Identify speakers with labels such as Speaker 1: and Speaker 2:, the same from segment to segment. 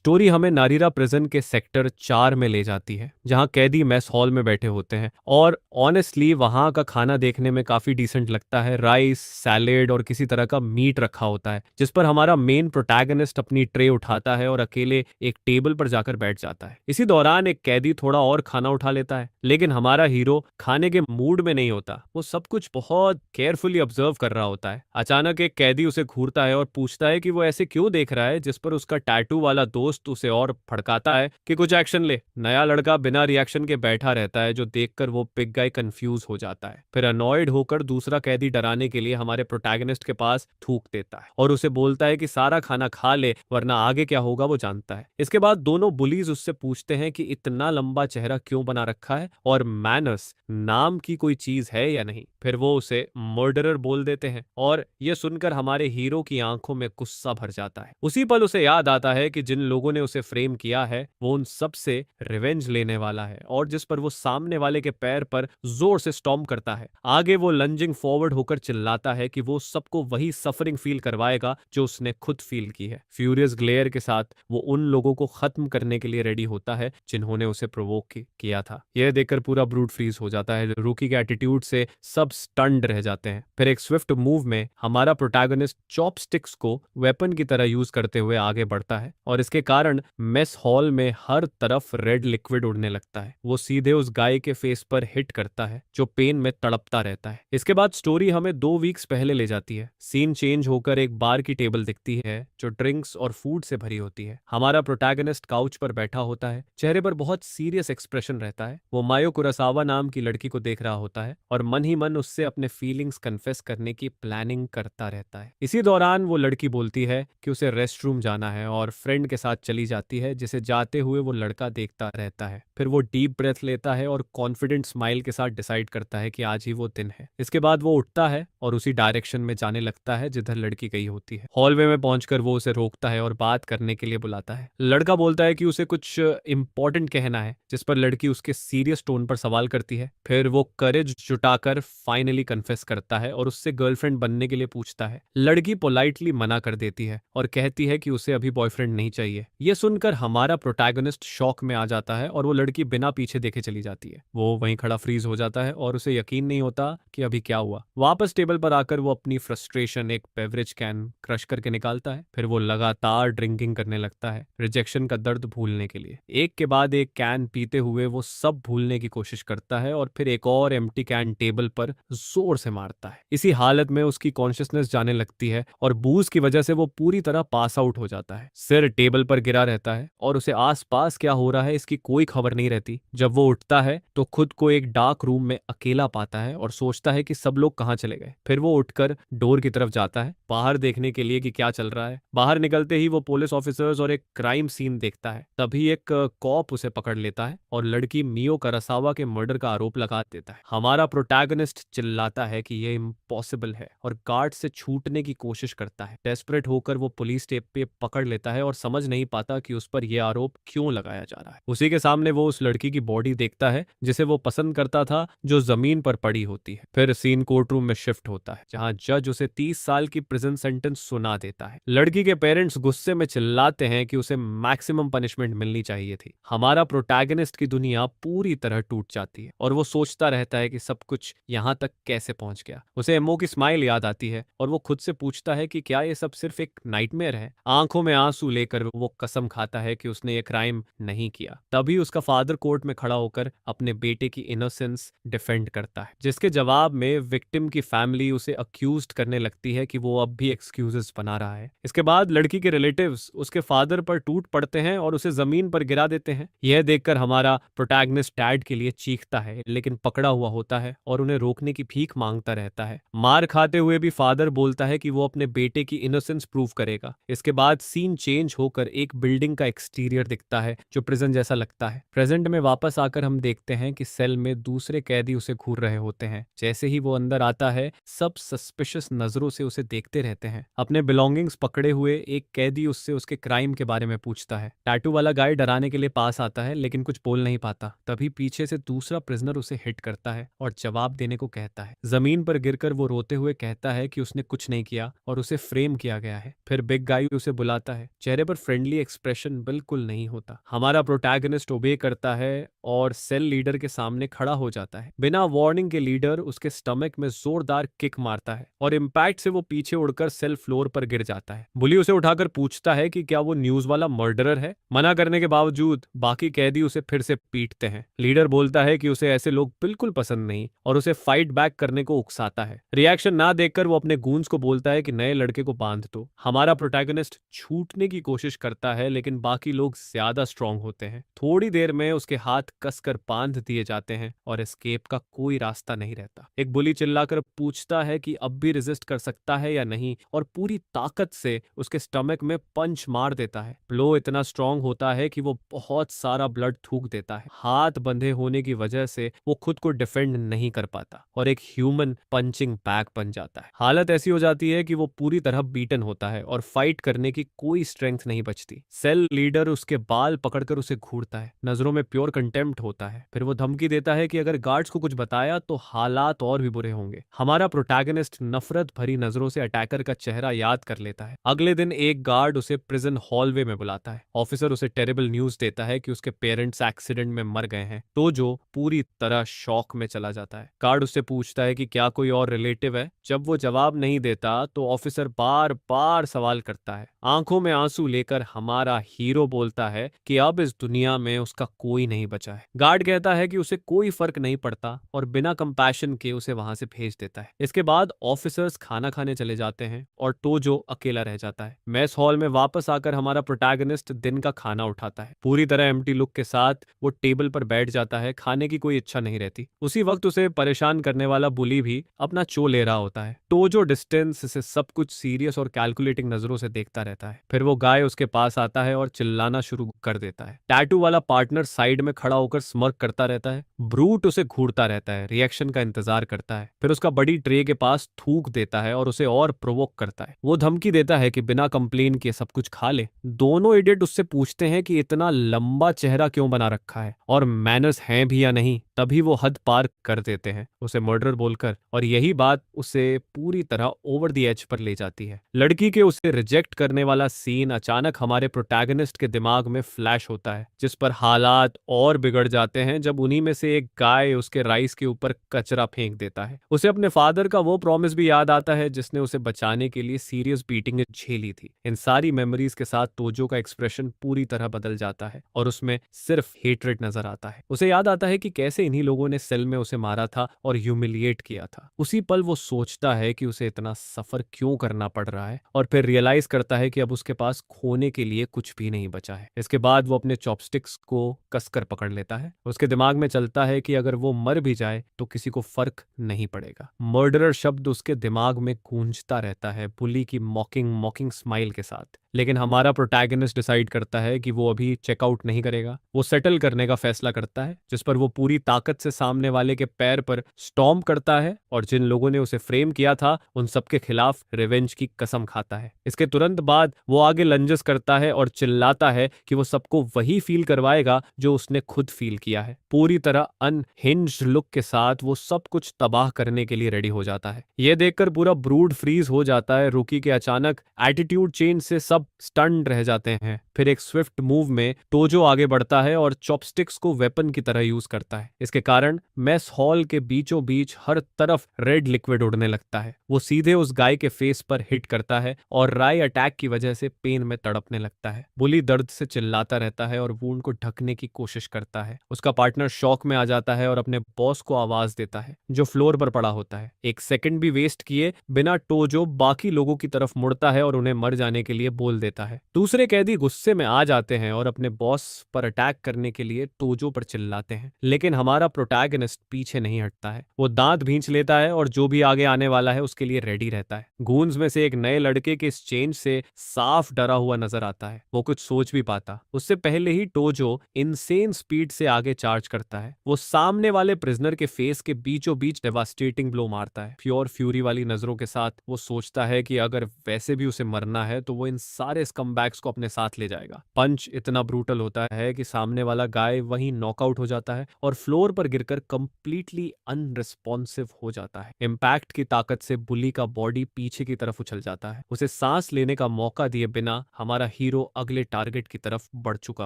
Speaker 1: Story हमें नारीरा prison के sector 4 में ले जाती है, जहां कैदी मेस हॉल में बैठे होते हैं। और ऑनेस्टली वहां का खाना देखने में काफी डिसेंट लगता है। राइस, सैलेड और किसी तरह का मीट रखा होता है, जिस पर हमारा मेन प्रोटैगनिस्ट अपनी ट्रे उठाता है और अकेले एक टेबल पर जाकर बैठ जाता है। इसी दौरान एक कैदी थोड़ा और खाना उठा लेता है, लेकिन हमारा हीरो खाने के मूड में नहीं होता। वो सब कुछ बहुत केयरफुली ऑब्जर्व कर रहा होता है। अचानक एक कैदी उसे घूरता है और पूछता है कि वो ऐसे क्यों देख रहा है, जिस पर उसका टैटू वाला दोस्त उसे और भड़काता है कि कुछ एक्शन ले। नया लड़का बिना रिएक्शन के बैठा रहता है, जो देखकर वो पिग गाय कंफ्यूज हो जाता है। फिर अनॉयड होकर दूसरा कैदी डराने के लिए हमारे प्रोटैगनिस्ट के पास थूक देता है और उसे बोलता है कि सारा खाना खा ले, वरना आगे क्या होगा वो जानता है। इसके बाद दोनों बुलीज उससे पूछते हैं कि इतना लंबा चेहरा क्यों बना रखा है और मैनस नाम की कोई चीज है या नहीं। फिर वो उसे मर्डरर बोल देते हैं और ये सुनकर हमारे हीरो की आंखों में गुस्सा भर जाता है। उसी पल उसे याद आता है कि जिन लोगों ने उसे फ्रेम किया है वो उन सब से रिवेंज लेने वाला है, और जिस पर वो सामने वाले के पैर पर जोर से स्टॉम्प करता है। आगे वो लंजिंग फॉरवर्ड होकर चिल्लाता है कि वो सबको वही सफरिंग फील करवाएगा जो उसने खुद फील की है। फ्यूरियस ग्लेयर के साथ वो उन लोगों को खत्म करने के लिए रेडी होता है जिन्होंने उसे प्रोवोक किया था। यह देखकर पूरा ब्रूट फ्रीज हो जाता है। रूकी के एटीट्यूड से सब स्टन्ड रह जाते हैं। फिर एक स्विफ्ट मूव में हमारा प्रोटैगनिस्ट चॉपस्टिक्स को वेपन की तरह यूज करते हुए आगे बढ़ता है, और इसके कारण मेस हॉल में हर तरफ रेड लिक्विड उड़ने लगता है। वो सीधे उस गाय के फेस पर हिट करता है, जो पेन में तड़पता रहता है। इसके बाद स्टोरी हमें 2 वीक्स पहले ले जाती है। सीन चेंज होकर एक बार की टेबल दिखती है, जो ड्रिंक्स और फूड से भरी होती है। हमारा प्रोटैगनिस्ट काउच पर बैठा होता है, चेहरे पर बहुत सीरियस एक्सप्रेशन रहता है। वो मायो कुरासावा नाम की लड़की को देख रहा होता है और मन ही मन उससे अपने फीलिंग्स कन्फेस करने की प्लानिंग करता रहता है। इसी दौरान वो लड़की बोलती है कि उसे रेस्ट रूम जाना है और फ्रेंड के साथ चली जाती है, जिसे जाते हुए वो लड़का देखता रहता है। फिर वो डीप ब्रेथ लेता है और कॉन्फिडेंट स्माइल के साथ डिसाइड करता है कि आज ही वो दिन है। इसके बाद वो उठता है और उसी डायरेक्शन में जाने लगता है जिधर लड़की गई होती है। हॉलवे में पहुंचकर वो उसे रोकता है और बात करने के लिए बुलाता है। लड़का बोलता है कि उसे कुछ इंपॉर्टेंट कहना है, जिस पर लड़की उसके सीरियस टोन पर सवाल करती है। फिर वो करेज जुटाकर फाइनली कन्फेस करता है और उससे गर्लफ्रेंड बनने के लिए पूछता है। लड़की पोलाइटली मना कर देती है और कहती है कि उसे अभी बॉयफ्रेंड नहीं चाहिए। यह सुनकर हमारा प्रोटैगनिस्ट शॉक में आ जाता है और वो लड़की बिना पीछे देखे चली जाती है। वो वहीं खड़ा फ्रीज हो जाता है और उसे यकीन नहीं होता कि अभी क्या हुआ। वापस टेबल पर आकर वो अपनी फ्रस्ट्रेशन एक बेवरेज कैन क्रश करके निकालता है। फिर वो लगातार ड्रिंकिंग करने लगता है, रिजेक्शन का दर्द भूलने के लिए। एक के बाद एक कैन पीते हुए वो सब भूलने की कोशिश करता है और फिर एक और एम्प्टी कैन टेबल पर जोर से मारता है। इसी हालत में उसकी कॉन्शियसनेस जाने लगती है और बूज की वजह से वो पूरी तरह पास आउट हो जाता है। सिर टेबल पर गिरा रहता है और उसे आसपास क्या हो रहा है इसकी कोई खबर नहीं रहती। जब वो उठता है तो खुद को एक डार्क रूम में अकेला पाता है और सोचता है कि सब लोग कहाँ चले गए। फिर वो उठकर डोर की तरफ जाता है, बाहर देखने के लिए कि क्या चल रहा है। बाहर निकलते ही वो पुलिस ऑफिसर्स और एक क्राइम सीन देखता है। तभी एक कॉप उसे पकड़ लेता है और लड़की मियो कुरासावा के मर्डर का आरोप लगा देता है। हमारा प्रोटैगनिस्ट चिल्लाता है कि यह इम्पॉसिबल है और गार्ड से छूटने की कोशिश करता है। डेस्परेट होकर वो पुलिस टेप पे पकड़ लेता है और समझ नहीं पाता कि उस पर यह आरोप क्यों लगाया जा रहा है। उसी के सामने वो उस लड़की की बॉडी देखता है जिसे वो पसंद करता था, जो जमीन पर पड़ी होती है। फिर सीन कोर्ट रूम में शिफ्ट होता है, जहां जज उसे 30 साल की प्रिजन सेंटेंस सुना देता है। लड़की के पेरेंट्स गुस्से में चिल्लाते हैं कि उसे मैक्सिमम पनिशमेंट मिलनी चाहिए थी। हमारा प्रोटैगनिस्ट की दुनिया पूरी तरह टूट जाती है और वो सोचता रहता है कि सब कुछ यहाँ तक कैसे पहुंच गया। उसे एमओ की स्माइल याद आती है और वो खुद से पूछता है कि क्या ये सब सिर्फ एक नाइटमेयर है। आंखों में आंसू लेकर वो कसम खाता है कि उसने ये क्राइम नहीं किया। तभी उसका फादर कोर्ट में खड़ा होकर अपने बेटे की इनोसेंस डिफेंड करता है, जिसके जवाब में विक्टिम की फैमिली उसे अक्यूज्ड करने लगती है कि वो अब भी एक्सक्यूजेस बना रहा है। इसके बाद लड़की के रिलेटिव्स उसके फादर पर टूट पड़ते हैं और उसे जमीन पर गिरा देते हैं। यह देखकर हमारा प्रोटैगनिस्ट डैड के लिए चीखता है, लेकिन पकड़ा हुआ होता है और उन्हें रोकने की भीख मांगता रहता है। मार खाते हुए भी फादर बोलता है कि वो अपने बेटे की इनोसेंस प्रूव करेगा। इसके बाद सीन चेंज होकर एक बिल्डिंग का एक्सटीरियर दिखता है, जो प्रिजन जैसा लगता है। प्रेजेंट में वापस आकर हम देखते हैं कि सेल में दूसरे कैदी उसे घूर रहे होते हैं। जैसे ही वो अंदर आता है, सब सस्पिशियस नजरों से उसे देखते रहते हैं। अपने बिलोंगिंग्स पकड़े हुए एक कैदी उससे उसके क्राइम के बारे में पूछता है। टैटू वाला गाय डराने के लिए पास आता है, लेकिन कुछ बोल नहीं पाता। तभी पीछे से दूसरा प्रिजनर उसे हिट करता है और जवाब देने को कहता है। जमीन पर गिरकर वो रोते हुए कहता है कि उसने कुछ नहीं किया और उसे फ्रेम किया गया है। फिर बिग गाय उसे बुलाता है। चेहरे पर फ्रेंडली फ्रेंडली एक्सप्रेशन बिल्कुल नहीं होता। हमारा प्रोटैगनिस्ट ओबे करता है और सेल लीडर के सामने खड़ा हो जाता है। बिना वार्निंग के लीडर उसके स्टमक में जोरदार किक मारता है और इम्पैक्ट से वो पीछे उड़कर सेल फ्लोर पर गिर जाता है। बुली उसे उठाकर पूछता है कि क्या वो न्यूज वाला मर्डरर है। मना करने के बावजूद बाकी कैदी उसे फिर से पीटते हैं। लीडर बोलता है कि उसे ऐसे लोग बिल्कुल पसंद नहीं और उसे फाइट बैक करने को उकसाता है। रिएक्शन ना देखकर वो अपने गूंज को बोलता है कि नए लड़के को बांध दो। हमारा प्रोटैगनिस्ट छूटने की कोशिश करता है लेकिन बाकी लोग ज्यादा स्ट्रांग होते हैं। थोड़ी देर में उसके हाथ कसकर बांध दिए जाते हैं और एस्केप का कोई रास्ता नहीं रहता। एक बुली चिल्लाकर पूछता है कि अब भी रेजिस्ट कर सकता है या नहीं और पूरी ताकत से उसके स्टमक में पंच मार देता है। ब्लो इतना स्ट्रांग होता है कि वो बहुत सारा ब्लड थूक देता है। हाथ बंधे होने की वजह से वो खुद को डिफेंड नहीं कर पाता और एक ह्यूमन पंचिंग बैग बन जाता है। हालत ऐसी हो जाती है कि वो पूरी तरह बीटन होता है और फाइट करने की कोई स्ट्रेंथ नहीं बचती। सेल लीडर उसके बाल पकड़कर उसे घूरता है। नजरों में प्योर कंटेम्प्ट होता है। फिर वो धमकी देता है कि अगर गार्ड्स को कुछ बताया तो हालात और भी बुरे होंगे। हमारा प्रोटैगनिस्ट नफरत भरी नजरों से अटैकर का चेहरा याद कर लेता है। अगले दिन एक गार्ड उसे प्रिजन हॉलवे में बुलाता है। ऑफिसर उसे टेरिबल न्यूज देता है कि उसके पेरेंट्स एक्सीडेंट में मर गए हैं। तो जो पूरी तरह शॉक में चला जाता है। गार्ड उससे पूछता है कि क्या कोई और रिलेटिव है। जब वो जवाब नहीं देता तो ऑफिसर बार बार सवाल करता है। आंखों में आंसू लेकर हमारा हीरो बोलता है कि अब इस दुनिया में उसका कोई नहीं बचा है। गार्ड कहता है कि उसे कोई फर्क नहीं पड़ता और बिना कंपैशन के उसे वहां से भेज देता है। इसके बाद ऑफिसर्स खाना खाने चले जाते हैं और टोजो अकेला रह जाता है। मेस हॉल में वापस आकर हमारा प्रोटैगनिस्ट दिन का खाना उठाता है। पूरी तरह एम्प्टी लुक के साथ वो टेबल पर बैठ जाता है। खाने की कोई इच्छा नहीं रहती। उसी वक्त उसे परेशान करने वाला बुली भी अपना चो ले रहा होता है। टोजो डिस्टेंस से सब कुछ सीरियस और कैलकुलेटिंग नजरों से देखता रहता है। फिर वो गाय उसके पास आता है और चिल्लाना शुरू कर देता है। टैटू वाला पार्टनर साइड में खड़ा होकर स्मर्क करता रहता है। ब्रूट उसे घूरता रहता है, रिएक्शन का इंतजार करता है। फिर उसका बड़ी ट्रे के पास थूक देता है और उसे और प्रोवोक करता है। वो धमकी देता है कि बिना कंप्लेन किए सब कुछ खा ले। दोनों इडियट उससे पूछते हैं कि इतना लंबा चेहरा क्यों बना रखा है और मैनर्स हैं भी या नहीं। तभी वो हद पार कर देते हैं उसे मर्डर बोलकर और यही बात उसे पूरी तरह ओवर द एज पर ले जाती है। लड़की के उसे रिजेक्ट करने वाला सीन अचानक हमारे प्रोटैगनिस्ट के दिमाग में फ्लैश होता है, जिस पर हालात और बिगड़ जाते हैं जब उन्हीं में से एक गाय उसके राइस के ऊपर कचरा फेंक देता है। उसे अपने फादर का वो प्रॉमिस भी याद आता है जिसने उसे बचाने के लिए सीरियस बीटिंग झेली थी। इन सारी मेमोरीज के साथ तोजो का एक्सप्रेशन पूरी तरह बदल जाता है और उसमें सिर्फ हेट्रेड नजर आता है। उसे याद आता है कि कैसे इन्हीं लोगों ने सेल में उसे मारा था और ह्यूमिलिएट किया था। उसी पल वो सोचता है कि उसे इतना सफर क्यों करना पड़ रहा है और फिर रियलाइज करता है कि अब उसके पास खोने के लिए कुछ भी नहीं बचा है। इसके बाद वो अपने चॉपस्टिक्स को कसकर पकड़ लेता है। उसके दिमाग में चलता है कि अगर वो मर भी जाए तो किसी को फर्क नहीं पड़ेगा। मर्डरर शब्द उसके दिमाग में गूंजता रहता है, बुली की मॉकिंग मॉकिंग स्माइल के साथ। लेकिन हमारा प्रोटैगनिस्ट डिसाइड करता है कि वो अभी चेकआउट नहीं करेगा। वो सेटल करने का फैसला करता है, जिस पर वो पूरी ताकत से सामने वाले के पैर पर स्टॉम्प करता है और जिन लोगों ने उसे फ्रेम किया था उन सबके खिलाफ रिवेंज की कसम खाता है। इसके तुरंत बाद वो आगे लंजेस करता है और चिल्लाता है कि वो सबको वही फील करवाएगा जो उसने खुद फील किया है। पूरी तरह अनहिंज्ड लुक के साथ वो सब कुछ तबाह करने के लिए रेडी हो जाता है। यह देखकर पूरा ब्रूड फ्रीज हो जाता है। रूकी के अचानक एटीट्यूड चेंज से सब स्टन्ड रह जाते हैं। फिर एक स्विफ्ट मूव में टोजो आगे बढ़ता है और चॉपस्टिक्स को वेपन की तरह यूज करता है। इसके कारण मेस हॉल के बीचों बीच हर तरफ रेड लिक्विड उड़ने लगता है। वो सीधे उस गाय के फेस पर हिट करता है और राय अटैक की वजह से पेन में तड़पने लगता है। बुली दर्द से चिल्लाता रहता है और वूंड को ढकने की कोशिश करता है। उसका पार्टनर शॉक में आ जाता है और अपने बॉस को आवाज देता है जो फ्लोर पर पड़ा होता है। एक सेकंड भी वेस्ट किए बिना टोजो बाकी लोगों की तरफ मुड़ता है और उन्हें मर जाने के लिए बोल देता है। दूसरे कैदी गुस्से में आ जाते हैं और अपने बॉस पर अटैक करने के लिए टोजो पर चिल्लाते हैं, लेकिन हमारा प्रोटैगनिस्ट पीछे नहीं हटता है। वो दांत भींच लेता है और जो भी आगे आने वाला है उसके लिए रेडी रहता है। गूंज में से एक नए लड़के के इस चेंज से साफ डरा हुआ नजर आता है। वो कुछ सोच भी पाता उससे पहले ही टोजो इनसेन स्पीड से आगे चार्ज करता है। वो सामने वाले प्रिजनर के फेस के बीचों बीच डेवास्टेटिंग ब्लो मारता है। प्योर फ्यूरी वाली नजरों के साथ वो सोचता है कि अगर वैसे भी उसे मरना है तो वो इन सारे स्कमबैग्स को अपने साथ ले जाएगा। पंच इतना ब्रूटल होता है कि सामने वाला गाय वहीं नॉकआउट हो जाता है और फ्लोर पर गिरकर कंप्लीटली अनरिस्पॉन्सिव हो जाता है। इम्पैक्ट की ताकत से बुली का बॉडी पीछे की तरफ उछल जाता है। उसे सांस लेने का मौका दिए बिना हमारा हीरो अगले टारगेट की तरफ बढ़ चुका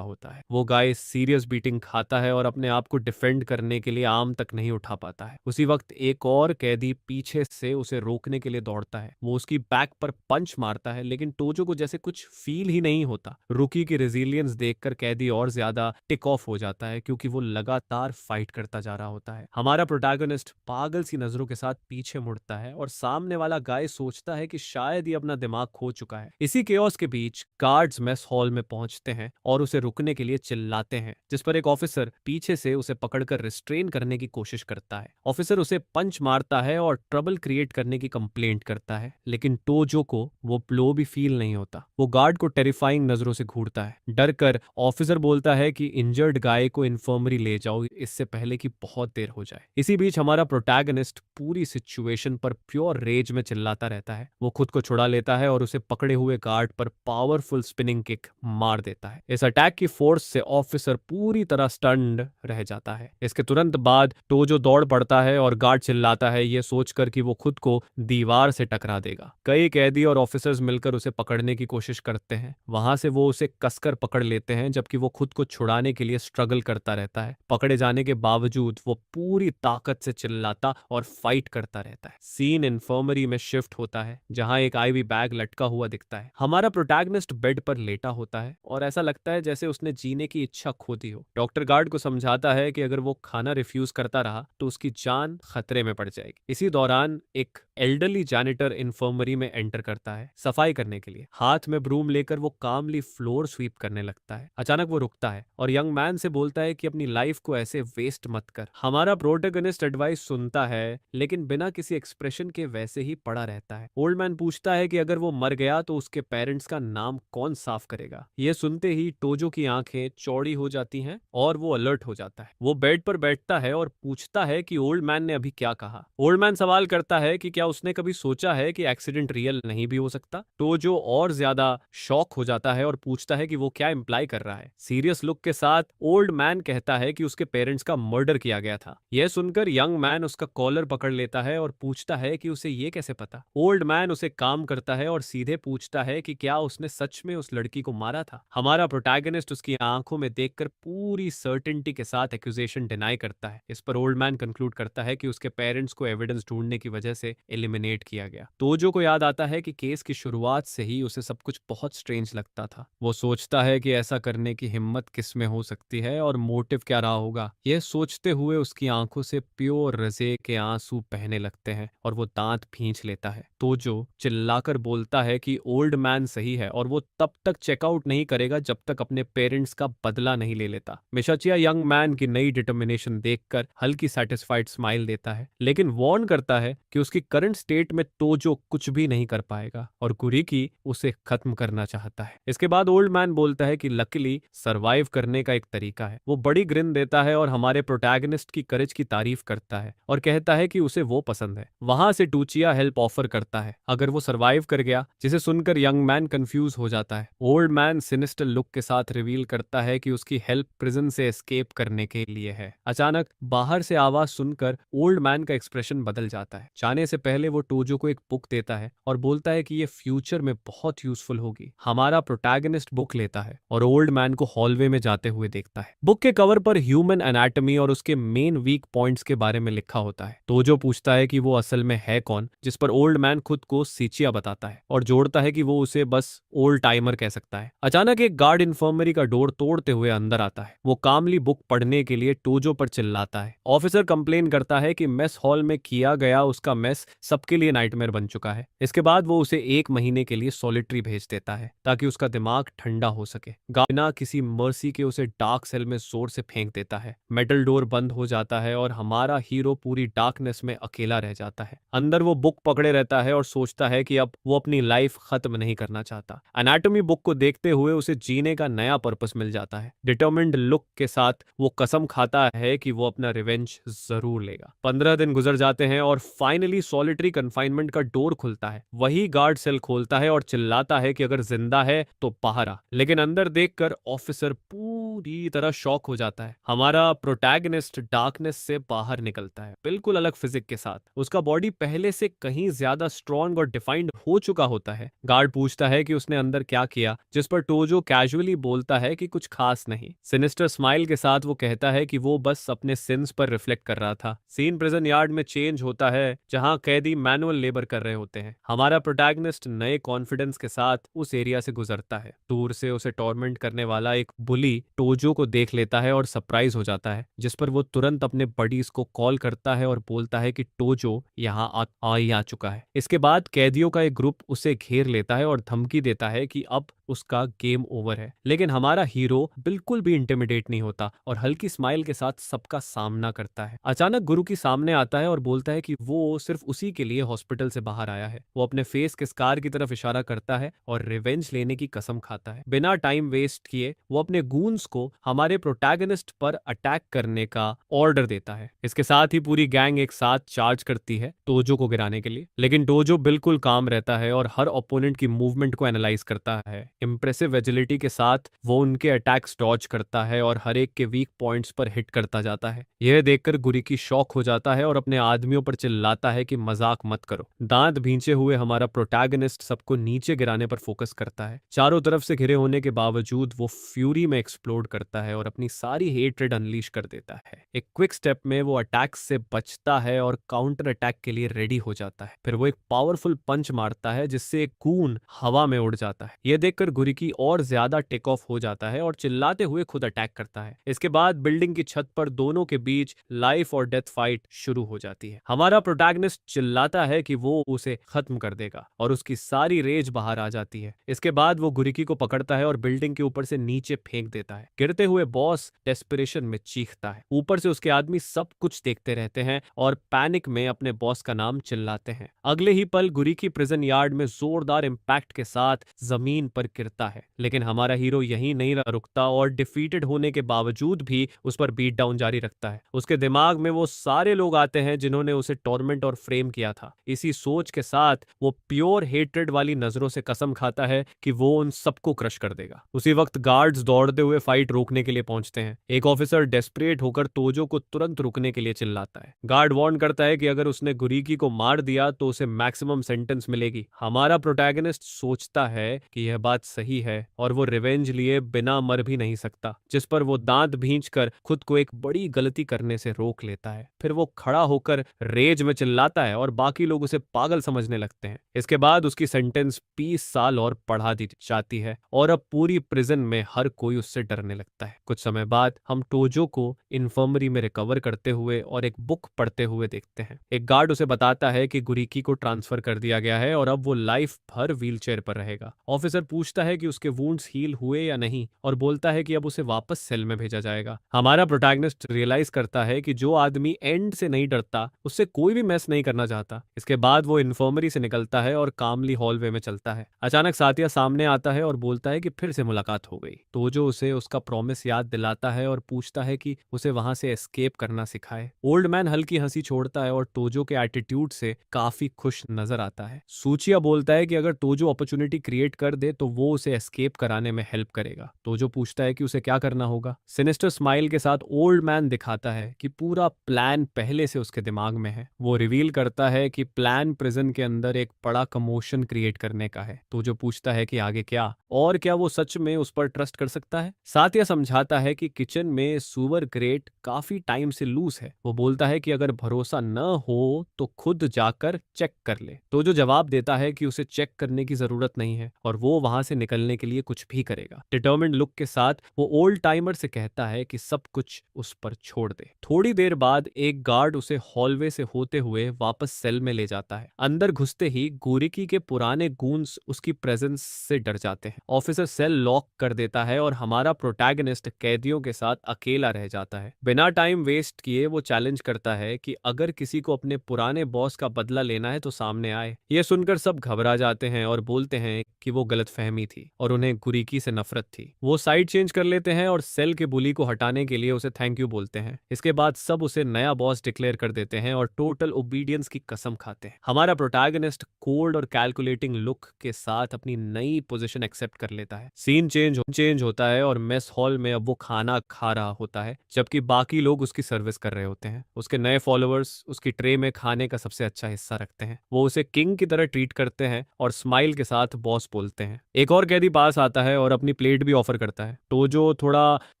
Speaker 1: होता है। वो गाय सीरियस बीटिंग खाता है और अपने आप को डिफेंड करने के लिए आर्म तक नहीं उठा पाता है। उसी वक्त एक और कैदी पीछे से उसे रोकने के लिए दौड़ता है। वो उसकी बैक पर पंच मारता है, लेकिन टोजो को जैसे कुछ फील ही नहीं होता। रुकी की रेजिलियंस देखकर कैदी और ज्यादा टिक ऑफ हो जाता है, क्योंकि वो लगातार फाइट करता जा रहा होता है। हमारा प्रोटैगनिस्ट पागल सी नजरों के साथ पीछे मुड़ता है और सामने वाला गाय सोचता है कि शायद ये अपना दिमाग खो चुका है। इसी केओस के बीच गार्ड्स मेस हॉल में पहुंचते हैं और उसे रुकने के लिए चिल्लाते हैं, जिस पर एक ऑफिसर पीछे से उसे पकड़कर रिस्ट्रेन करने की कोशिश करता है। ऑफिसर उसे पंच मारता है और ट्रबल क्रिएट करने की कंप्लेंट करता है, लेकिन टोजो को वो ब्लो भी फील नहीं होता। वो गार्ड को टेरिफाइंग नजरों से घूरता है। डर कर ऑफिसर बोलता है कि इंजर्ड गाय को इन्फर्मरी ले जाओ, इससे पहले कि बहुत देर हो जाए। इसी बीच हमारा प्रोटैगनिस्ट पूरी सिचुएशन पर प्योर रेज में चिल्लाता रहता है। वो खुद को छुड़ा लेता है और उसे पकड़े हुए गार्ड पर पावरफुल स्पिनिंग किक मार देता है। इस अटैक की फोर्स से ऑफिसर पूरी तरह स्टन्ड रह जाता है। इसके तुरंत बाद टोजो दौड़ पड़ता है और गार्ड चिल्लाता है, ये सोचकर कि वो खुद को दीवार से टकरा देगा। कई कैदी और ऑफिसर्स मिलकर उसे पकड़ने की कोशिश करते हैं। वहां से वो उसे कसकर पकड़ लेते हैं, जबकि वो खुद को छुड़ाने के लिए स्ट्रगल करता रहता है। पकड़े जाने के बावजूद वो पूरी ताकत से चिल्लाता और फाइट करता रहता है। सीन इन्फर्मरी में शिफ्ट होता है, जहां एक आईवी बैग लटका हुआ दिखता है। हमारा प्रोटैगनिस्ट बेड पर लेटा होता है और ऐसा लगता है जैसे उसने जीने की इच्छा खो दी हो। डॉक्टर गार्ड को समझाता है कि अगर वो खाना रिफ्यूज करता रहा तो उसकी जान खतरे में पड़ जाएगी। इसी दौरान एक एल्डरली जैनिटर इन्फर्मरी में एंटर करता है सफाई करने के लिए। हाथ में ब्रूम लेकर वो कामली फ्लोर स्वीप करने लगता है। अचानक वो रुकता है और यंग मैन से बोलता है कि अपनी लाइफ को ऐसे वेस्ट मत कर। हमारा प्रोटैगनिस्ट एडवाइस सुनता है, लेकिन बिना किसी एक्सप्रेशन के वैसे ही पड़ा रहता है। ओल्ड मैन पूछता है कि अगर वो मर गया तो उसके पेरेंट्स का नाम कौन साफ करेगा। ये सुनते ही टोजो की आंखें चौड़ी हो जाती हैं और वो अलर्ट हो जाता है। वो बेड पर बैठता है और पूछता है कि ओल्ड मैन ने अभी क्या कहा। ओल्ड मैन सवाल करता है कि क्या उसने कभी सोचा है कि एक्सीडेंट रियल नहीं भी हो सकता। टोजो और ज्यादा शॉक हो जाता है और पूछता है कि वो क्या इंप्लाई कर रहा है। सीरियस लुक के साथ ओल्ड मैन कहता है कि उसके पेरेंट्स का मर्डर किया गया था। यह सुनकर यंग मैन उसका कॉलर पकड़ लेता है और पूछता है कि उसे ये कैसे पता। ओल्ड मैन उसे काम करता है और सीधे पूछता है कि क्या उसने सच में उस लड़की को मारा था। हमारा प्रोटैगनिस्ट उसकी आंखों में देखकर पूरी सर्टेनिटी के साथ एक्यूजेशन डिनाई करता है। इस पर ओल्ड मैन कंक्लूड करता है कि उसके पेरेंट्स को एविडेंस ढूंढने की वजह से एलिमिनेट किया गया। टोजो को याद आता है कि केस की शुरुआत से ही उसे सब कुछ बहुत स्ट्रेंज लगता था। वो सोचता है कि ऐसा करने की हिम्मत किस में हो सकती है और मोटिव क्या रहा होगा। यह सोचते हुए उसकी आंखों से प्योर रजे के आंसू बहने लगते हैं और वो दांत भींच लेता है। टोजो चिल्लाकर बोलता है कि ओल्ड मैन सही है और वो तब तक चेकआउट नहीं करेगा जब तक अपने पेरेंट्स का बदला नहीं ले लेता। मिशाचिया यंग मैन की नई डिटर्मिनेशन देखकर हल्की सेटिस्फाइड स्माइल देता है, लेकिन वार्न करता है कि उसकी करंट स्टेट में टोजो कुछ भी नहीं कर पाएगा और कुरीकी उसे खत्म करना चाहता है। इसके बाद ओल्ड मैन बोलता है कि लकीली सरवाइव करने का एक तरीका है। वो बड़ी ग्रिन देता है और हमारे प्रोटैगनिस्ट की करेज की तारीफ करता है और कहता है कि उसे वो पसंद है। वहां से टूचिया हेल्प ऑफर करता है अगर वो सरवाइव कर गया, जिसे सुनकर यंग मैन कंफ्यूज हो जाता है। ओल्ड मैन सिनिस्टर लुक के साथ रिवील करता है कि उसकी हेल्प प्रिजन से एस्केप करने के लिए है। अचानक बाहर से आवाज सुनकर ओल्ड मैन का एक्सप्रेशन बदल जाता है। जाने से पहले वो टोजो को एक बुक देता है और बोलता है कि ये फ्यूचर में बहुत यूजफुल होगी। हमारा प्रोटैगनिस्ट बुक लेता है और ओल्ड मैन को हॉलवे में जाते हुए देखता है। बुक के कवर पर ह्यूमन एनाटॉमी और उसके मेन वीक पॉइंट्स के बारे में लिखा होता है। टोजो पूछता है कि वो असल में है कौन, जिस पर ओल्ड मैन खुद को सीचिया बताता है और जोड़ता है कि वो उसे बस ओल्ड टाइमर कह सकता है। अचानक एक गार्ड इन्फर्मरी का डोर तोड़ते हुए अंदर आता है। वो कामली बुक पढ़ने के लिए टोजो पर चिल्लाता है। ऑफिसर कंप्लेन करता है कि मेस हॉल में किया गया उसका मेस सबके लिए नाइटमेयर बन चुका है। इसके बाद वो उसे 1 महीने के लिए सॉलिटरी भेज देता है ताकि उसका दिमाग ठंडा हो सके। बिना किसी मर्सी के उसे डार्क सेल में जोर से फेंक देता है। मेटल डोर बंद हो जाता है और हमारा हीरो पूरी डार्कनेस में अकेला रह जाता है। अंदर वो बुक पकड़े रहता है और सोचता है कि अब वो अपनी लाइफ खत्म नहीं करना चाहता। एनाटॉमी बुक को देखते हुए उसे जीने का नया पर्पस मिल जाता है। डिटर्मिन्ड लुक के साथ वो कसम खाता है कि वो अपना रिवेंज जरूर लेगा। 15 दिन गुजर जाते हैं और फाइनली सॉलिटरी कन्फाइनमेंट का डोर खुलता है। वही गार्ड सेल खोलता है और चिल्लाता है है कि अगर जिंदा है तो बाहर आ, लेकिन अंदर देखकर ऑफिसर पूरी तरह शॉक हो जाता है। हमारा प्रोटैगनिस्ट डार्कनेस से बाहर निकलता है, बिल्कुल अलग फिजिक के साथ। उसका बॉडी पहले से कहीं ज्यादा स्ट्रॉन्ग और डिफाइंड हो चुका होता है। गार्ड पूछता है कि उसने अंदर क्या किया, जिस पर टोजो कैजुअली बोलता है कि कुछ खास नहीं। सिनिस्टर स्माइल के साथ वो कहता है कि वो बस अपने सिंस पर रिफ्लेक्ट कर रहा था। सीन प्रिजन यार्ड में चेंज होता है, जहां कैदी मैनुअल लेबर कर रहे होते हैं। हमारा प्रोटैगनिस्ट नए कॉन्फिडेंस के साथ उस एरिया से गुजरता है। दूर से उसे टॉर्मेंट करने वाला एक बुली टोजो को देख लेता है और सरप्राइज हो जाता है, जिस पर वो तुरंत अपने बडीज को कॉल करता है और बोलता है कि टोजो यहाँ आ चुका है। इसके बाद कैदियों का एक ग्रुप उसे घेर लेता है और धमकी देता है कि अब उसका गेम ओवर है। लेकिन हमारा हीरो बिल्कुल भी इंटिमिडेट नहीं होता और हल्की स्माइल के साथ सबका सामना करता है। अचानक गुरु की सामने आता है और बोलता है कि वो सिर्फ उसी के लिए हॉस्पिटल से बाहर आया है। वो अपने फेस के स्कार की तरफ इशारा करता है और रिवेंज लेने की कसम खाता है। बिना टाइम वेस्ट किए वो अपने गूंस को हमारे प्रोटैगनिस्ट पर अटैक करने का ऑर्डर देता है। इसके साथ ही पूरी गैंग एक साथ चार्ज करती है टोजो को गिराने के लिए, लेकिन टोजो बिल्कुल काम रहता है और हर ओपोनेंट की मूवमेंट को एनालाइज करता है। इंप्रेसिव एजिलिटी के साथ वो उनके अटैक्स डॉज करता है और हर एक के वीक पॉइंट्स पर हिट करता जाता है। यह देखकर गुरिकी शॉक हो जाता है और अपने आदमियों पर चिल्लाता है कि मजाक मत करो। दांत भींचे हुए हमारा प्रोटैगनिस्ट सबको नीचे गिराने पर फोकस करता है। चारों तरफ से घिरे होने के बावजूद वो फ्यूरी में एक्सप्लोड करता है और अपनी सारी हेट्रेड अनलीश कर देता है। एक क्विक स्टेप में वो अटैक्स से बचता है और काउंटर अटैक के लिए रेडी हो जाता है। फिर वो एक पावरफुल पंच मारता है जिससे एक कून हवा में उड़ जाता है। यह देखकर गुरिकी और ज्यादा टेक ऑफ हो जाता है और चिल्लाते हुए खुद अटैक करता है। इसके बाद बिल्डिंग की छत पर दोनों के बीच लाइफ और डेथ फाइट शुरू हो जाती है। हमारा प्रोटैगनिस्ट चिल्लाता है कि वो उसे खत्म कर देगा और उसकी सारी रेज बाहर आ जाती है। इसके बाद वो गुरिकी को पकड़ता है और बिल्डिंग के ऊपर से नीचे फेंक देता है। गिरते हुए बॉस डेस्पिरेशन में चीखता है। ऊपर से उसके आदमी सब कुछ देखते रहते हैं और पैनिक में अपने बॉस का नाम चिल्लाते हैं। अगले ही पल गुरिकी प्रिजन यार्ड में जोरदार इंपैक्ट के साथ जमीन पर गिरता है, लेकिन हमारा हीरो यहीं नहीं रुकता और डिफीटेड होने के बावजूद भी उस पर बीट डाउन जारी रखता है। उसके दिमाग में वो सारे लोग आते हैं जिन्होंने उसे टॉर्मेंट और फ्रेम किया था। इसी सोच के साथ वो प्योर हेट्रेड वाली नजरों से कसम खाता है कि वो उन सबको क्रश कर देगा। उसी वक्त गार्ड्स दौड़ते हुए फाइट रोकने के लिए पहुंचते हैं। एक ऑफिसर डेस्परेट होकर तोजो को तुरंत रुकने के लिए चिल्लाता है। गार्ड वार्न करता है कि अगर उसने गुरिकी को मार दिया तो उसे मैक्सिमम सेंटेंस मिलेगी। हमारा प्रोटैगनिस्ट सोचता है कि यह बात सही है और वो रिवेंज लिए बिना मर भी नहीं सकता, जिस पर वो दांत भींचकर खुद को एक बड़ी गलती करने से रोक लेता है। फिर वो खड़ा होकर रेज में चिल्लाता है और बाकी लोग उसे पागल समझने लगते हैं। इसके बाद उसकी सेंटेंस 20 साल और बढ़ा दी जाती है और अब पूरी प्रिजन में हर कोई उससे डरने लगता है। कुछ समय बाद हम टोजो को इन्फर्मरी में रिकवर करते हुए और एक बुक पढ़ते हुए देखते हैं। एक गार्ड उसे बताता है कि गुरिकी को ट्रांसफर कर दिया गया है और अब वो लाइफ भर व्हीलचेयर पर रहेगा। ऑफिसर पूछता है कि उसके वुंड्स हील हुए या नहीं और बोलता है कि अब उसे वापस सेल में भेजा जाएगा। हमारा प्रोटैगनिस्ट रियलाइज करता है कि जो आदमी एंड से नहीं डरता उससे कोई भी मैस नहीं करना चाहता। इसके बाद वो इन्फर्मरी से निकलता है और कामली हॉलवे में चलता है। अचानक साथिया सामने आता है और बोलता है कि फिर से मुलाकात हो गई। टोजो उसे उसका प्रॉमिस याद दिलाता है और पूछता है कि उसे वहां से एस्केप करना सिखाए। ओल्ड मैन हल्की हंसी छोड़ता है और टोजो के एटीट्यूड से काफी खुश नजर आता है। सूचिया बोलता है कि अगर टोजो अपॉर्चुनिटी क्रिएट कर दे तो वो उसे एस्केप कराने में हेल्प करेगा। टोजो पूछता है कि उसे क्या करना होगा। सिनिस्टर स्माइल के साथ ओल्ड मैन दिखाता है कि पूरा प्लान पहले से उसके दिमाग में है। वो रिवील करता है कि प्लान प्रिजन के अंदर एक बड़ा कमोशन क्रिएट करने का है। टोजो पूछता है कि आगे क्या, और क्या वो सच में उस पर ट्रस्ट कर सकता है। साथिया समझाता है कि किचन में सुअर ग्रेट काफी टाइम से लूज है। वो बोलता है कि अगर भरोसा न हो तो खुद जाकर चेक कर ले। तो जो जवाब देता है कि उसे चेक करने की जरूरत नहीं है और वो वहां से निकलने के लिए कुछ भी करेगा। डिटर्मिन्ड लुक के साथ वो ओल्ड टाइमर से कहता है कि सब कुछ उस पर छोड़ दे। थोड़ी देर बाद एक गार्ड उसे हॉलवे से होते हुए वापस सेल में ले जाता है। अंदर घुसते ही गोरिकी के पुराने गूंस उसकी प्रेजेंस से डर जाते हैं। ऑफिसर सेल लॉक कर देता है और हमारा प्रोटैगनिस्ट कैदियों के साथ अकेला रह जाता है। बिना टाइम वेस्ट किए वो चैलेंज करता है कि अगर किसी को अपने पुराने बॉस का बदला लेना है तो सामने आए। यह सुनकर सब घबरा जाते हैं और बोलते हैं कि वो गलतफहमी कमी थी और उन्हें गुरीकी से नफरत थी। वो साइड चेंज कर लेते हैं और सेल के बुली को हटाने के लिए उसे थैंक यू बोलते हैं। इसके बाद सब उसे नया बॉस डिक्लेयर कर देते हैं और टोटल ओबीडियंस की कसम खाते हैं। हमारा प्रोटैगनिस्ट कोल्ड और कैलकुलेटिंग लुक के साथ अपनी नई पोजीशन एक्सेप्ट कर लेता है। सीन चेंज होता है और मेस हॉल में अब वो खाना खा रहा होता है जबकि बाकी लोग उसकी सर्विस कर रहे होते हैं। उसके नए फॉलोअर्स उसकी ट्रे में खाने का सबसे अच्छा हिस्सा रखते हैं। वो उसे किंग की तरह ट्रीट करते हैं और स्माइल के साथ बॉस बोलते हैं। एक और कैदी पास आता है और अपनी प्लेट भी ऑफर करता है। टोजो थोड़ा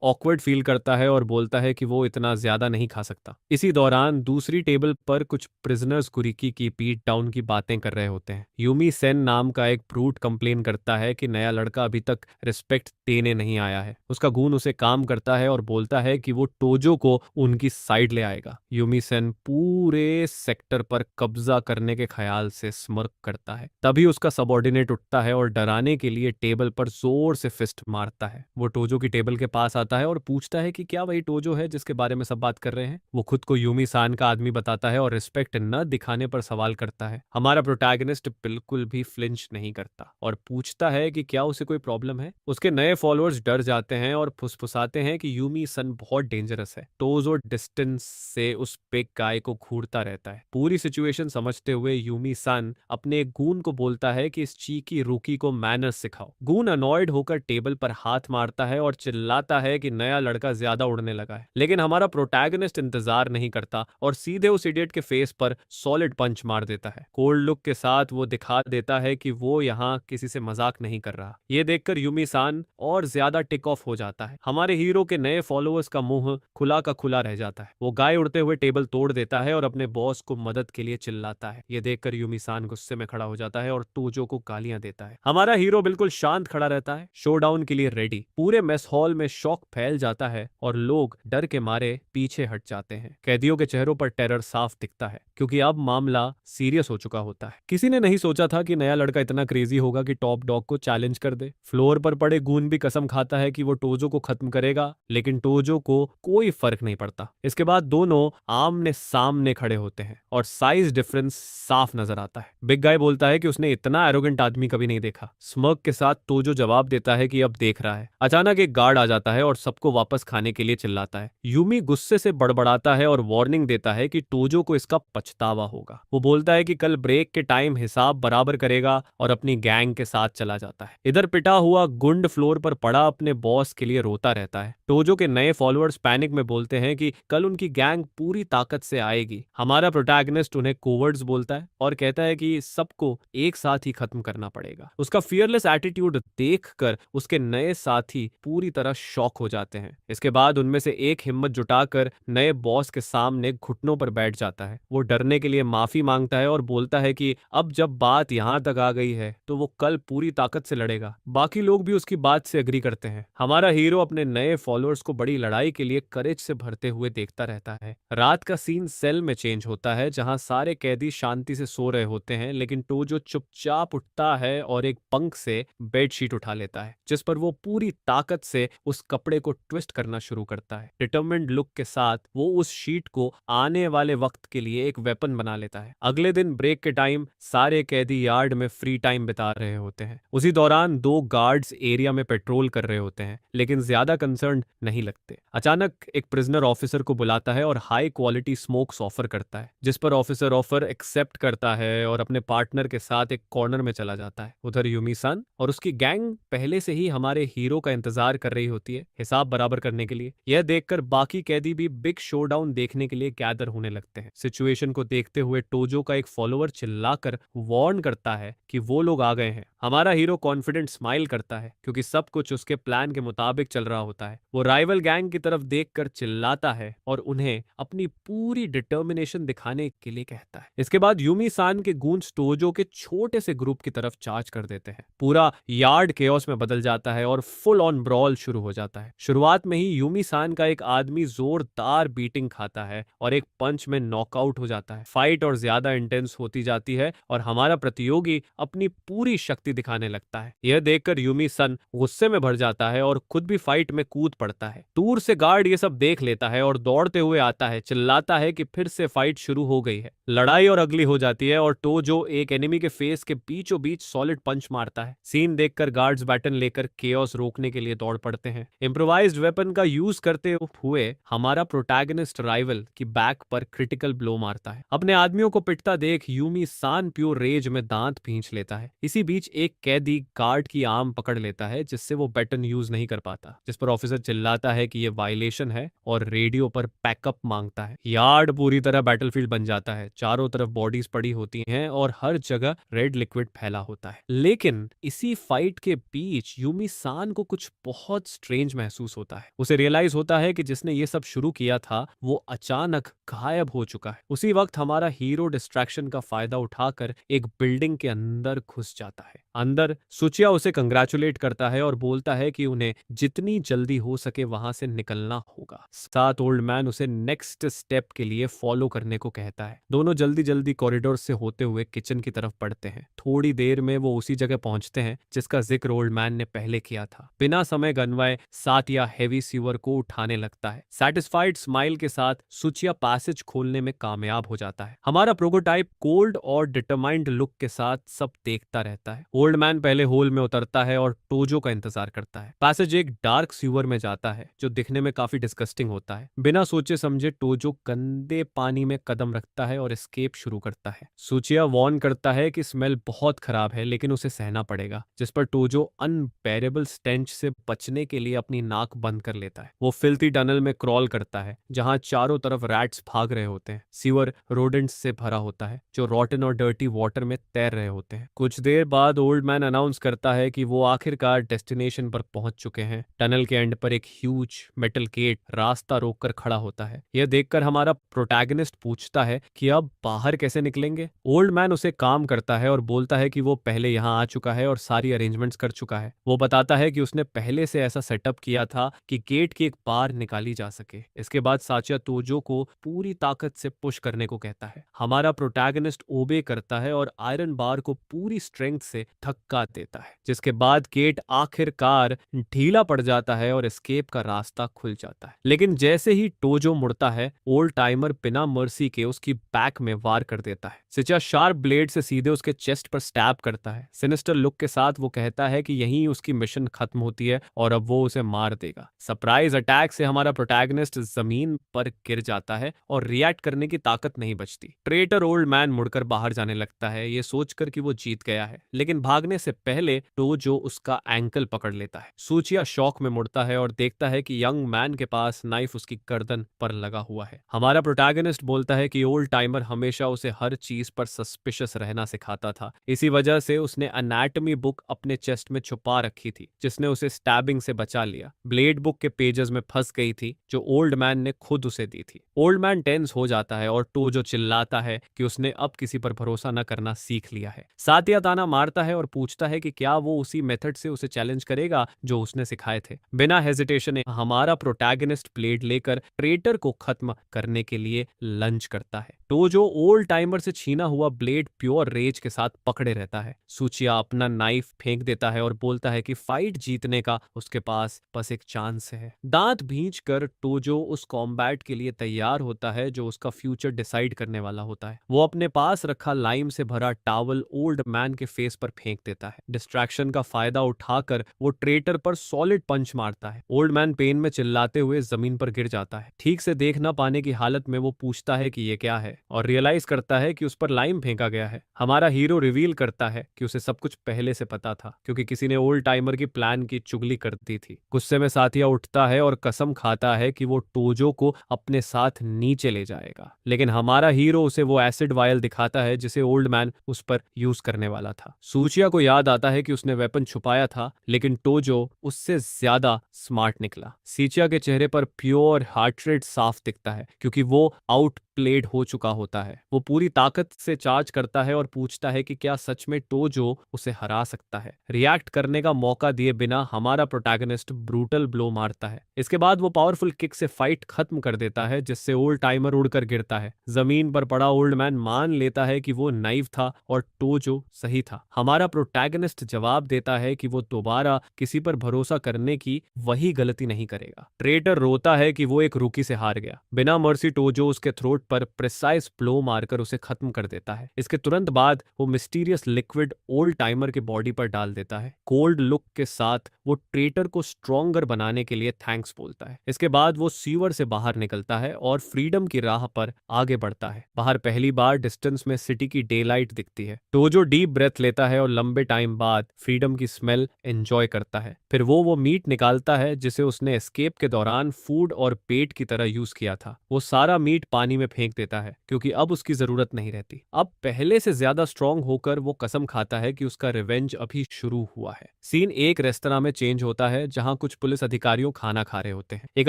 Speaker 1: ऑकवर्ड फील करता है और बोलता है कि वो इतना ज्यादा नहीं खा सकता। इसी दौरान दूसरी टेबल पर कुछ प्रिजनर्स कुरीकी की पीट डाउन की बातें कर रहे होते हैं। यूमी सेन नाम का एक ब्रूट कंप्लेन करता है कि नया लड़का अभी तक रिस्पेक्ट देने नहीं आया है। उसका गून उसे काम करता है और बोलता है कि वो टोजो को उनकी साइड ले आएगा। यूमी सेन पूरे सेक्टर पर कब्जा करने के ख्याल से स्मर्क करता है। तभी उसका सबऑर्डिनेट उठता है और डराने के लिए टेबल पर जोर से फिस्ट मारता है। वो टोजो की टेबल के पास आता है और पूछता है कि क्या वही टोजो है जिसके बारे में सब बात कर रहे हैं। वो खुद को यूमी सान का आदमी बताता है और रिस्पेक्ट न दिखाने पर सवाल करता है। हमारा प्रोटैगनिस्ट बिल्कुल भी फ्लिंच नहीं करता और पूछता है कि क्या उसे कोई प्रॉब्लम है। उसके नए फॉलोअर्स डर जाते हैं और फुसफुसाते हैं कि यूमी सन बहुत डेंजरस है। टोजो डिस्टेंस से उस बिग गाय को घूरता रहता है। पूरी सिचुएशन समझते हुए यूमी सन अपने गून को बोलता है कि इस चीकी रूकी को मैनर्स सिखाओ। गून अनॉयड होकर टेबल पर हाथ मारता है और चिल्लाता है कि नया लड़का ज्यादा उड़ने लगा है। लेकिन हमारा प्रोटैगनिस्ट इंतजार नहीं करता और सीधे उस इडियट के फेस पर सॉलिड पंच मार देता है। कोल्ड लुक के साथ वो दिखा देता है कि वो यहाँ किसी से मजाक नहीं कर रहा। ये देखकर यूमी सान और ज्यादा टिक ऑफ हो जाता है। हमारे हीरो के नए फॉलोअर्स का मुंह खुला का खुला रह जाता है। वो गाय उड़ते हुए टेबल तोड़ देता है और अपने बॉस को मदद के लिए चिल्लाता है। ये देखकर यूमी सान गुस्से में खड़ा हो जाता है और टोजो को गालियां देता है। हमारा हीरो बिल्कुल शांत खड़ा रहता है, शोडाउन के लिए रेडी। पूरे मेस हॉल में शॉक फैल जाता है और लोग डर के मारे पीछे हट जाते हैं। कैदियों के चेहरों पर टेरर साफ दिखता है क्योंकि अब मामला सीरियस हो चुका होता है। किसी ने नहीं सोचा था कि नया लड़का इतना क्रेजी होगा कि टॉप डॉग को चैलेंज कर दे। फ्लोर पर पड़े गून भी कसम खाता है कि वो टोजो को खत्म करेगा, लेकिन टोजो को कोई फर्क नहीं पड़ता। इसके बाद दोनों आमने सामने खड़े होते हैं और साइज डिफरेंस साफ नजर आता है। बिग गाय बोलता है कि उसने इतना एरोगेंट आदमी कभी नहीं देखा। स्मर्क के साथ टोजो जवाब देता है कि अब देख रहा है। अचानक एक गार्ड आ जाता है और सबको वापस खाने के लिए चिल्लाता है। यूमी गुस्से से बड़बड़ाता है और वार्निंग देता है कि टोजो को इसका पछतावा होगा। वो बोलता है कि कल ब्रेक के टाइम हिसाब बराबर करेगा और अपनी गैंग के साथ चला जाता है। इधर पिटा हुआ गुंड फ्लोर पर पड़ा अपने बॉस के लिए रोता रहता है। टोजो के नए फॉलोअर्स पैनिक में बोलते हैं कि कल उनकी गैंग पूरी ताकत से आएगी। हमारा प्रोटैगनिस्ट उन्हें कोवर्ड्स बोलता है और कहता है कि सबको एक साथ ही खत्म करना पड़ेगा। उसका फियरलेस एटीट्यूड देखकर उसके नए साथी पूरी तरह शॉक हो जाते हैं। इसके बाद उनमें से एक हिम्मत जुटाकर नए बॉस के सामने घुटनों पर बैठ जाता है। वो डरने के लिए माफी मांगता है और बोलता है कि अब जब बात यहाँ तक आ गई है तो वो कल पूरी ताकत से लड़ेगा। बाकी लोग भी उसकी बात से एग्री करते हैं। हमारा हीरो अपने नए फॉलोअर्स को बड़ी लड़ाई के लिए करेज से भरते हुए देखता रहता है। रात का सीन सेल में चेंज होता है जहां सारे कैदी शांति से सो रहे होते हैं, लेकिन टोजो चुपचाप उठता है और एक पंख से बेडशीट उठा लेता है जिस पर वो पूरी ताकत से उस कपड़े को ट्विस्ट करना शुरू करता है। डिटरमिन्ड लुक के साथ वो उस शीट को आने वाले वक्त के लिए एक वेपन बना लेता है। अगले दिन ब्रेक के टाइम सारे कैदी यार्ड में फ्री टाइम बिता रहे होते हैं। उसी दौरान दो गार्ड्स एरिया में पेट्रोल कर रहे होते हैं, लेकिन ज्यादा कंसर्न नहीं लगते। अचानक एक प्रिजनर ऑफिसर को बुलाता है और हाई क्वालिटी स्मोक्स ऑफर करता है, जिस पर ऑफिसर ऑफर एक्सेप्ट करता है और अपने पार्टनर के साथ एक कॉर्नर में चला जाता है। उधर यूमी सान और उसकी गैंग पहले से ही हमारे हीरो का इंतजार कर रही होती है हिसाब बराबर करने के लिए। यह देखकर बाकी कैदी भी बिग शोडाउन देखने के लिए गैदर होने लगते हैं। सिचुएशन को देखते हुए टोजो का एक फॉलोअर चिल्लाकर वार्न करता है कि वो लोग आ गए हैं। हमारा हीरो कॉन्फिडेंट स्माइल करता है क्योंकि सब कुछ उसके प्लान के मुताबिक चल रहा होता है। वो राइवल गैंग की तरफ देखकर चिल्लाता है और उन्हें अपनी पूरी डिटर्मिनेशन दिखाने के लिए कहता है। इसके बाद यूमी सान के गूंज टोजो के छोटे से ग्रुप की तरफ चार्ज कर देते हैं। पूरा यार्ड केओस में बदल जाता है और फुल ऑन ब्रॉल शुरू हो जाता है। शुरुआत में ही यूमी सान का एक आदमी जोरदार बीटिंग खाता है और एक पंच में नॉकआउट हो जाता है। फाइट और ज्यादा इंटेंस होती जाती है और हमारा प्रतियोगी अपनी पूरी शक्ति दिखाने लगता है। यह देखकर यूमी सन गुस्से में भर जाता है और खुद भी फाइट में कूद पड़ता है। दूर से गार्ड ये सब देख लेता है और दौड़ते हुए आता है, चिल्लाता है कि फिर से फाइट शुरू हो गई है। लड़ाई और अगली हो जाती है और टोजो एक एनिमी के फेस के बीचों बीच सॉलिड पंच मारता है। सीन सीन देखकर गार्ड्स बैटन लेकर केओस रोकने के लिए दौड़ पड़ते हैं। इम्प्रोवाइज्ड वेपन का यूज करते हुए हमारा प्रोटैगनिस्ट राइवल की बैक पर क्रिटिकल ब्लो मारता है। अपने आदमियों को पिटता देख यूमी सान प्योर रेज में दांत भींच लेता है। इसी बीच एक कैदी गार्ड की आर्म पकड़ लेता है, जिससे वो बैटन यूज नहीं कर पाता, जिस पर ऑफिसर चिल्लाता है कि ये वायलेशन है और रेडियो पर बैकअप मांगता है। यार्ड पूरी तरह बैटलफील्ड बन जाता है। चारों तरफ बॉडीज पड़ी होती हैं और हर जगह रेड लिक्विड फैला होता है। लेकिन इसी फाइट के बीच यूमी सान को कुछ बहुत स्ट्रेंज महसूस होता है। उसे रियलाइज होता है कि जिसने ये सब शुरू किया था वो अचानक गायब हो चुका है। उसी वक्त हमारा हीरो डिस्ट्रैक्शन का फायदा उठाकर एक बिल्डिंग के अंदर घुस जाता है। अंदर सुचिया उसे कंग्रेचुलेट करता है और बोलता है कि उन्हें जितनी जल्दी हो सके वहां से निकलना होगा। साथ ओल्ड मैन उसे नेक्स्ट स्टेप के लिए फॉलो करने को कहता है। दोनों जल्दी जल्दी कॉरिडोर से होते हुए किचन की तरफ बढ़ते हैं। थोड़ी देर में वो उसी जगह पहुंचते हैं जिसका जिक्र ओल्ड मैन ने पहले किया था। बिना समय गंवाए सातिया हेवी सीवर को उठाने लगता है। सेटिस्फाइड स्माइल के साथ सुचिया पैसेज खोलने में कामयाब हो जाता है। हमारा प्रोटोटाइप कोल्ड और डिटरमाइंड लुक के साथ सब देखता रहता है। ओल्ड मैन पहले होल में उतरता है और टोजो का इंतजार करता है। पैसेज एक डार्क सीवर में जाता है जो दिखने में काफी डिस्गस्टिंग होता है। बिना सोचे समझे टोजो गंदे पानी में कदम रखता है और एस्केप शुरू करता है। सुचिया वॉर्न करता है कि स्मेल बहुत खराब है लेकिन उसे सहना पड़ेगा, जिस पर टोजो अनबेरेबल स्टेंच से बचने के लिए अपनी नाक बंद कर लेता है। वो फिल्थी टनल में क्रॉल करता है जहां चारों तरफ रैट्स भाग रहे होते हैं। सीवर रोडेंट्स से भरा होता है जो रॉटन और डर्टी वाटर में तैर रहे होते हैं। कुछ देर बाद ओल्ड मैन अनाउंस करता है कि वो आखिरकार डेस्टिनेशन पर पहुंच चुके हैं। टनल के एंड पर एक ह्यूज मेटल गेट रास्ता रोककर खड़ा होता है। यह देखकर हमारा प्रोटैगनिस्ट पूछता है कि अब बाहर कैसे निकलेंगे। ओल्ड मैन उसे काम करता है और बोलता है कि वो पहले यहाँ आ चुका है और सारी अरेंजमेंट्स कर चुका है। वो बताता है कि उसने पहले से ऐसा सेटअप किया था कि गेट की एक बार निकाली जा सके। इसके बाद साचिया तोजो को पूरी ताकत से पुश करने को कहता है। हमारा प्रोटैगनिस्ट ओबे करता है और आयरन बार को पूरी स्ट्रेंथ से धक्का देता है, जिसके बाद गेट आखिरकार ढीला पड़ जाता है और एस्केप का रास्ता खुल जाता है। लेकिन जैसे ही टोजो मुड़ता है ओल्ड टाइमर बिना मर्सी के उसकी बैक में वार कर देता है। सिचा शार्प ब्लेड से सीधे उसके चेस्ट पर स्टैब करता है। सिनिस्टर लुक के साथ वो कहता है कि यहीं उसकी मिशन खत्म होती है और अब वो उसे मार देगा। सरप्राइज अटैक से हमारा प्रोटैगनिस्ट जमीन पर गिर जाता है और रिएक्ट करने की ताकत नहीं बचती। ट्रेटर ओल्ड मैन मुड़कर बाहर जाने लगता है, ये सोचकर कि वो जीत गया है, लेकिन भागने से पहले टोजो उसका एंकल पकड़ लेता है। सूचिया शॉक में मुड़ता है और देखता है कि यंग मैन के पास नाइफ उसकी गर्दन पर लगा हुआ है। हमारा प्रोटैगनिस्ट बोलता है कि ओल्ड टाइमर हमेशा उसे हर चीज पर सस्पिशियस रहना सिखाता था। इसी वजह से उसने एनाटॉमी बुक अपने चेस्ट में छुपा रखी थी, जिसने उसे स्टैबिंग से बचा लिया। ब्लेड बुक के पेजेस में फंस गई थी जो ओल्ड मैन ने खुद उसे दी थी। ओल्ड मैन टेंस हो जाता है और टोजो चिल्लाता है कि उसने अब किसी पर भरोसा न करना सीख लिया है। सातिया ताना मारता है और पूछता है कि क्या वो उसी मेथड से उसे चैलेंज करेगा जो उसने सिखाए थे। बिना हेजिटेशन हमारा प्रोटैगनिस्ट ब्लेड लेकर ट्रेटर को खत्म करने के लिए लंच करता है। टोजो ओल्ड टाइमर से छीना हुआ ब्लेड प्योर रेज के साथ पकड़े रहता है। सूचिया अपना नाइफ फेंक देता है और बोलता है कि फाइट जीतने का उसके पास बस एक चांस है। दांत भींचकर टोजो उस कॉम्बैट के लिए तैयार होता है जो उसका फ्यूचर डिसाइड करने वाला होता है। वो अपने पास रखा लाइम से भरा टावल ओल्ड मैन के फेस पर फेंक देता है। डिस्ट्रैक्शन का फायदा उठाकर वो ट्रेटर पर सॉलिड पंच मारता है। ओल्ड मैन पेन में चिल्लाते हुए जमीन पर गिर जाता है। ठीक से देख ना पाने की हालत में वो पूछता है कि ये क्या है और रियलाइज करता है कि उस पर लाइम फेंका गया है। हमारा हीरो रिवील करता है कि उसे सब कुछ पहले से पता था, क्योंकि किसी ने ओल्ड टाइमर की प्लान की चुगली कर दी थी। गुस्से में साथिया उठता है और कसम खाता है कि वो टोजो को अपने साथ नीचे ले जाएगा। लेकिन हमारा हीरो उसे वो एसिड वायल दिखाता है जिसे ओल्ड मैन उस पर यूज करने वाला था। सूचिया को याद आता है कि उसने वेपन छुपाया था, लेकिन टोजो उससे ज्यादा स्मार्ट निकला। सीचिया के चेहरे पर प्योर हार्ट रेट साफ दिखता है क्योंकि वो आउट प्लेड हो चुका होता है। वो पूरी ताकत से चार्ज करता है और पूछता है कि क्या सच में टोजो उसे हरा सकता है। रिएक्ट करने का मौका दिए बिना हमारा प्रोटैगनिस्ट ब्रूटल ब्लो मारता है। इसके बाद वो पावरफुल किक से फाइट खत्म कर देता है, जिससे ओल्ड टाइमर उड़कर गिरता है। जमीन पर पड़ा ओल्ड मैन मान लेता है कि वो नाइव था और टोजो सही था। हमारा प्रोटैगनिस्ट जवाब देता है कि वो दोबारा किसी पर भरोसा करने की वही गलती नहीं करेगा। ट्रेटर रोता है कि वो एक रुकी से हार गया। बिना मर्सी टोजो उसके थ्रोट पर प्रिसाइज ब्लो मारकर उसे खत्म कर देता है। इसके तुरंत बाद वो मिस्टीरियस लिक्विड ओल्ड टाइमर के बॉडी पर डाल देता है। कोल्ड लुक के साथ वो ट्रेटर को स्ट्रॉन्गर बनाने के लिए थैंक्स बोलता है। इसके बाद वो सीवर से बाहर निकलता है और फ्रीडम की राह पर आगे बढ़ता है। बाहर पहली बार डिस्टेंस में सिटी की डे लाइट दिखती है। टोजो डीप ब्रेथ लेता है और लंबे टाइम बाद फ्रीडम की स्मेल एंजॉय करता है। फिर वो मीट निकालता है जिसे उसने एस्केप के दौरान फूड और पेट की तरह यूज किया था। वो सारा मीट पानी में फेंक देता है क्योंकि अब उसकी जरूरत नहीं रहती। अब पहले से ज्यादा स्ट्रांग होकर वो कसम खाता है कि उसका रिवेंज अभी शुरू हुआ है। सीन एक रेस्तरां में चेंज होता है जहां कुछ पुलिस अधिकारियों खाना खा रहे होते हैं। एक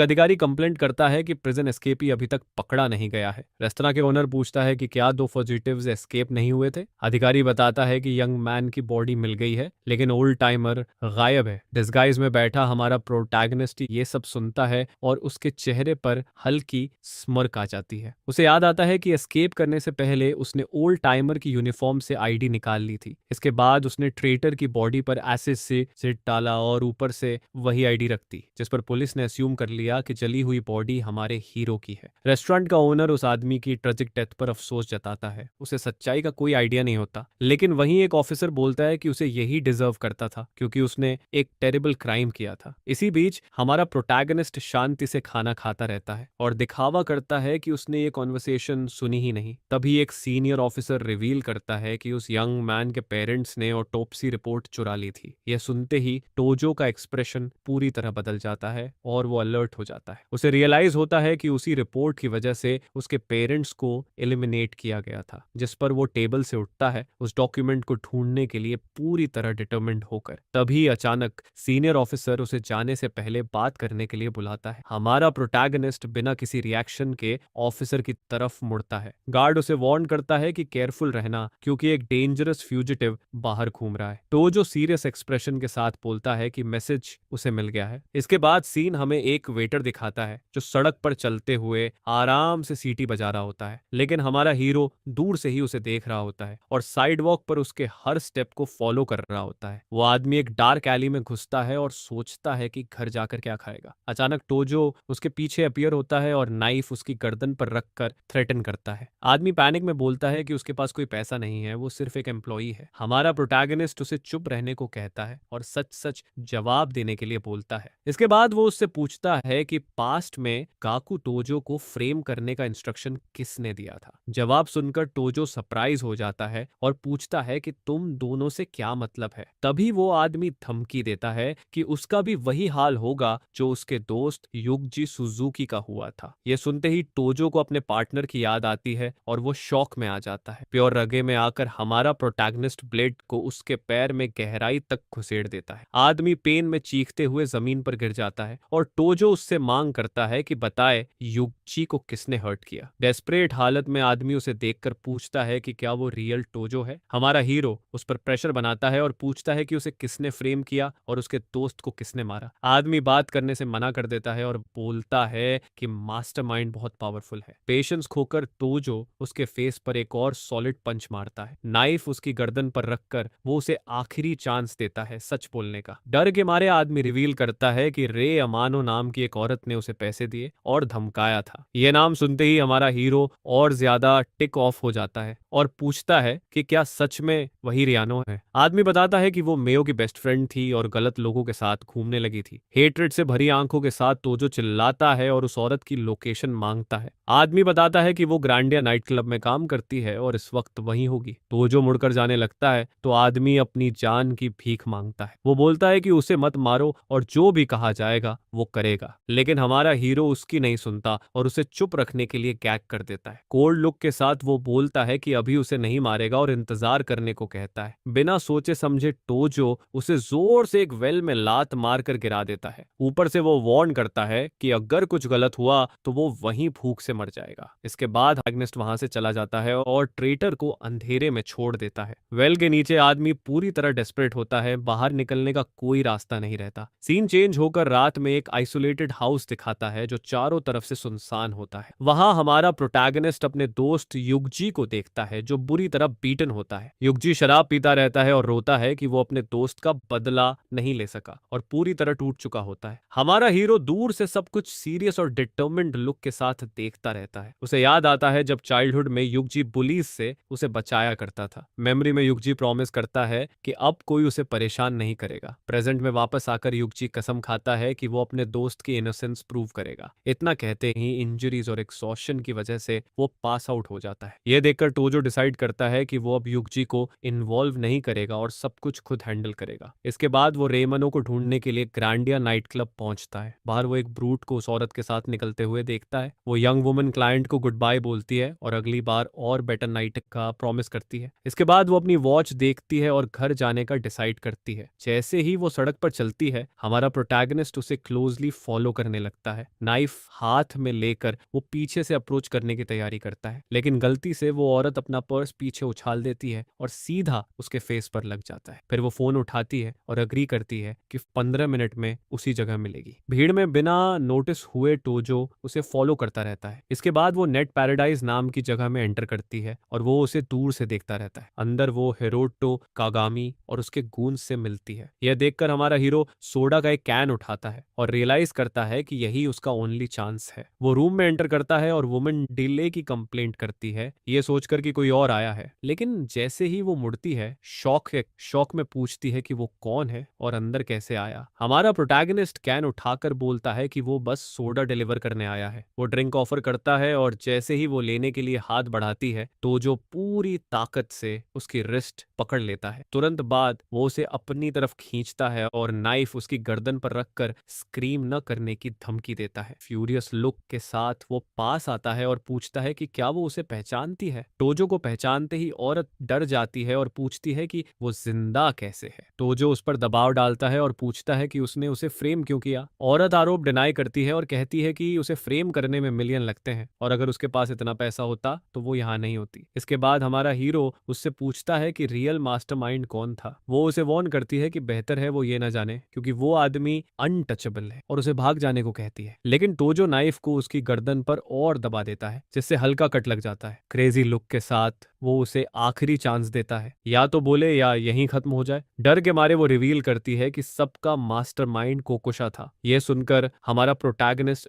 Speaker 1: अधिकारी कंप्लेंट करता है कि प्रिजन एस्केपी अभी तक पकड़ा नहीं गया है। रेस्तरां के ओनर पूछता है कि क्या 2 फॉजिटिव्स एस्केप नहीं हुए थे। अधिकारी बताता है कि यंग मैन की बॉडी मिल गई है लेकिन ओल्ड टाइमर गायब है। डिस्गाइज में बैठा हमारा प्रोटैगनिस्ट ये सब सुनता है और उसके चेहरे पर हल्की स्मर्क आ जाती है। उसे याद आता है कि एस्केप करने से पहले उसने ओल्ड टाइमर की यूनिफॉर्म से आईडी निकाल ली थी। इसके बाद उसने ट्रेटर की बॉडी पर एसिड से सिट डाला और ऊपर से वही आईडी रख दी, जिस पर पुलिस ने अस्यूम कर लिया कि जली हुई बॉडी हमारे हीरो की है। रेस्टोरेंट का ओनर उस आदमी की ट्रेजिक डेथ पर अफसोस जताता है। उसे सच्चाई का कोई आइडिया नहीं होता, लेकिन वहीं एक ऑफिसर बोलता है कि उसे यही डिजर्व करता था क्योंकि उसने एक टेरिबल क्राइम किया था। इसी बीच हमारा प्रोटैगनिस्ट शांति से खाना खाता रहता है और दिखावा करता है कि उसने ये कॉन्वर्सेशन सुनी ही नहीं। तभी एक सीनियर ऑफिसर रिवील करता है कि उस यंग मैन के पेरेंट्स ने ऑटोप्सी रिपोर्ट चुरा ली थी। यह सुनते ही टोजो का एक्सप्रेशन पूरी तरह बदल जाता है और वो अलर्ट हो जाता है। उसे रियलाइज होता है कि उसी रिपोर्ट की वजह से उसके पेरेंट्स को एलिमिनेट किया गया था। जिस पर वो टेबल से उठता है उस डॉक्यूमेंट को ढूंढने के लिए पूरी तरह डिटरमिन्ड होकर। तभी अचानक सीनियर ऑफिसर उसे जाने से पहले बात करने के लिए बुलाता है। हमारा प्रोटैगनिस्ट बिना किसी रिएक्शन के ऑफिसर की तरफ मुड़ता है। गार्ड उसे वार्न करता है कि केयरफुल रहना क्योंकि एक डेंजरस फ्यूजिटिव बाहर घूम रहा है। तो जो सीरियस एक्सप्रेशन के साथ बोलता है कि मैसेज उसे मिल गया है। इसके बाद सीन हमें एक वेटर दिखाता है जो सड़क पर चलते हुए आराम से सीटी बजा रहा होता है, लेकिन हमारा हीरो दूर से ही उसे देख रहा होता है और साइडवॉक पर उसके हर स्टेप को फॉलो कर रहा होता है। वो आदमी एक डार्क एली में घुसता है और सोचता है कि घर जाकर क्या खाएगा। अचानक टोजो उसके पीछे अपीयर होता है और नाइफ उसकी गर्दन पर रखकर थ्रेटन करता है। आदमी पैनिक में बोलता है कि उसके पास कोई पैसा नहीं है, वो सिर्फ एक एम्प्लॉई है। हमारा प्रोटैगनिस्ट उसे चुप रहने को कहता है और सच सच जवाब देने के लिए बोलता है। इसके बाद वो उससे पूछता है कि पास्ट में काकू टोजो को फ्रेम करने का इंस्ट्रक्शन किसने दिया था। जवाब सुनकर टोजो सरप्राइज हो जाता है और पूछता है कि तुम दोनों से क्या मतलब है। तभी वो आदमी धमकी देता है कि उसका भी वही हाल होगा जो उसके दोस्त युगजी सुजुकी का हुआ था। यह सुनते ही टोजो को अपने पार्टनर की याद आती है और वो शॉक में आ जाता है। प्योर रगे में आकर हमारा प्रोटैगनिस्ट ब्लेड को उसके पैर में गहराई तक घुसेड़ देता है। आदमी पेन में चीखते हुए जमीन पर गिर जाता है और टोजो उससे मांग करता है कि बताए युगजी को किसने हर्ट किया। डेस्परेट हालत में आदमी उसे देखकर पूछता है कि क्या वो रियल टोजो है। हमारा हीरो उस पर प्रेशर बनाता है और पूछता है कि उसे किसने फ्रेम किया और उसके दोस्त को किसने मारा। आदमी बात करने से मना कर देता है और बोलता है कि मास्टरमाइंड बहुत पावरफुल है। पेशेंस खोकर टोजो उसके फेस पर एक और सॉलिड पंच मारता है। नाइफ उसकी गर्दन पर रखकर वो उसे आखिरी चांस देता है सच बोलने का। डर के मारे आदमी रिवील करता है कि रे अमानो नाम की एक औरत ने उसे पैसे दिए और धमकाया था। यह नाम सुनते ही हमारा हीरो और ज्यादा टिक ऑफ हो जाता है और पूछता है कि क्या सच में वही रियानो है। आदमी बताता है कि वो मेयो की बेस्ट फ्रेंड थी और गलत लोगों के साथ घूमने लगी थी। हेट्रेड से भरी आंखों के साथ टोजो चिल्लाता है और उस औरत की लोकेशन मांगता है। आदमी बताता है कि वो ग्रांडिया नाइट क्लब में काम करती है और इस वक्त वहीं होगी। टोजो मुड़कर जाने लगता है तो आदमी अपनी जान की भीख मांगता है। वो बोलता है कि उसे मत मारो और जो भी कहा जाएगा वो करेगा, लेकिन हमारा हीरो उसकी नहीं सुनता और उसे चुप रखने के लिए गैग कर देता है। कोल्ड लुक के साथ वो बोलता है कि अभी उसे नहीं मारेगा और इंतजार करने को कहता है। बिना सोचे समझे टोजो उसे जोर से एक वेल में लात मारकर गिरा देता है। ऊपर से वो वार्न करता है कि अगर कुछ गलत हुआ तो वो वहीं भूख से मर जाएगा। इसके बाद एग्नेस्ट वहां से चला जाता है और ट्रेटर को अंधेरे में छोड़ देता है। वेल के नीचे आदमी पूरी तरह डेस्परेट होता है, बाहर निकलने का कोई रास्ता नहीं रहता। सीन चेंज होकर रात में एक आइसोलेटेड हाउस दिखाता है जो चारों तरफ से सुनसान होता है। वहां हमारा प्रोटैगनिस्ट अपने दोस्त युगजी को देखता है जो बुरी तरह बीटन होता है। युगजी शराब पीता रहता है और रोता है कि वो अपने दोस्त का बदला नहीं ले सका और पूरी तरह टूट चुका होता है। हमारा हीरो दूर से सब कुछ सीरियस और डिटर्मिन्ड लुक के साथ देखता रहता है। उसे याद आता है जब चाइल्डहुड में युगजी पुलिस से उसे बचाया करता था। मेमोरी में युगजी प्रॉमिस करता है कि अब कोई उसे परेशान नहीं करेगा। प्रेजेंट में वापस आकर युगजी कसम खाता है कि वो अपने दोस्त की इनोसेंस प्रूव करेगा। इतना कहते ही इंजरीज और एक्सॉशन की वजह से वो पास आउट हो जाता है। यह देखकर टोजो डिसाइड करता है कि वो अब युगजी को इन्वॉल्व नहीं करेगा और सब कुछ खुद हैंडल करेगा। इसके बाद वो रेमनो को ढूंढने के लिए ग्रांडिया नाइट क्लब पहुंचता है। बाहर वो एक ब्रूट को उस औरत के साथ निकलते हुए देखता है। वो यंग वुमन क्लाइंट को गुड बाय बोलती है और अगली बार और बेटर नाइट का प्रॉमिस करती है। इसके बाद वो अपनी वॉच देखती है और घर जाने का डिसाइड करती है। जैसे ही वो सड़क पर चलती है, हमारा प्रोटैगनिस्ट उसे क्लोजली फॉलो करने लगता है। नाइफ हाथ में लेकर वो पीछे से अप्रोच करने की तैयारी करता है, लेकिन गलती से वो औरत अपना पर्स पीछे उछाल देती है और सीधा उसके फेस पर लग जाता है। फिर वो फोन उठाती है और अग्री करती है कि 15 मिनट में उसी जगह मिलेगी। भीड़ में बिना नोटिस हुए टोजो उसे फॉलो करता रहता है। इसके बाद वो नेट पैराडाइज नाम की जगह में एंटर करती है और वो उसे दूर से देखता रहता है। अंदर वो हिरोटो कागामी और उसके गूंज से मिलती है। यह देखकर हमारा हीरो सोडा का एक कैन उठाता है और रियलाइज करता है कि यही उसका ओनली चांस है। वो रूम में एंटर करता है और वुमन डिले की कंप्लेंट करती है, ये सोचकर कि कोई और आया है। लेकिन जैसे ही वो मुड़ती है, शॉक में पूछती है कि वो कौन है और अंदर कैसे आया। हमारा प्रोटैगनिस्ट कैन उठाकर बोलता है कि वो बस सोडा डिलीवर करने आया है। वो ड्रिंक ऑफर करता है और जैसे ही वो लेने के लिए हाथ बढ़ाती है तो जो पूरी ताकत से उसकी रिस्ट पकड़ लेता है। तुरंत बाद वो उसे अपनी तरफ खींचता है और नाइफ उसकी गर्दन पर रखकर स्क्रीम न करने की धमकी देता है। फ्यूरियस लुक के साथ वो पास आता है और पूछता है कि क्या वो उसे पहचानती है। टोजो को पहचानते ही औरत डर जाती है और पूछती है कि वो जिंदा कैसे है। टोजो उस पर दबाव डालता है और पूछता है कि उसने उसे फ्रेम क्यों किया। औरत आरोप डिनाई करती है और कहती है कि उसे फ्रेम करने में मिलियन लगते हैं और अगर उसके पास इतना पैसा होता तो वो यहाँ नहीं होती। इसके बाद हमारा हीरो उससे पूछता है कि रियल मास्टरमाइंड कौन था। वो उसे वार्न करती है कि बेहतर है वो ये ना जाने, क्योंकि वो आदमी अनटचेबल है, और उसे भाग जाने को कहती है। लेकिन टोजो नाइफ को उसकी गर्दन पर और दबा देता है, जिससे हल्का कट लग जाता है। क्रेजी लुक के साथ वो उसे आखिरी चांस देता है, या तो बोले या यहीं खत्म हो जाए। डर के मारे वो रिवील करती है कि सबका मास्टरमाइंड कोकोशा था। यह सुनकर हमारा प्रोटैगनिस्ट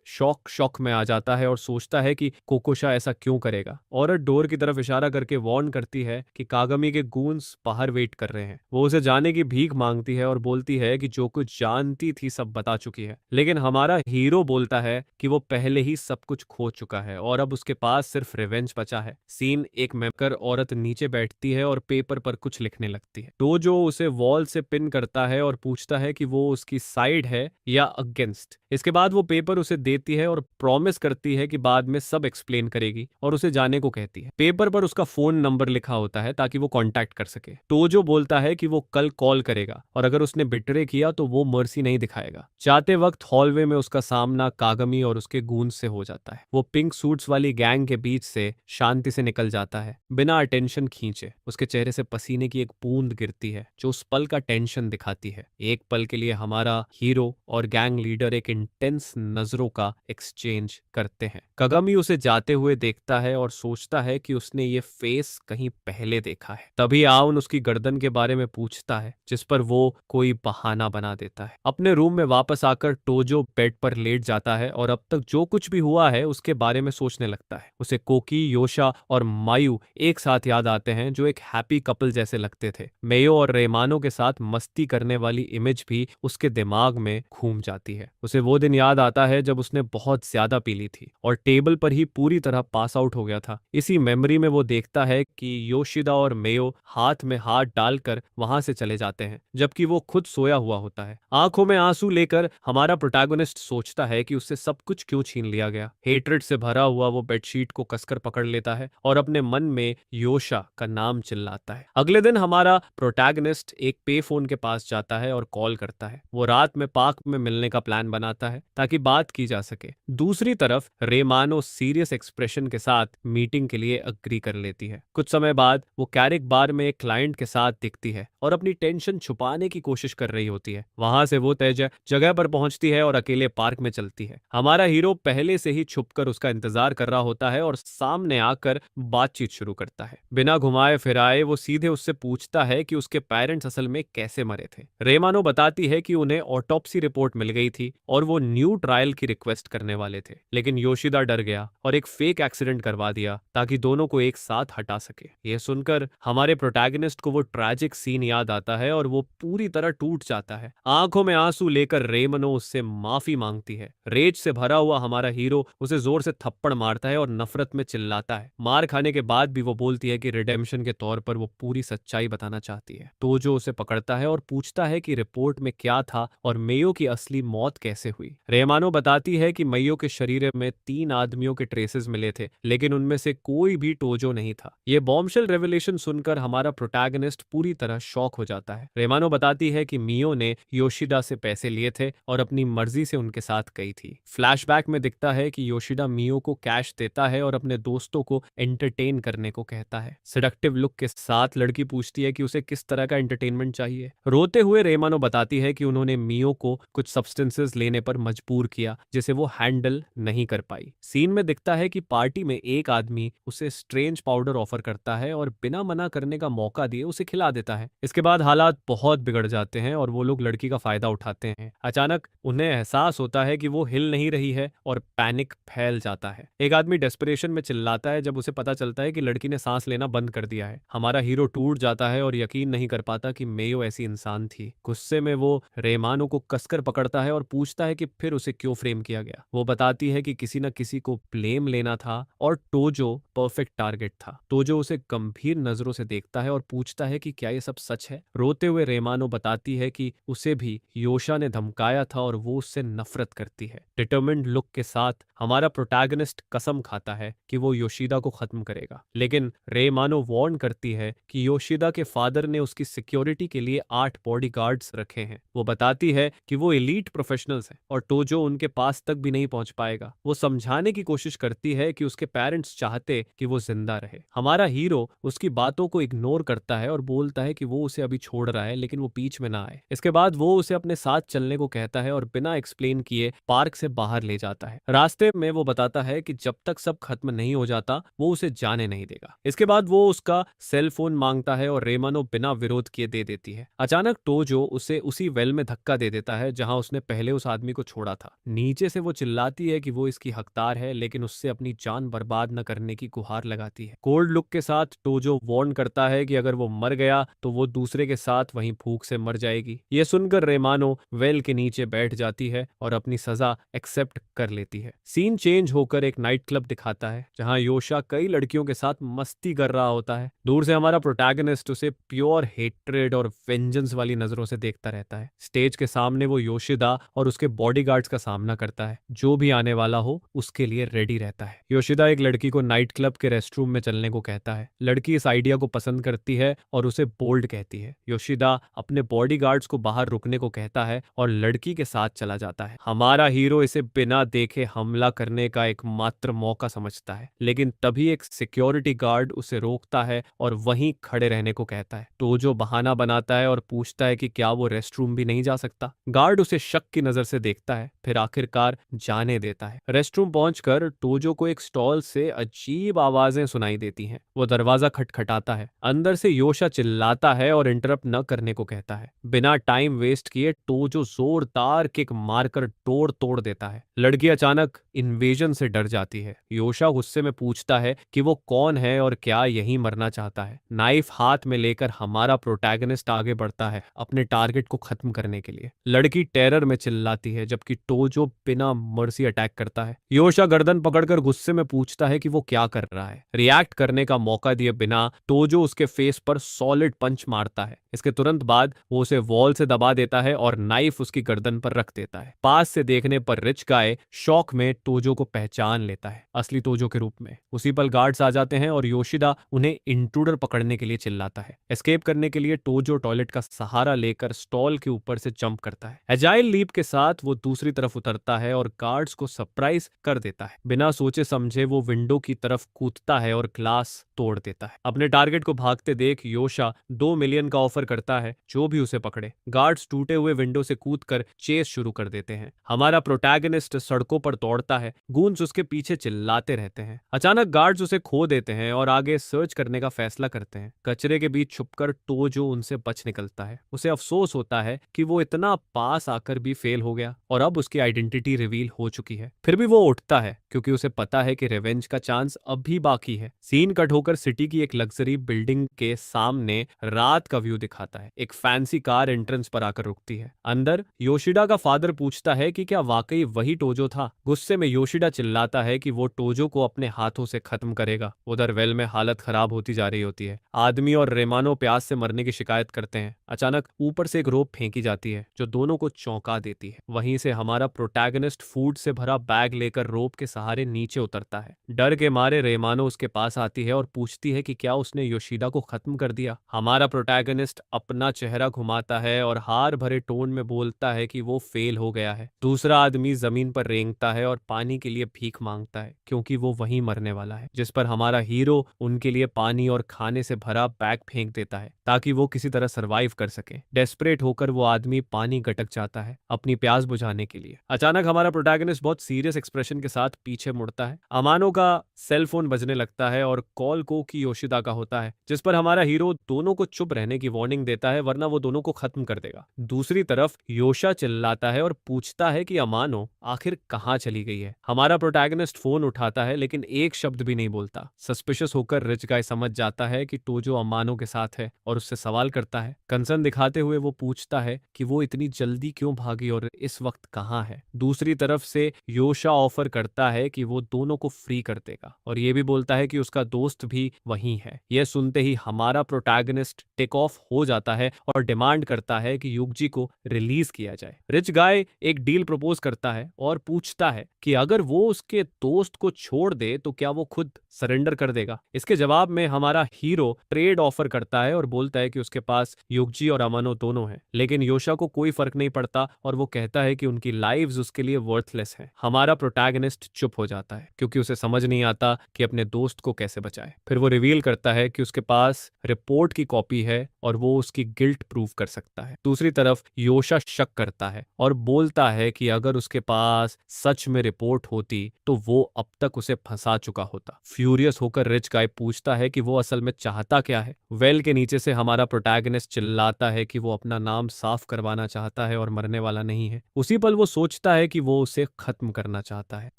Speaker 1: शॉक में आ जाता है और सोचता है कि कोकोशा ऐसा क्यों करेगा। औरत डोर की तरफ इशारा करके वार्न करती है कि कागमी के गूंस बाहर वेट कर रहे हैं। वो उसे जाने की भीख मांगती है और बोलती है कि जो कुछ जानती थी सब बता चुकी है। लेकिन हमारा हीरो बोलता है कि वो पहले ही सब कुछ खो चुका है और अब उसके पास सिर्फ रिवेंज बचा है। सीन एक मेकर औरत नीचे बैठती है और पेपर पर कुछ लिखने लगती है। तो जो उसे वॉल से पिन करता है और पूछता है कि वो उसकी साइड है या अगेंस्ट। इसके बाद वो पेपर उसे देती है और प्रॉमिस करती है कि बाद में सब एक्सप्लेन करेगी और उसे जाने को कहती है। पेपर पर उसका फोन नंबर लिखा होता है ताकि वो कांटेक्ट कर सके। तो जो बोलता है कि वो कल कॉल करेगा और अगर उसने बिट्रे किया तो वो मर्सी नहीं दिखाएगा। जाते वक्त हॉलवे में उसका सामना कागमी और उसके गूंज से हो जाता है। वो पिंक सूट्स वाली गैंग के बीच से शांति से निकल जाता है बिना अटेंशन खींचे। उसके चेहरे से पसीने की एक बूंद गिरती है जो उस पल का टेंशन दिखाती है। एक पल के लिए हमारा हीरो और गैंग लीडर एक इंटेंस नजरों का एक्सचेंज करते हैं। कागमी उसे जाते हुए देखता है और सोचता है कि उसने ये फेस कहीं पहले देखा है। तभी आउन उसकी गर्दन के बारे में पूछता है, जिस पर वो कोई बहाना बना देता है। अपने रूम में वापस आकर टोजो बेड पर लेट जाता है और अब तक जो कुछ भी हुआ है उसके बारे में सोचने लगता है। उसे कोकी, योशा और मायू एक साथ याद आते हैं जो एक हैप्पी कपल जैसे लगते थे। मेयो और रेमानो के साथ मस्ती करने वाली इमेज भी उसके दिमाग में घूम जाती है। उसे वो दिन याद आता है जब उसने बहुत ज्यादा पी ली थी और टेबल पर ही पूरी तरह पास आउट हो गया था। इसी मेमोरी में वो देखता है कि योशिदा और मेयो हाथ में हाथ डालकर वहां से चले जाते हैं, जबकि वो खुद सोया हुआ होता है। आंखों में आंसू लेकर हमारा प्रोटैगनिस्ट सोचता है कि उससे सब कुछ क्यों छीन लिया गया। हेट्रेड से भरा हुआ वो बेडशीट को कसकर पकड़ लेता है और अपने मन में योशा का नाम चिल्लाता है। अगले दिन हमारा प्रोटैगनिस्ट एक पे फोन के पास जाता है और कॉल करता है। वो रात में पार्क में मिलने का प्लान बनाता है ताकि बात की जा सके। दूसरी तरफ रेमानो सीरियस एक्सप्रेशन के साथ मीटिंग के लिए अग्री कर लेती है। कुछ समय बाद वो कैरिक बार में एक क्लाइंट के साथ दिखती है और अपनी टेंशन छुपाने की कोशिश कर रही होती है। वहां से वो तय जगह पर पहुंचती है और अकेले पार्क में चलती है। हमारा हीरो पहले से ही छुपकर उसका इंतजार कर रहा होता है और सामने आकर बातचीत शुरू करता है। जाता है। बिना घुमाए फिराए वो सीधे उससे पूछता है कि उसके पेरेंट्स असल में कैसे मरे थे। रेमानो बताती है कि उन्हें ऑटोप्सी रिपोर्ट मिल गई थी और वो न्यू ट्रायल की रिक्वेस्ट करने वाले थे, लेकिन योशिदा डर गया और एक फेक एक्सीडेंट करवा दिया ताकि दोनों को एक साथ हटा सके। यह सुनकर हमारे प्रोटैगनिस्ट को वो ट्रैजिक सीन याद आता है और वो पूरी तरह टूट जाता है। आंखों में आंसू लेकर रेमनो उससे माफी मांगती है। रेज से भरा हुआ हमारा हीरो उसे जोर से थप्पड़ मारता है और नफरत में चिल्लाता है। मार खाने के बाद भी वो बोलती है कि रिडेम्पशन के तौर पर वो पूरी सच्चाई बताना चाहती है। तो जो उसे पकड़ता है और पूछता है कि रिपोर्ट में क्या था और मेयो की असली मौत कैसे हुई। रेमानो बताती है कि मेयो के शरीर में 3 आदमियों के ट्रेसेस मिले थे, लेकिन उनमें से कोई भी टोजो नहीं था। ये बॉम्बशेल रेवलेशन सुनकर हमारा प्रोटैगनिस्ट पूरी तरह शॉक हो जाता है। रेमानो बताती है कि मियो ने योशिदा से पैसे लिए थे और अपनी मर्जी से उनके साथ गई थी। फ्लैशबैक में दिखता है कि योशिदा मियो को कैश देता है और अपने दोस्तों को एंटरटेन करने को कहता है। सेडक्टिव लुक के साथ लड़की पूछती है कि उसे किस तरह का एंटरटेनमेंट चाहिए। रोते हुए रेमानो बताती है कि उन्होंने मियो को कुछ सब्सटेंसेस लेने पर मजबूर किया जिसे वो हैंडल नहीं कर पाई। सीन में दिखता है कि पार्टी में एक आदमी उसे स्ट्रेंज पाउडर ऑफर करता है और बिना मना करने का मौका दिए उसे खिला देता है। इसके बाद हालात बहुत बिगड़ जाते हैं और वो लोग लड़की का फायदा उठाते हैं। अचानक उन्हें एहसास होता है कि वो हिल नहीं रही है और पैनिक फैल जाता है। एक आदमी डेस्परेशन में चिल्लाता है जब उसे पता चलता है कि लड़की ने सांस लेना बंद कर दिया है। हमारा हीरो टूट जाता है और यकीन नहीं कर पाता कि मेयो ऐसी इंसान थी। गुस्से में वो रेमानो को कसकर पकड़ता है और पूछता है कि फिर उसे क्यों फ्रेम किया गया। वो बताती है कि किसी न किसी को ब्लेम लेना था और टोजो परफेक्ट टारगेट था। टोजो उसे गंभीर नजरों से देखता है और पूछता है कि क्या ये सब सच है। रोते हुए रेमानो बताती है कि उसे भी योशा ने धमकाया था और वो उससे नफरत करती है। डिटरमिन्ड लुक के साथ हमारा प्रोटैगनिस्ट कसम खाता है कि वो योशिदा को खत्म करेगा, लेकिन रेमानो वार्न करती है कि योशिदा के फादर ने उसकी सिक्योरिटी के लिए 8 बॉडीगार्ड्स रखे हैं। वो बताती है कि वो एलीट प्रोफेशनल्स हैं और टोजो उनके पास तक भी नहीं पहुंच पाएगा। वो समझाने की कोशिश करती है कि उसके पेरेंट्स चाहते कि वो जिंदा रहे। हमारा हीरो उसकी बातों को इग्नोर करता है और बोलता है कि वो उसे अभी छोड़ रहा है, लेकिन वो बीच में ना आए। इसके बाद वो उसे अपने साथ चलने को कहता है और बिना एक्सप्लेन किए पार्क से बाहर ले जाता है। रास्ते में वो बताता है कि जब तक सब खत्म नहीं हो जाता वो उसे जाने नहीं देगा। इसके बाद वो उसका सेल फोन मांगता है और रेमानो बिना विरोध किए दे देती है। अचानक टोजो उसे उसी वेल में धक्का दे देता है जहां उसने पहले उस आदमी को छोड़ा था। नीचे से वो चिल्लाती है कि वो इसकी हकदार है, लेकिन उससे अपनी जान बर्बाद न करने की गुहार लगाती है। कोल्ड लुक के साथ टोजो वार्न करता है कि अगर वो मर गया तो वो दूसरे के साथ वहीं भूख से मर जाएगी। ये सुनकर रेमानो वेल के नीचे बैठ जाती है और अपनी सजा एक्सेप्ट कर लेती है। सीन चेंज होकर एक नाइट क्लब दिखाता है जहां योशा कई लड़कियों के साथ मस्ती कर रहा होता है। दूर से हमारा प्रोटैगनिस्ट उसे प्योर हेट्रेड और वेंजेंस वाली नजरों से देखता रहता है। स्टेज के सामने वो योशिदा और उसके बॉडीगार्ड्स का सामना करता है। जो भी आने वाला हो उसके लिए रेडी रहता है। योशिदा एक लड़की को नाइट क्लब के रेस्टरूम में चलने को कहता है। लड़की इस आइडिया को पसंद करती है और उसे बोल्ड कहती है। योशिदा अपने बॉडीगार्ड्स को बाहर रुकने को कहता है और लड़की के साथ चला जाता है। हमारा हीरो इसे बिना देखे हमला करने का एकमात्र मौका समझता है, लेकिन तभी एक सिक्योरिटी गार्ड उसे रोकता है और वहीं खड़े रहने को कहता है। टोजो बहाना बनाता है और पूछता है कि क्या वो रेस्टरूम भी नहीं जा सकता। गार्ड उसे शक की नजर से देखता है, फिर आखिरकार जाने देता है। रेस्टरूम पहुंचकर टोजो को एक स्टॉल से अजीब आवाजें सुनाई देती हैं। वो दरवाजा खटखटाता है। अंदर से योशा चिल्लाता है और इंटरप्ट न करने को कहता है। बिना टाइम वेस्ट किए टोजो जोरदार किक मारकर डोर तोड़ देता है। लड़की अचानक इन्वेजन से डर जाती है। योशा गुस्से में पूछता है कि वो कौन है और क्या यहीं मरना चाहता है। नाइफ हाथ में लेकर हमारा प्रोटैगनिस्ट आगे बढ़ता है अपने टारगेट को खत्म करने के लिए। लड़की टेरर में चिल्लाती है जबकि टोजो बिना मर्सी अटैक करता है। योशा गर्दन पकड़कर गुस्से में पूछता है कि वो क्या कर रहा है। रिएक्ट करने का मौका दिए बिना टोजो उसके फेस पर सॉलिड पंच मारता है। इसके तुरंत बाद वो उसे वॉल से दबा देता है और नाइफ उसकी गर्दन पर रख देता है। पास से देखने पर रिच गाय शौक में टोजो को पहचान लेता है असली टोजो के रूप में। उसी पल गार्ड्स आ जाते हैं और योशिदा उन्हें इंट्रूडर पकड़ने के लिए चिल्लाता है। एस्केप करने के लिए टोजो टॉयलेट का सहारा लेकर स्टॉल के ऊपर से जंप करता है। एजाइल लीप के साथ वो दूसरी तरफ उतरता है और गार्ड्स को सरप्राइज कर देता है। बिना सोचे समझे वो विंडो की तरफ कूदता है और ग्लास तोड़ देता है। अपने टारगेट को भागते देख योशा 2 मिलियन का ऑफर करता है जो भी उसे पकड़े। गार्ड्स टूटे हुए विंडो से कूदकर चेस शुरू कर देते हैं। हमारा प्रोटैगनिस्ट सड़कों पर दौड़ता है। गूंज उसके पीछे चिल्लाते रहते हैं। अचानक गार्ड्स उसे खो देते हैं और आगे सर्च करने का फैसला करते हैं। कचरे के बीच छुपकर टोजो उनसे बच निकलता है। उसे अफसोस होता है कि वो इतना पास आकर भी फेल हो गया और अब उसकी आइडेंटिटी रिवील हो चुकी है। फिर भी वो उठता है क्योंकि उसे पता है कि रिवेंज का चांस अब भी बाकी है। सीन कट होकर सिटी की एक लग्जरी बिल्डिंग के सामने रात का व्यू दिखाता है। एक फैंसी कार एंट्रेंस पर आकर रुकती है। अंदर योशिडा का फादर पूछता है कि क्या वाकई वही टोजो था। गुस्से में योशिडा चिल्लाता है कि वो टोजो को अपने हाथों से खत्म करेगा। उधर वेल में हालत खराब होती जा रही होती है। आदमी और रेमानो प्यास से मरने की शिकायत करते हैं। अचानक ऊपर से एक रोप फेंकी जाती है जो दोनों को चौंका देती है। वहीं से हमारा प्रोटैगनिस्ट फूड से भरा बैग लेकर रोप के सहारे नीचे उतरता है। डर के मारे रेमानो उसके पास आती है और पूछती है कि क्या उसने योशिदा को खत्म कर दिया। हमारा प्रोटैगनिस्ट अपना चेहरा घुमाता है और हार भरे टोन में बोलता है कि वो फेल हो गया है। दूसरा आदमी जमीन पर रेंगता है और पानी के लिए भीख मांगता है क्योंकि वो वहीं मरने वाला है। जिस पर हमारा हीरो उनके लिए पानी और खाने से भरा बैग फेंक देता है ताकि वो किसी तरह सरवाइव कर सके। डेस्परेट होकर वो आदमी पानी गटक जाता है अपनी प्यास बुझाने के लिए। अचानक हमारा प्रोटैगनिस्ट बहुत सीरियस एक्सप्रेशन के साथ पीछे मुड़ता है। अमानो का सेल फोन बजने लगता है और कॉल कोकी योशिदा का होता है, जिस पर हमारा हीरो दोनों को चुप रहने की वार्निंग देता है वरना वो दोनों को खत्म कर देगा। दूसरी तरफ योशा चिल्लाता है और पूछता है कि अमानो आखिर कहाँ चली गई है। हमारा प्रोटैगनिस्ट फोन उठाता है लेकिन एक शब्द भी नहीं बोलता। सस्पिशियस होकर रिच गाय समझ जाता है कि टोजो अमानो के साथ है और उससे सवाल करता है। कंसर्न दिखाते हुए वो पूछता है कि वो इतनी जल्दी क्यों भागी और इस वक्त कहाँ है। दूसरी तरफ से योशा ऑफर करता है कि वो दोनों को फ्री कर देगा और ये भी बोलता है कि उसका दोस्त भी वहीं है। यह सुनते ही हमारा प्रोटैगनिस्ट टेक ऑफ हो जाता है और डिमांड करता है कि युगजी को रिलीज किया जाए। रिच गाय एक डील प्रपोज करता है और पूछता है कि अगर वो उसके दोस्त को छोड़ दे तो क्या वो खुद सरेंडर कर देगा। इसके जवाब में हमारा हीरो ट्रेड ऑफर करता है और बोलता है कि उसके पास युगजी और अमानो दोनों हैं, लेकिन योशा को कोई फर्क नहीं पड़ता और वो कहता है कि उनकी लाइव्स उसके लिए वर्थलेस हैं। हमारा प्रोटैगनिस्ट चुप हो जाता है क्योंकि उसे समझ नहीं आता कि अपने दोस्त को कैसे बचाए। फिर वो रिवील करता है कि उसके पास रिपोर्ट की कॉपी है और वो उसकी गिल्ट प्रूव कर सकता है। दूसरी तरफ योशा शक करता है और बोलता है कि अगर उसके पास सच में रिपोर्ट होती तो वो अब तक उसे फंसा चुका होता। फ्यूरियस होकर रिच गाय पूछता है कि वो असल में चाहता क्या है। वेल के नीचे से हमारा प्रोटैगनिस्ट चिल्लाता है कि वो अपना नाम साफ करवाना चाहता है और मरने वाला नहीं है। उसी पल वो सोचता है कि वो उसे खत्म करना चाहता है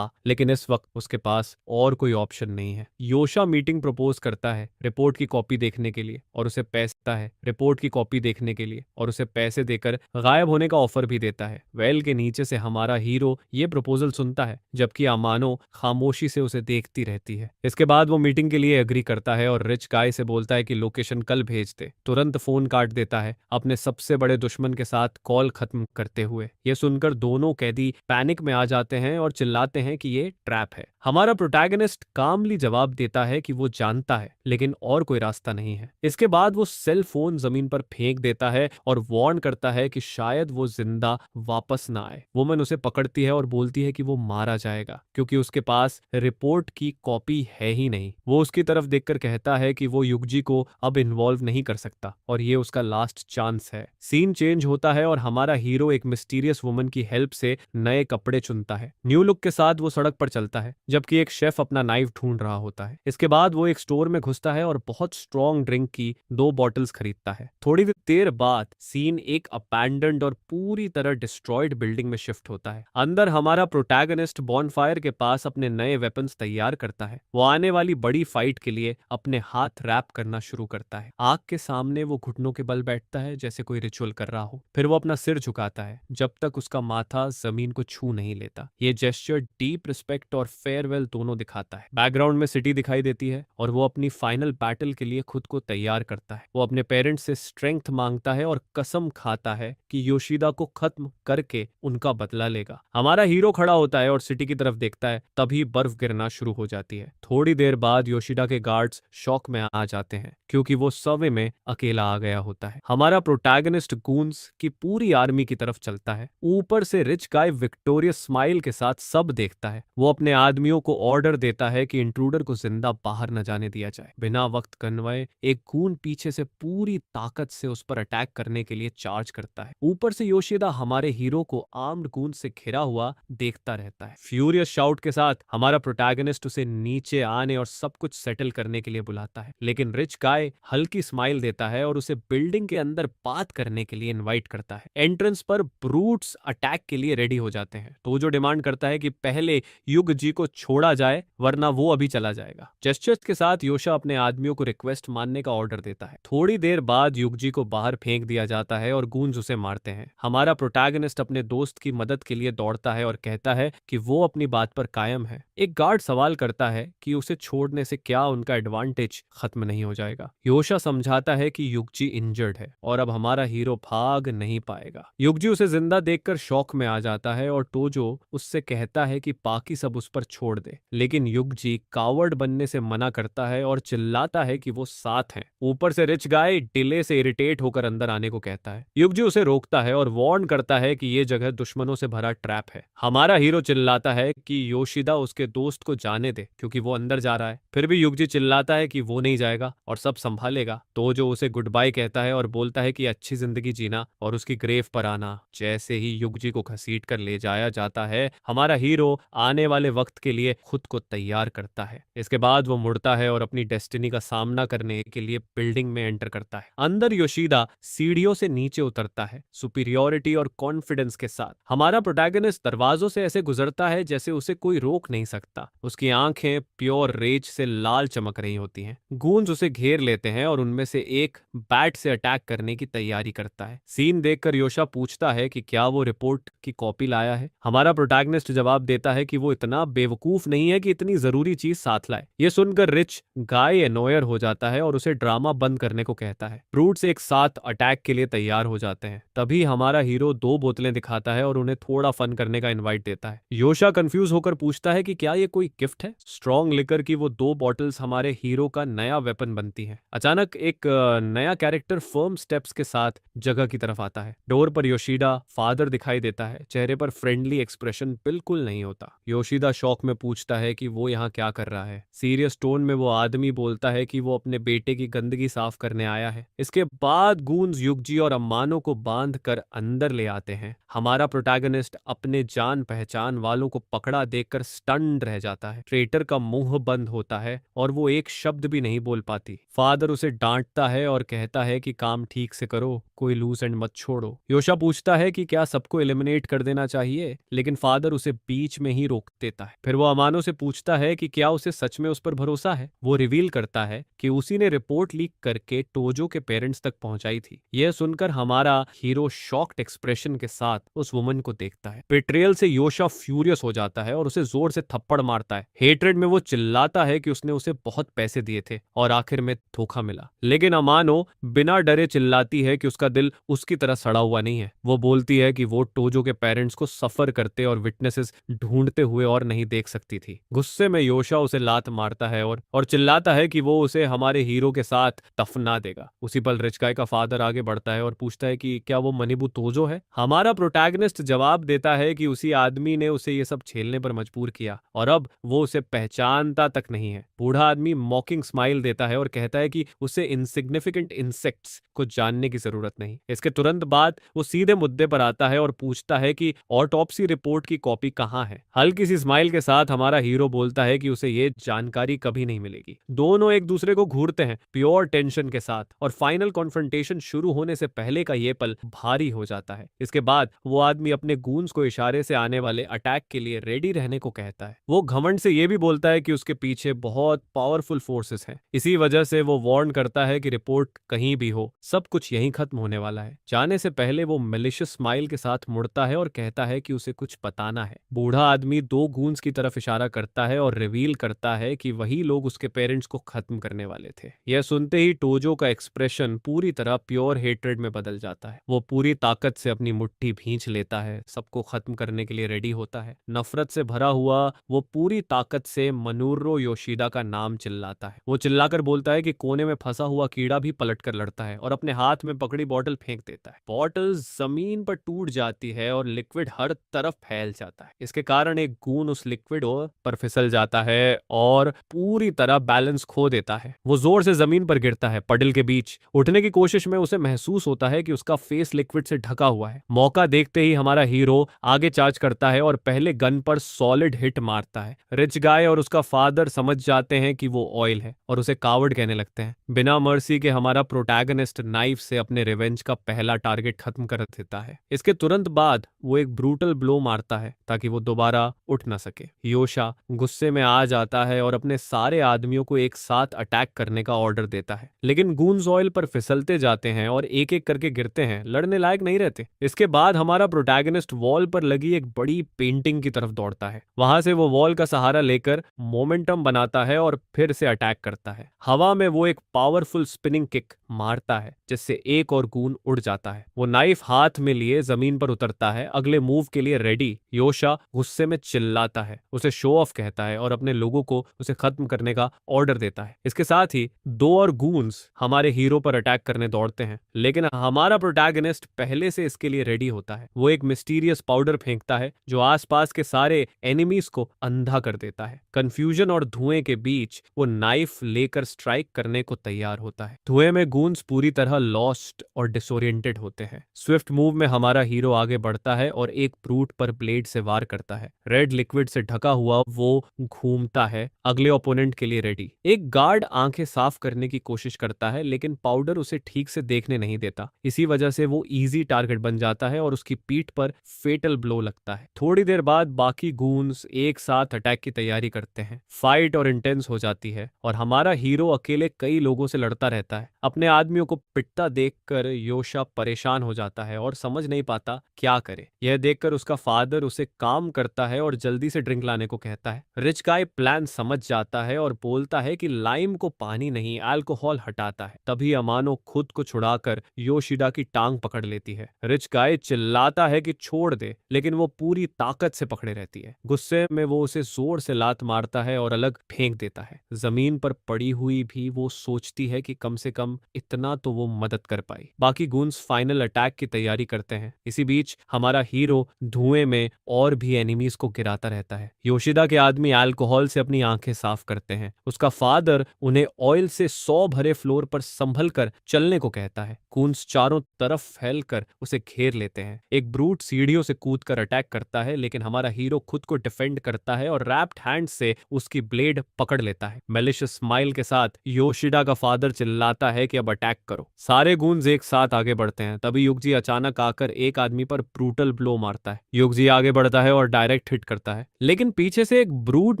Speaker 1: लेकिन इस वक्त उसके पास और कोई ऑप्शन नहीं है। योशा मीटिंग प्रपोज करता है रिपोर्ट की कॉपी देखने के लिए और उसे पैसा है रिपोर्ट की कॉपी देखने के लिए और उसे पैसे देकर गायब होने का ऑफर भी देता है। वेल के नीचे से हमारा हीरो ये प्रपोजल सुनता है जबकि अमानो खामोशी से उसे देखती रहती है। इसके बाद वो मीटिंग के लिए एग्री करता है और रिच गाय से बोलता है कि लोकेशन कल भेज दे। तुरंत फोन काट देता है अपने सबसे बड़े दुश्मन के साथ कॉल खत्म करते हुए। ये सुनकर दोनों कैदी पैनिक में आ जाते हैं और चिल्लाते हैं कि ये ट्रैप है। हमारा प्रोटैगनिस्ट कामली जवाब देता है कि वो जानता है लेकिन और कोई रास्ता नहीं है। इसके बाद वो सेल फोन जमीन पर फेंक देता है और वार्न करता है कि शायद वो जिंदा वापस ना आए। वुमन उसे पकड़ती है और बोलती है कि वो मारा जाएगा क्योंकि उसके पास रिपोर्ट की कॉपी है ही नहीं। वो उसकी तरफ देखकर कहता है कि वो युगजी को अब इन्वॉल्व नहीं कर सकता और ये उसका लास्ट चांस है। सीन चेंज होता है और हमारा हीरो एक मिस्टीरियस वुमन की हेल्प से नए कपड़े चुनता है। न्यू लुक के साथ वो सड़क पर चलता है जबकि एक शेफ अपना नाइफ ढूंढ रहा होता है। इसके बाद वो एक स्टोर में घुसता है और बहुत स्ट्रॉन्ग ड्रिंक की 2 बॉटल्स खरीदता है। थोड़ी देर बाद सीन एक अबैंडन्ड और पूरी तरह डिस्ट्रॉयड बिल्डिंग में शिफ्ट होता है। अंदर हमारा प्रोटैगनिस्ट बॉनफायर के पास अपने नए वेपन्स तैयार करता है। वो आने वाली बड़ी फाइट के लिए अपने हाथ रैप करना शुरू करता है। आग के सामने वो घुटनों के बल बैठता है जैसे कोई रिचुअल कर रहा हो। फिर वो अपना सिर झुकाता है जब तक उसका माथा जमीन को छू नहीं लेता। ये जेस्चर डीप रिस्पेक्ट और फेयरवेल दोनों दिखाता है। बैकग्राउंड में सिटी दिखाई देती है और वो अपनी फाइनल बैटल के लिए खुद को तैयार करता है। वो अपने पेरेंट्स से स्ट्रेंथ मांगता है और कसम खाता है कि योशिदा को खत्म करके उनका बदला लेगा। हमारा हीरो खड़ा होता है और सिटी की तरफ देखता है, तभी बर्फ गिरना शुरू हो जाती है। थोड़ी देर बाद योशिदा के गार्ड्स शॉक में आ जाते हैं क्योंकि वो सर्वे में अकेला आ गया होता है। हमारा प्रोटैगनिस्ट गूंस की पूरी आर्मी की तरफ चलता है। ऊपर से रिच गाय विक्टोरियस स्माइल के साथ सब देखता है। वो अपने आदमियों को ऑर्डर देता है कि इंट्रूडर को जिंदा बाहर न जाने दिया जाए। बिना वक्त गंवाए एक गून पीछे से पूरी ताकत से उस पर अटैक करने के लिए चार्ज करता है। ऊपर से योशिदा हमारे हीरो को आर्म्ड गून से घिरा हुआ देखता रहता है। फ्यूरियस शाउट के साथ हमारा प्रोटैगनिस्ट उसे नीचे आने और सब कुछ सेटल करने के लिए बुलाता है, लेकिन रिच गाय हल्की स्माइल देता है और उसे बिल्डिंग के अंदर बात करने के लिए इनवाइट करता है। एंट्रेंस पर ब्रूट्स अटैक के लिए रेडी हो जाते हैं, तो जो डिमांड करता है कि पहले युग जी को छोड़ा जाए वरना वो अभी चला जाएगा। जेस्चर्स के साथ योशा अपने आदमियों को रिक्वेस्ट मानने का ऑर्डर देता है। थोड़ी देर बाद युग जी को बाहर फेंक दिया जाता है और गूंज उसे मारते हैं। हमारा प्रोटैगनिस्ट अपने दोस्त की मदद के लिए दौड़ता है और कहता है कि वो अपनी बात पर कायम है। एक गार्ड सवाल करता है कि उसे छोड़ने से क्या उनका एडवांटेज खत्म नहीं हो जाएगा। योशा समझाता है कि युगजी इंजर्ड है और अब हमारा हीरो भाग नहीं पाएगा। युगजी उसे जिंदा देखकर शौक में आ जाता है और टोजो उससे कहता है कि बाकी सब उस पर छोड़ दे, लेकिन युगजी कावर्ड बनने से मना करता है और चिल्लाता है कि वो साथ हैं। ऊपर से रिच गाय डिले से इरिटेट होकर अंदर आने को कहता है। युगजी उसे रोकता है और वार्न करता है कि ये जगह दुश्मनों से भरा ट्रैप है। हमारा हीरो चिल्लाता है कि योशिदा उसके दोस्त को जाने दे क्योंकि वो अंदर जा रहा है। फिर भी युगजी चिल्लाता है कि वो नहीं जाएगा और सब संभालेगा। तो जो उसे गुड बाय कहता है और बोलता है कि अच्छी जिंदगी जीना और उसकी ग्रेव पर आना। जैसे ही युगजी को घसीट कर ले जाया जाता है, हमारा हीरो आने वाले वक्त के लिए खुद को तैयार करता है। इसके बाद वो मुड़ता है और अपनी डेस्टिनी का सामना करने के लिए बिल्डिंग में एंटर करता है। अंदर योशिदा सीढ़ियों से नीचे उतरता है, सुपीरियोरिटी और कॉन्फिडेंस के साथ। हमारा प्रोटैगनिस्ट दरवाजों से ऐसे गुजरता है जैसे उसे कोई रोक नहीं सकता। उसकी आंखें प्योर रेज से लाल चमक रही होती हैं। गूंज उसे घेर लेते हैं और उनमें से एक बैट से अटैक करने की तैयारी करता है। सीन देखकर योशा पूछता है कि क्या वो रिपोर्ट की कॉपी लाया है। हमारा प्रोटैगनिस्ट जवाब देता है कि वो इतना बेवकूफ नहीं है कि इतनी जरूरी चीज साथ लाए। ये सुनकर रिच गाय एनोयर हो जाता है और उसे ड्रामा बंद करने को कहता है। ब्रूट्स एक साथ अटैक के लिए तैयार हो जाते हैं। तभी हमारा हीरो 2 बोतलें दिखाता है और उन्हें थोड़ा फन करने का इनवाइट देता है। योशा कंफ्यूज होकर पूछता है कि क्या ये कोई गिफ्ट है। स्ट्रॉन्ग लिकर की वो 2 बॉटल्स हमारे हीरो का नया वेपन बनती हैं। अचानक एक नया कैरेक्टर फर्म स्टेप्स के साथ जगह की तरफ आता है। डोर पर योशिदा फादर दिखाई देता है। चेहरे पर फ्रेंडली एक्सप्रेशन बिल्कुल नहीं होता। योशिदा शौक में पूछता है कि वो यहाँ क्या कर रहा है। सीरियस टोन में वो आदमी बोलता है कि वो अपने बेटे की गंदगी साफ करने आया है। इसके बाद गूंज युगजी और अम्मानो को बांध कर अंदर ले आते हैं। हमारा प्रोटैगनिस्ट अपने जान पहचान वालों को पकड़ा देखकर स्टन्ड रह जाता है। ट्रेटर का मुंह बंद होता है और वो एक शब्द भी नहीं बोल पाती। फादर उसे डांटता है और कहता है कि काम ठीक से करो, कोई लूज एंड मत छोड़ो। योशा पूछता है कि क्या सबको एलिमिनेट कर देना चाहिए, लेकिन फादर उसे बीच में ही रोक देता है। फिर वो अमानो से पूछता है कि क्या उसे सच में उस पर भरोसा है। वो रिवील करता है कि उसी ने रिपोर्ट लीक करके टोजो के पेरेंट्स तक पहुंचाई थी। यह सुनकर हमारा हीरो शॉक्ड एक्सप्रेशन के साथ उस वुमन को देखता है। बेट्रेयल से योशा फ्यूरियस हो जाता है और उसे जोर से थप्पड़ मारता है। हेट्रेड में वो चिल्लाता है कि उसने उसे बहुत पैसे दिए थे और आखिर में धोखा मिला। लेकिन अमानो बिना डरे चिल्लाती है कि उसका दिल उसकी तरह सड़ा हुआ नहीं है। वो बोलती है कि वो टोजो के पेरेंट्स को सफर करते और विटनेसेस ढूंढते हुए और नहीं देख सकती थी। गुस्से में योशा उसे लात मारता है और चिल्लाता है कि वो उसे हमारे हीरो के साथ दफना देगा। उसी पल रिच गाय का फादर आगे बढ़ता है और पूछता है कि क्या वो मनिबू तोजो है। हमारा प्रोटैगनिस्ट जवाब देता है कि उसी आदमी ने उसे ये सब झेलने पर मजबूर किया और अब वो उसे पहचानता तक नहीं है। बूढ़ा आदमी मॉकिंग स्माइल देता है और कहता है कि उसे इनसिग्निफिकेंट इंसेक्ट्स को जानने की जरूरत नहीं। इसके तुरंत बाद वो सीधे मुद्दे पर आता है और पूछता है कि ऑटोप्सी रिपोर्ट की कॉपी कहाँ है। हल्की सी स्माइल के साथ हमारा हीरो बोलता है कि उसे ये जानकारी कभी नहीं मिलेगी। दोनों एक दूसरे को घूरते हैं प्योर टेंशन के साथ और फाइनल कॉन्फ्रंटेशन शुरू होने से पहले का ये पल भारी हो जाता है। इसके बाद वो आदमी अपने गूंज को इशारे से आने वाले अटैक के लिए रेडी रहने को कहता है। वो घमंड से ये भी बोलता है कि उसके पीछे बहुत पावरफुल फोर्सेस हैं। इसी वजह से वो वार्न करता है कि रिपोर्ट कहीं भी हो, सब कुछ यहीं खत्म होने वाला है। जाने से पहले वो मेलिशियस स्माइल के साथ मुड़ता है और कहता है कि उसे कुछ बताना है। बूढ़ा आदमी 2 गूंज की तरफ इशारा करता है और रिवील करता है कि वही लोग उसके पेरेंट्स को खत्म करने वाले थे। यह सुनते ही टोजो का एक्सप्रेशन पूरी तरह प्योर हेट्रेड में बदल जाता है। वो पूरी ताकत से अपनी मुट्ठी भींच लेता है, सबको खत्म करने के लिए रेडी होता है। नफरत से भरा हुआ वो पूरी ताकत से मनूरो योशिदा का नाम चिल्लाता है। वो चिल्लाकर बोलता है कि कोने में फंसा हुआ कीड़ा भी पलटकर लड़ता है और अपने हाथ में पकड़ी बॉटल फेंक देता है। बॉटल जमीन पर टूट जाती है और लिक्विड हर तरफ फैल जाता है। इसके कारण एक गून उस लिक्विड पर फिसल जाता है और पूरी तरह बैलेंस खो देता है। वो जोर से जमीन पर गिरता है। पडल के बीच उठने की कोशिश में उसे महसूस होता है कि उसका फेस लिक्विड से ढका हुआ है। मौका देखते ही हमारा हीरो आगे चार्ज करता है और पहले गन पर सॉलिड हिट मारता है। रिच गाय और उसका फादर समझ जाते हैं कि वो ऑयल है और उसे कावर्ड कहने लगते हैं। बिना मर्सी के हमारा प्रोटैगनिस्ट नाइफ से अपने रिवेंज का पहला टारगेट खत्म कर देता है। इसके तुरंत बाद वो एक ब्रूटल ब्लो मारता है ताकि वो दोबारा उठ ना सके। योशा गुस्से में आ जाता है और अपने सारे आदमियों को एक साथ अटैक करने का ऑर्डर देता है, लेकिन गूंज ऑयल पर फिसलते जाते हैं और एक एक करके गिरते हैं, लड़ने लायक नहीं रहते। इसके बाद हमारा प्रोटैगनिस्ट वॉल पर लगी एक बड़ी पेंटिंग की तरफ दौड़ता है। वहां से वो वॉल का सहारा लेकर मोमेंटम बनाता है और फिर से अटैक करता है। हवा में वो एक पावरफुल स्पिनिंग किक मारता है जिससे एक और गून उड़ जाता है। वो नाइफ हाथ में लिए जमीन पर उतरता है, अगले मूव के लिए रेडी। योशा गुस्से में चिल्लाता है, उसे शो ऑफ कहता है और अपने लोगों को उसे खत्म करने का ऑर्डर देता है। इसके साथ ही दो और गून्स हमारे हीरो पर अटैक करने दौड़ते हैं, लेकिन हमारा प्रोटैगनिस्ट पहले से इसके लिए रेडी होता है। वो एक मिस्टीरियस पाउडर फेंकता है जो आसपास के सारे एनिमीज को अंधा कर देता है। कंफ्यूजन और धुएं के बीच वो नाइफ लेकर स्ट्राइक करने को तैयार होता है। धुएं में गूंस पूरी तरह लॉस्ट और डिसोरिएंटेड होते हैं। स्विफ्ट मूव में हमारा हीरो आगे बढ़ता है और एक ब्रूट पर ब्लेड से वार करता है। रेड लिक्विड से ढका हुआ वो घूमता है, अगले ओपोनेंट के लिए रेडी। एक गार्ड आंखें साफ करने की कोशिश करता है, लेकिन पाउडर उसे ठीक से देखने नहीं देता। इसी वजह से वो इजी टारगेट बन जाता है और उसकी पीठ पर फेटल ब्लो लगता है। थोड़ी देर बाद बाकी गूंस एक साथ अटैक की तैयारी करते हैं। फाइट और इंटेंस हो जाती है और हमारा हीरो अकेले कई लोगों से लड़ता रहता है। अपने आदमियों को पिटता देखकर योशा परेशान हो जाता है और समझ नहीं पाता क्या करे। यह देखकर उसका फादर उसे काम करता है और जल्दी से ड्रिंक लाने को कहता है। रिच गाय प्लान समझ जाता है और बोलता है कि लाइम को पानी नहीं अल्कोहल हटाता है। तभी अमानो खुद को छुड़ाकर योशिदा की टांग पकड़ लेती है। रिच गाय चिल्लाता है कि छोड़ दे, लेकिन वो पूरी ताकत से पकड़े रहती है। गुस्से में वो उसे जोर से लात मारता है और अलग फेंक देता है। जमीन पर पड़ी हुई भी वो सोचती है कि कम से कम इतना तो वो मदद कर पाई। बाकी गूंस फाइनल अटैक की तैयारी करते हैं। इसी बीच हमारा हीरो धुएं में और भी एनिमीज को गिराता रहता है। योशिदा के आदमी अल्कोहल से अपनी आंखें साफ करते हैं। उसका फादर उन्हें ऑयल से 100 भरे फ्लोर पर संभल कर चलने को कहता है। गूंस चारों तरफ फैलकर उसे घेर लेते हैं। एक ब्रूट सीढ़ियों से कूदकर अटैक करता है, लेकिन हमारा हीरो खुद को डिफेंड करता है और रैप्ड हैंड से उसकी ब्लेड पकड़ लेता है। मेलिशियस स्माइल के साथ योशिदा का फादर चिल्लाता है कि अब अटैक करो। सारे गूंज एक साथ आगे बढ़ते हैं। तभी युगजी अचानक आकर एक आदमी पर ब्रूटल ब्लो मारता है। युगजी आगे बढ़ता है और डायरेक्ट हिट करता है, लेकिन पीछे से एक ब्रूट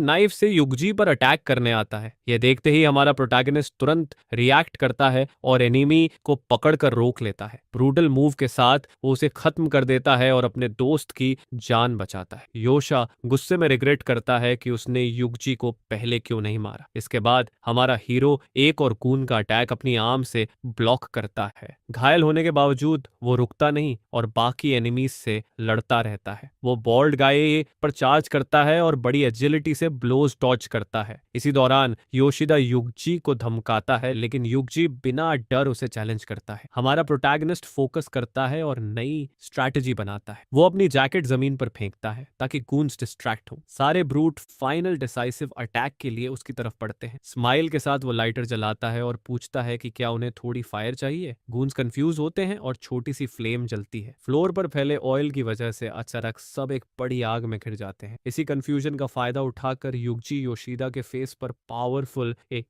Speaker 1: नाइफ से युगजी पर अटैक करने आता है। यह देखते ही हमारा प्रोटैगनिस्ट तुरंत रिएक्ट करता है और एनिमी को पकड़कर रोक लेता है। ब्रूटल मूव के साथ वो उसे खत्म कर देता है और अपने दोस्त की जान बचाता है। योशा गुस्से में रिग्रेट करता है कि उसने युगजी को पहले क्यों नहीं मारा। इसके बाद हमारा हीरो एक और गून का अटैक अपनी आर्म से ब्लॉक करता है। घायल होने के बावजूद वो रुकता नहीं और बाकी एनिमीज से लड़ता रहता है। वो बॉल्ड गाय पर चार्ज करता है और बड़ी एजिलिटी से ब्लोज डॉज करता है। इसी दौरान योशिदा युगजी को धमकाता है, लेकिन युगजी बिना डर उसे चैलेंज करता है। हमारा प्रोटैगनिस्ट फोकस करता है और नई स्ट्रैटेजी बनाता है। वो अपनी जैकेट जमीन पर फेंकता है ताकि गूंस डिस्ट्रैक्ट हो। सारे ब्रूट फाइनल डिसाइसिव अटैक के लिए उसकी तरफ पड़ते हैं। स्माइल के साथ वो लाइटर जलाता है और पूछता है कि क्या उन्हें थोड़ी फायर चाहिए। गूंस कंफ्यूज होते हैं और छोटी सी फ्लेम जलती है। फ्लोर पर फैले ऑयल की वजह से अचानक सब एक बड़ी आग में घिर जाते हैं। इसी कंफ्यूजन का फायदा उठाकर युगजी योशिदा के फेस पर पावरफुल एक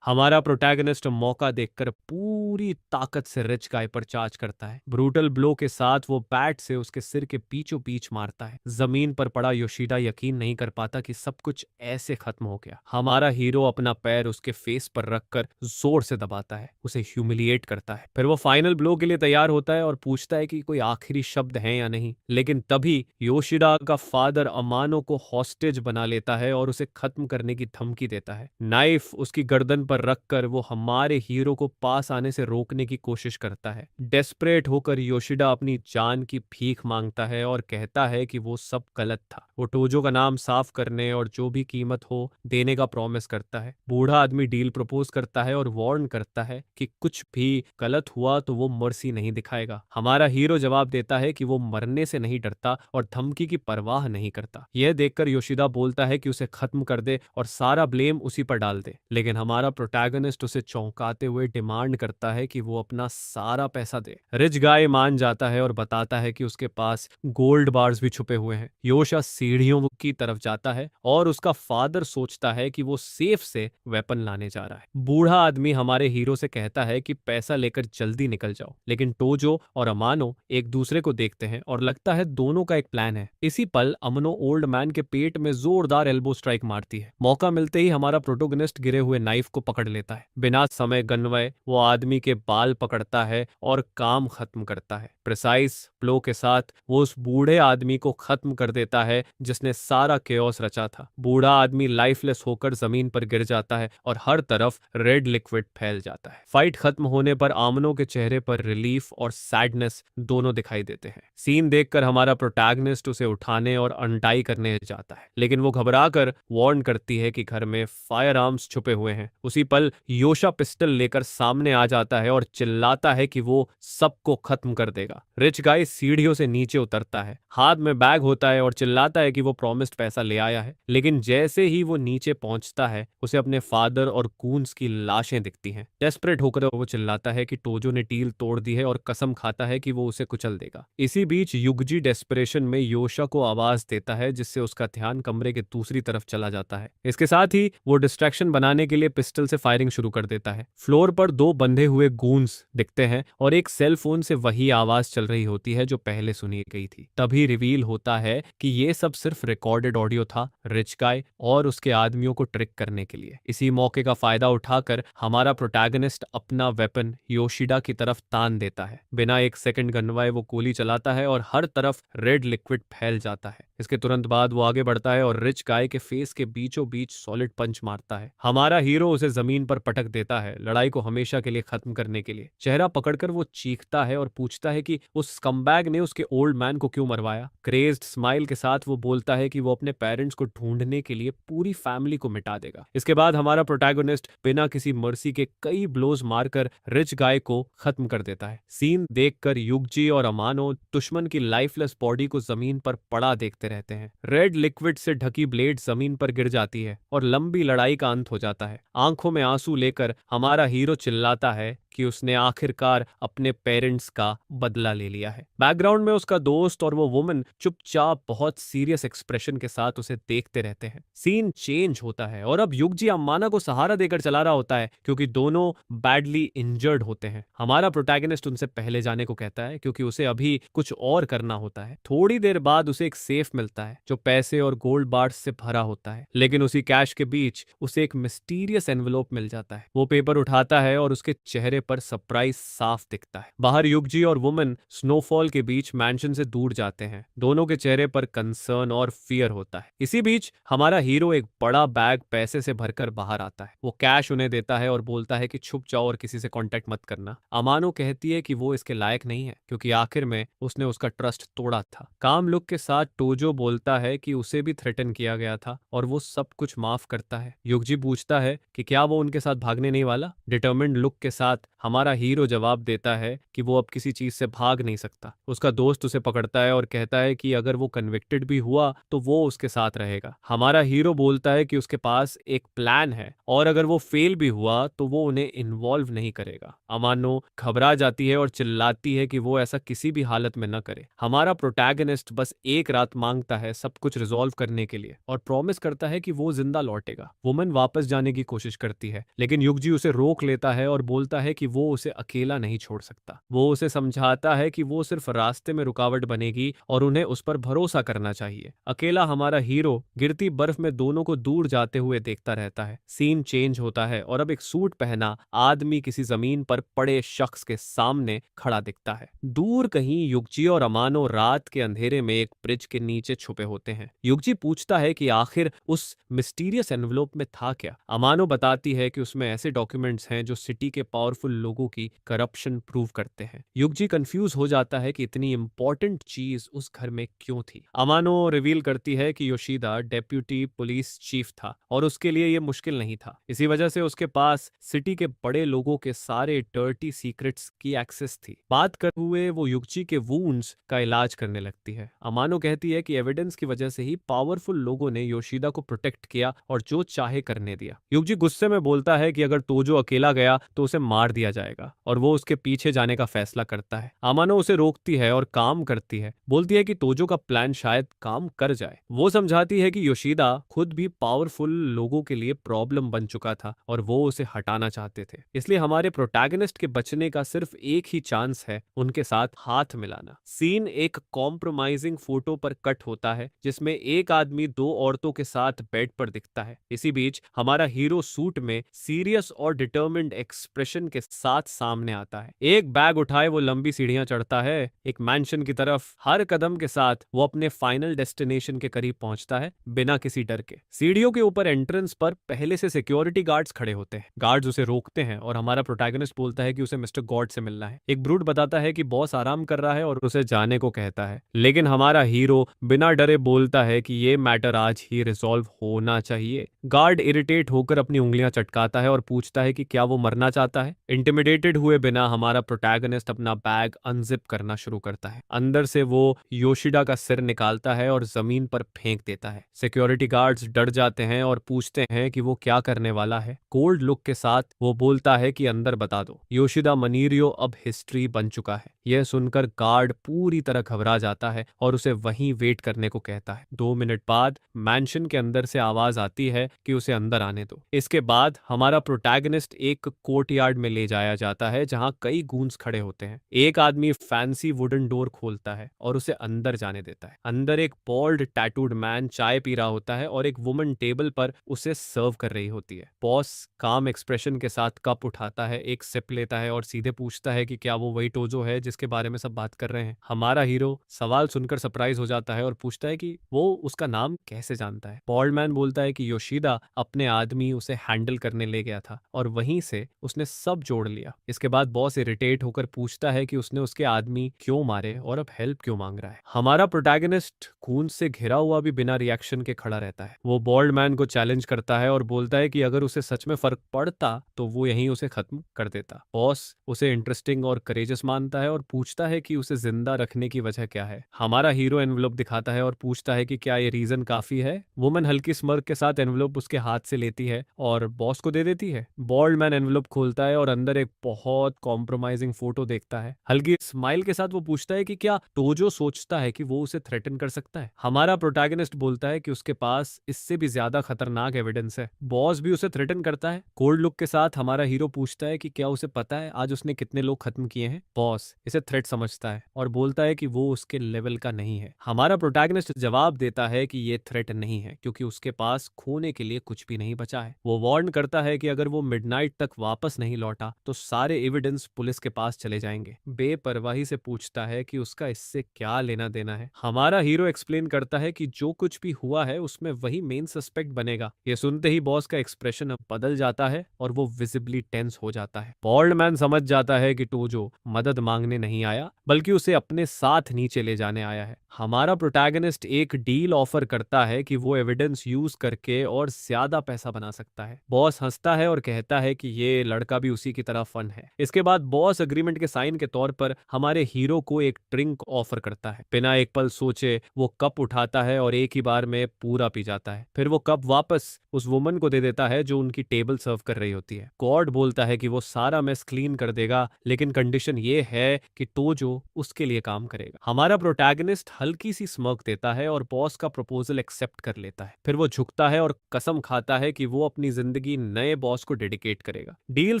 Speaker 1: हमारा प्रोटैगनिस्ट मौका देखकर पूरी ताकत से रिच गाय पर चार्ज करता है। ब्रूटल ब्लो के साथ वो बैट से उसके सिर के बीचों बीच मारता है। जमीन पर पड़ा योशिदा यकीन नहीं कर पाता कि सब कुछ ऐसे खत्म हो गया। हमारा हीरो अपना पैर उसके फेस पर रखकर जोर से दबाता है, उसे ह्यूमिलिएट करता है। फिर वो फाइनल ब्लो के लिए तैयार होता है और पूछता है कि कोई आखिरी शब्द है या नहीं, लेकिन तभी योशिदा का फादर अमानो को हॉस्टेज बना लेता है और उसे खत्म करने की धमकी देता है। नाइफ उसकी गर्दन पर पर रखकर वो हमारे हीरो को पास आने से रोकने की कोशिश करता है। डेस्परेट होकर योशिडा अपनी जान की भीख मांगता है और कहता है कि वो सब गलत था। वो टोजो का नाम साफ करने और जो भी कीमत हो देने का प्रॉमिस करता है। बूढ़ा आदमी डील प्रपोज करता है और वार्न करता है कि कुछ भी गलत हुआ तो वो मर्सी नहीं दिखाएगा। हमारा हीरो जवाब देता है कि वो मरने से नहीं डरता और धमकी की परवाह नहीं करता। यह देखकर योशिदा बोलता है कि उसे खत्म कर दे और सारा ब्लेम उसी पर डाल दे, लेकिन हमारा प्रोटैगनिस्ट उसे चौंकाते हुए डिमांड करता है कि वो अपना सारा पैसा दे। रिच गाय मान जाता है और बताता है कि उसके पास गोल्ड बार्स भी छुपे हुए हैं। योशा सीढ़ियों की तरफ जाता है और उसका फादर सोचता है कि वो सेफ से वेपन लाने जा रहा है। बूढ़ा आदमी हमारे हीरो से कहता है कि पैसा लेकर जल्दी निकल जाओ, लेकिन टोजो और अमानो एक दूसरे को देखते हैं और लगता है दोनों का एक प्लान है। इसी पल अमनो ओल्ड मैन के पेट में जोरदार एल्बो स्ट्राइक मारती है। मौका मिलते ही हमारा प्रोटोगनिस्ट गिरे हुए नाइफ को पकड़ लेता है। बिना समय गनवाए वो आदमी के बाल पकड़ता है और काम खत्म करता है। प्रिसाइज फ्लो के साथ वो उस बूढ़े आदमी को खत्म कर देता है जिसने सारा केओस रचा था। बूढ़ा आदमी लाइफलेस होकर जमीन पर गिर जाता है और हर तरफ रेड लिक्विड फैल जाता है। फाइट खत्म होने पर आमनो के चेहरे पर रिलीफ और सैडनेस दोनों दिखाई देते हैं। सीन देखकर हमारा प्रोटैगनिस्ट उसे उठाने और अनटाई करने जाता है, लेकिन वो घबराकर वार्न करती है कि घर में फायर आर्म्स छुपे हुए हैं। उसी पल योशा पिस्टल लेकर सामने आ जाता है और चिल्लाता है कि वो सबको खत्म कर देगा। रिच गाय सीढ़ियों से नीचे उतरता है, हाथ में बैग होता है और चिल्लाता है कि वो प्रॉमिस्ड पैसा ले आया है, लेकिन जैसे ही वो नीचे पहुंचता है उसे अपने फादर और कून्स की लाशें दिखती हैं। डेस्परेट होकर वो चिल्लाता है कि टोजो ने डील तोड़ दी है और कसम खाता है कि वो उसे कुचल देगा। इसी बीच युगजी डेस्परेशन में योशा को आवाज देता है, जिससे उसका ध्यान कमरे के दूसरी तरफ चला जाता है। इसके साथ ही वो डिस्ट्रैक्शन बनाने के लिए पिस्टल से फायरिंग शुरू कर देता है। फ्लोर पर दो बंधे हुए गूंस दिखते हैं और एक सेल फोन से वही आवाज चल रही होती है जो पहले सुनी गई थी। तभी रिवील होता है कि ये सब सिर्फ रिकॉर्डेड ऑडियो था, रिच गाय और उसके आदमियों को ट्रिक करने के लिए। इसी मौके का फायदा उठाकर हमारा प्रोटैगनिस्ट अपना वेपन योशिडा की तरफ तान देता है। बिना एक सेकंड गनवाए वो गोली चलाता है और हर तरफ रेड लिक्विड फैल जाता है। इसके तुरंत बाद वो आगे बढ़ता है और रिच गाय के फेस के बीचों बीच सॉलिड पंच मारता है। हमारा हीरो उसे जमीन पर पटक देता है, लड़ाई को हमेशा के लिए खत्म करने के लिए। चेहरा पकड़कर वो चीखता है और पूछता है कि उस स्कमबैग ने उसके ओल्ड मैन को क्यों मरवाया। क्रेज्ड स्माइल के साथ वो बोलता है कि वो अपने पेरेंट्स को ढूंढने के लिए पूरी फैमिली को मिटा देगा। इसके बाद हमारा प्रोटैगनिस्ट बिना किसी मर्सी के कई ब्लोज मारकर रिच गाय को खत्म कर देता है। सीन देखकर युगजी और अमानो दुश्मन की लाइफलेस बॉडी को जमीन पर पड़ा देखते रहते हैं। रेड लिक्विड से ढकी ब्लेड जमीन पर गिर जाती है और लंबी लड़ाई का अंत हो जाता है। आंखों में आंसू लेकर हमारा हीरो चिल्लाता है कि उसने आखिरकार अपने पेरेंट्स का बदला ले लिया है। बैकग्राउंड में उसका दोस्त और वो वुमन चुपचाप बहुत सीरियस एक्सप्रेशन के साथ उसे देखते रहते हैं। सीन चेंज होता है और अब युगजी अम्माना को सहारा देकर चला रहा होता है, क्योंकि दोनों बैडली इंजर्ड होते हैं। हमारा प्रोटैगनिस्ट उनसे पहले जाने को कहता है क्योंकि उसे अभी कुछ और करना होता है। थोड़ी देर बाद उसे एक सेफ मिलता है जो पैसे और गोल्ड बार्स से भरा होता है, लेकिन उसी कैश के बीच उसे एक मिस्टीरियस एनवेलोप मिल जाता है। वो पेपर उठाता है और उसके चेहरे पर सरप्राइज साफ दिखता है। बाहर युगजी और वुमन स्नोफॉल के बीच मैंशन से दूर जाते हैं। दोनों के चेहरे पर कंसर्न और फियर होता है। इसी बीच हमारा हीरो एक बड़ा बैग पैसे से भरकर बाहर आता है। वो कैश उन्हें देता है और बोलता है कि छुप जाओ और किसी से कांटेक्ट मत करना। अमानो कहती है कि वो इसके लायक नहीं है क्योंकि आखिर में उसने उसका ट्रस्ट तोड़ा था। काम लुक के साथ टोजो बोलता है कि उसे भी थ्रेटन किया गया था और वो सब कुछ माफ करता है। युगजी पूछता है कि क्या वो उनके साथ भागने नहीं वाला। डिटर्मिन्ड लुक के साथ हमारा हीरो जवाब देता है कि वो अब किसी चीज से भाग नहीं सकता। उसका दोस्त उसे पकड़ता है और कहता है कि अगर वो कन्विक्टेड भी हुआ तो वो उसके साथ रहेगा। हमारा हीरो बोलता है कि उसके पास एक प्लान है और अगर वो फेल भी हुआ तो वो उन्हें इन्वॉल्व नहीं करेगा। अमानो घबरा जाती है और चिल्लाती है कि वो ऐसा किसी भी हालत में न करे। हमारा प्रोटैगनिस्ट बस एक रात मांगता है सब कुछ रिजॉल्व करने के लिए और प्रॉमिस करता है कि वो जिंदा लौटेगा। वुमन वापस जाने की कोशिश करती है, लेकिन युगजी उसे रोक लेता है और बोलता है कि वो उसे अकेला नहीं छोड़ सकता। वो उसे समझाता है कि वो सिर्फ रास्ते में रुकावट बनेगी और उन्हें उस पर भरोसा करना चाहिए। अकेला हमारा हीरो गिरती बर्फ में दोनों को दूर जाते हुए देखता रहता है। सीन चेंज होता है और अब एक सूट पहना आदमी किसी जमीन पर पड़े शख्स के सामने खड़ा दिखता है। दूर कहीं युगजी और अमानो रात के अंधेरे में एक ब्रिज के नीचे छुपे होते हैं। युगजी पूछता है कि आखिर उस मिस्टीरियस एनवलप में था क्या। अमानो बताती है कि उसमें ऐसे डॉक्यूमेंट्स हैं जो सिटी के पावरफुल लोगों की करप्शन प्रूव करते हैं। युगजी कंफ्यूज हो जाता है कि इतनी इंपॉर्टेंट चीज उस घर में क्यों थी। अमानो रिवील करती है कि योशिदा डेप्यूटी पुलिस चीफ था और उसके लिए यह मुश्किल नहीं था। इसी वजह से उसके पास सिटी के बड़े लोगों के सारे डर्टी सीक्रेट्स की एक्सेस थी। बात करते हुए वो युगजी के वुंड्स का इलाज करने लगती है। अमानो कहती है कि एविडेंस की वजह से ही पावरफुल लोगों ने योशिदा को प्रोटेक्ट किया और जो चाहे करने दिया। युगजी गुस्से में बोलता है कि अगर तोजो अकेला गया तो उसे मार दिया जाएगा और वो उसके पीछे जाने का फैसला करता है। अमानो उसे रोकती है और काम करती है। बोलती है कि तोजो का प्लान शायद काम कर जाए। वो समझाती है कि योशिदा खुद भी पावरफुल लोगों के लिए प्रॉब्लम बन चुका था और वो उसे हटाना चाहते थे। इसलिए हमारे प्रोटैगनिस्ट के बचने का सिर्फ एक ही चांस है, उनके साथ हाथ मिलाना। सीन एक कॉम्प्रोमाइजिंग फोटो पर कट होता है जिसमें एक आदमी दो औरतों के साथ बेड पर दिखता है। इसी बीच हमारा हीरो सूट में सीरियस और डिटर्मिन्ड एक्सप्रेशन के साथ सामने आता है। एक बैग उठाए वो लंबी सीढ़ियां चढ़ता है एक मैंशन की तरफ। हर कदम के साथ वो अपने फाइनल डेस्टिनेशन के करीब पहुंचता है बिना किसी डर के। सीढ़ियों के ऊपर एंट्रेंस पर पहले से सिक्योरिटी गार्ड्स खड़े होते हैं। गार्ड्स उसे रोकते हैं और हमारा प्रोटैगनिस्ट बोलता है कि उसे मिस्टर गॉड से मिलना है। एक ब्रूट बताता है कि बॉस आराम कर रहा है और उसे जाने को कहता है, लेकिन हमारा हीरो बिना डरे बोलता है कि ये मैटर आज ही रिजॉल्व होना चाहिए। गार्ड इरिटेट होकर अपनी उंगलियां चटकाता है और पूछता है कि क्या वो मरना चाहता है। इंटिमिडेटेड हुए बिना हमारा प्रोटैगनिस्ट अपना बैग अनजिप करना शुरू करता है। अंदर से वो योशिदा का सिर निकालता है और जमीन पर फेंक देता है। सिक्योरिटी गार्ड्स डर जाते हैं और पूछते हैं कि वो क्या करने वाला है। कोल्ड लुक के साथ वो बोलता है कि अंदर बता दो। योशिदा मनीरियो अब हिस्ट्री बन चुका है। यह सुनकर गार्ड पूरी तरह घबरा जाता है और उसे वहीं वेट करने को कहता है। 2 मिनट बाद मैंशन के अंदर से आवाज आती है कि उसे अंदर आने दो। इसके बाद हमारा प्रोटैगनिस्ट एक कोर्टयार्ड में ले जाया जाता है जहां कई गूंस खड़े होते हैं। एक आदमी फैंसी वुडन डोर खोलता है और उसे अंदर जाने देता है। अंदर एक बॉल्ड टैटूड मैन चाय पी रहा होता है और एक वुमन टेबल पर उसे सर्व कर रही होती है। बॉस काम एक्सप्रेशन के साथ कप उठाता है, एक सिप लेता है और सीधे पूछता है कि क्या वो वही टोजो है जिसके बारे में सब बात कर रहे हैं। हमारा हीरो सवाल सुनकर सरप्राइज हो जाता है और पूछता है कि वो उसका नाम कैसे जानता है। बॉल्ड मैन बोलता है कि योशिदा अपने आदमी उसे हैंडल करने ले गया था और वहीं से उसने सब जोड़ लिया। इसके बाद बॉस इरिटेट होकर पूछता है कि उसने उसके आदमी क्यों मारे और अब हेल्प क्यों मांग रहा है। हमारा प्रोटैगनिस्ट खून से घिरा हुआ भी बिना रिएक्शन के खड़ा रहता है। वो बॉल्ड मैन को चैलेंज करता है और बोलता है कि अगर उसे सच में फर्क पड़ता तो वो यहीं उसे खत्म कर देता। बॉस उसे इंटरेस्टिंग और करेजस मानता है और पूछता है कि उसे जिंदा रखने की वजह क्या है। हमारा हीरो एनवलप दिखाता है और पूछता है कि क्या ये रीजन काफी है। वुमन हल्की स्मर्क के साथ एनवलप उसके हाथ से लेती है और बॉस को दे देती है। बॉल्ड मैन एनवलप खोलता है और अंदर एक बहुत कॉम्प्रोमाइजिंग फोटो देखता है। हल्की स्माइल के साथ वो पूछता है कि क्या टोजो सोचता है कि वो उसे थ्रेटन कर सकता है। हमारा प्रोटैगनिस्ट बोलता है कि उसके पास इससे भी ज्यादा खतरनाक एविडेंस है। बॉस भी उसे थ्रेटन करता है। कोल्ड लुक के साथ हमारा हीरो पूछता है कि क्या उसे पता है आज उसने कितने लोग खत्म किए हैं। बॉस इसे थ्रेट समझता है और बोलता है कि वो उसके लेवल का नहीं है। हमारा प्रोटैगनिस्ट जवाब देता है कि ये थ्रेट नहीं है क्योंकि उसके पास खोने के लिए कुछ भी नहीं बचा है। वो वार्न करता है कि अगर वो मिडनाइट तक वापस नहीं लौटा तो सारे एविडेंस पुलिस के पास चले जाएंगे। बेपरवाही से पूछता है कि उसका इससे क्या लेना देना है। हमारा हीरो एक्सप्लेन करता है कि जो कुछ भी हुआ है उसमें वही मेन सस्पेक्ट बनेगा। ये सुनते ही बॉस का एक्सप्रेशन अब बदल जाता है और वो विजिबली टेंस हो जाता है। बॉल्ड मैन समझ जाता है कि टोजो मदद मांगने नहीं आया बल्कि उसे अपने साथ नीचे ले जाने आया है। हमारा प्रोटैगनिस्ट एक डील ऑफर करता है कि वो एविडेंस यूज करके और ज्यादा पैसा बना सकता है। बॉस हंसता है और कहता है कि ये लड़का भी उसी की तरह फन है। इसके बाद बॉस अग्रीमेंट के साइन के तौर पर हमारे हीरो को एक ड्रिंक ऑफर करता है। बिना एक पल सोचे वो कप उठाता है और एक ही बार में पूरा पी जाता है। फिर वो कप वापस उस वुमन को दे देता है जो उनकी टेबल सर्व कर रही होती है। गॉड बोलता है कि वो सारा मेस क्लीन कर देगा लेकिन कंडीशन ये है कि टोजो उसके लिए काम करेगा। हमारा प्रोटैगनिस्ट हल्की सी स्मर्क देता है और बॉस का प्रपोजल एक्सेप्ट कर लेता है। फिर वो झुकता है और कसम खाता है कि वो अपनी जिंदगी नए बॉस को डेडिकेट करेगा। डील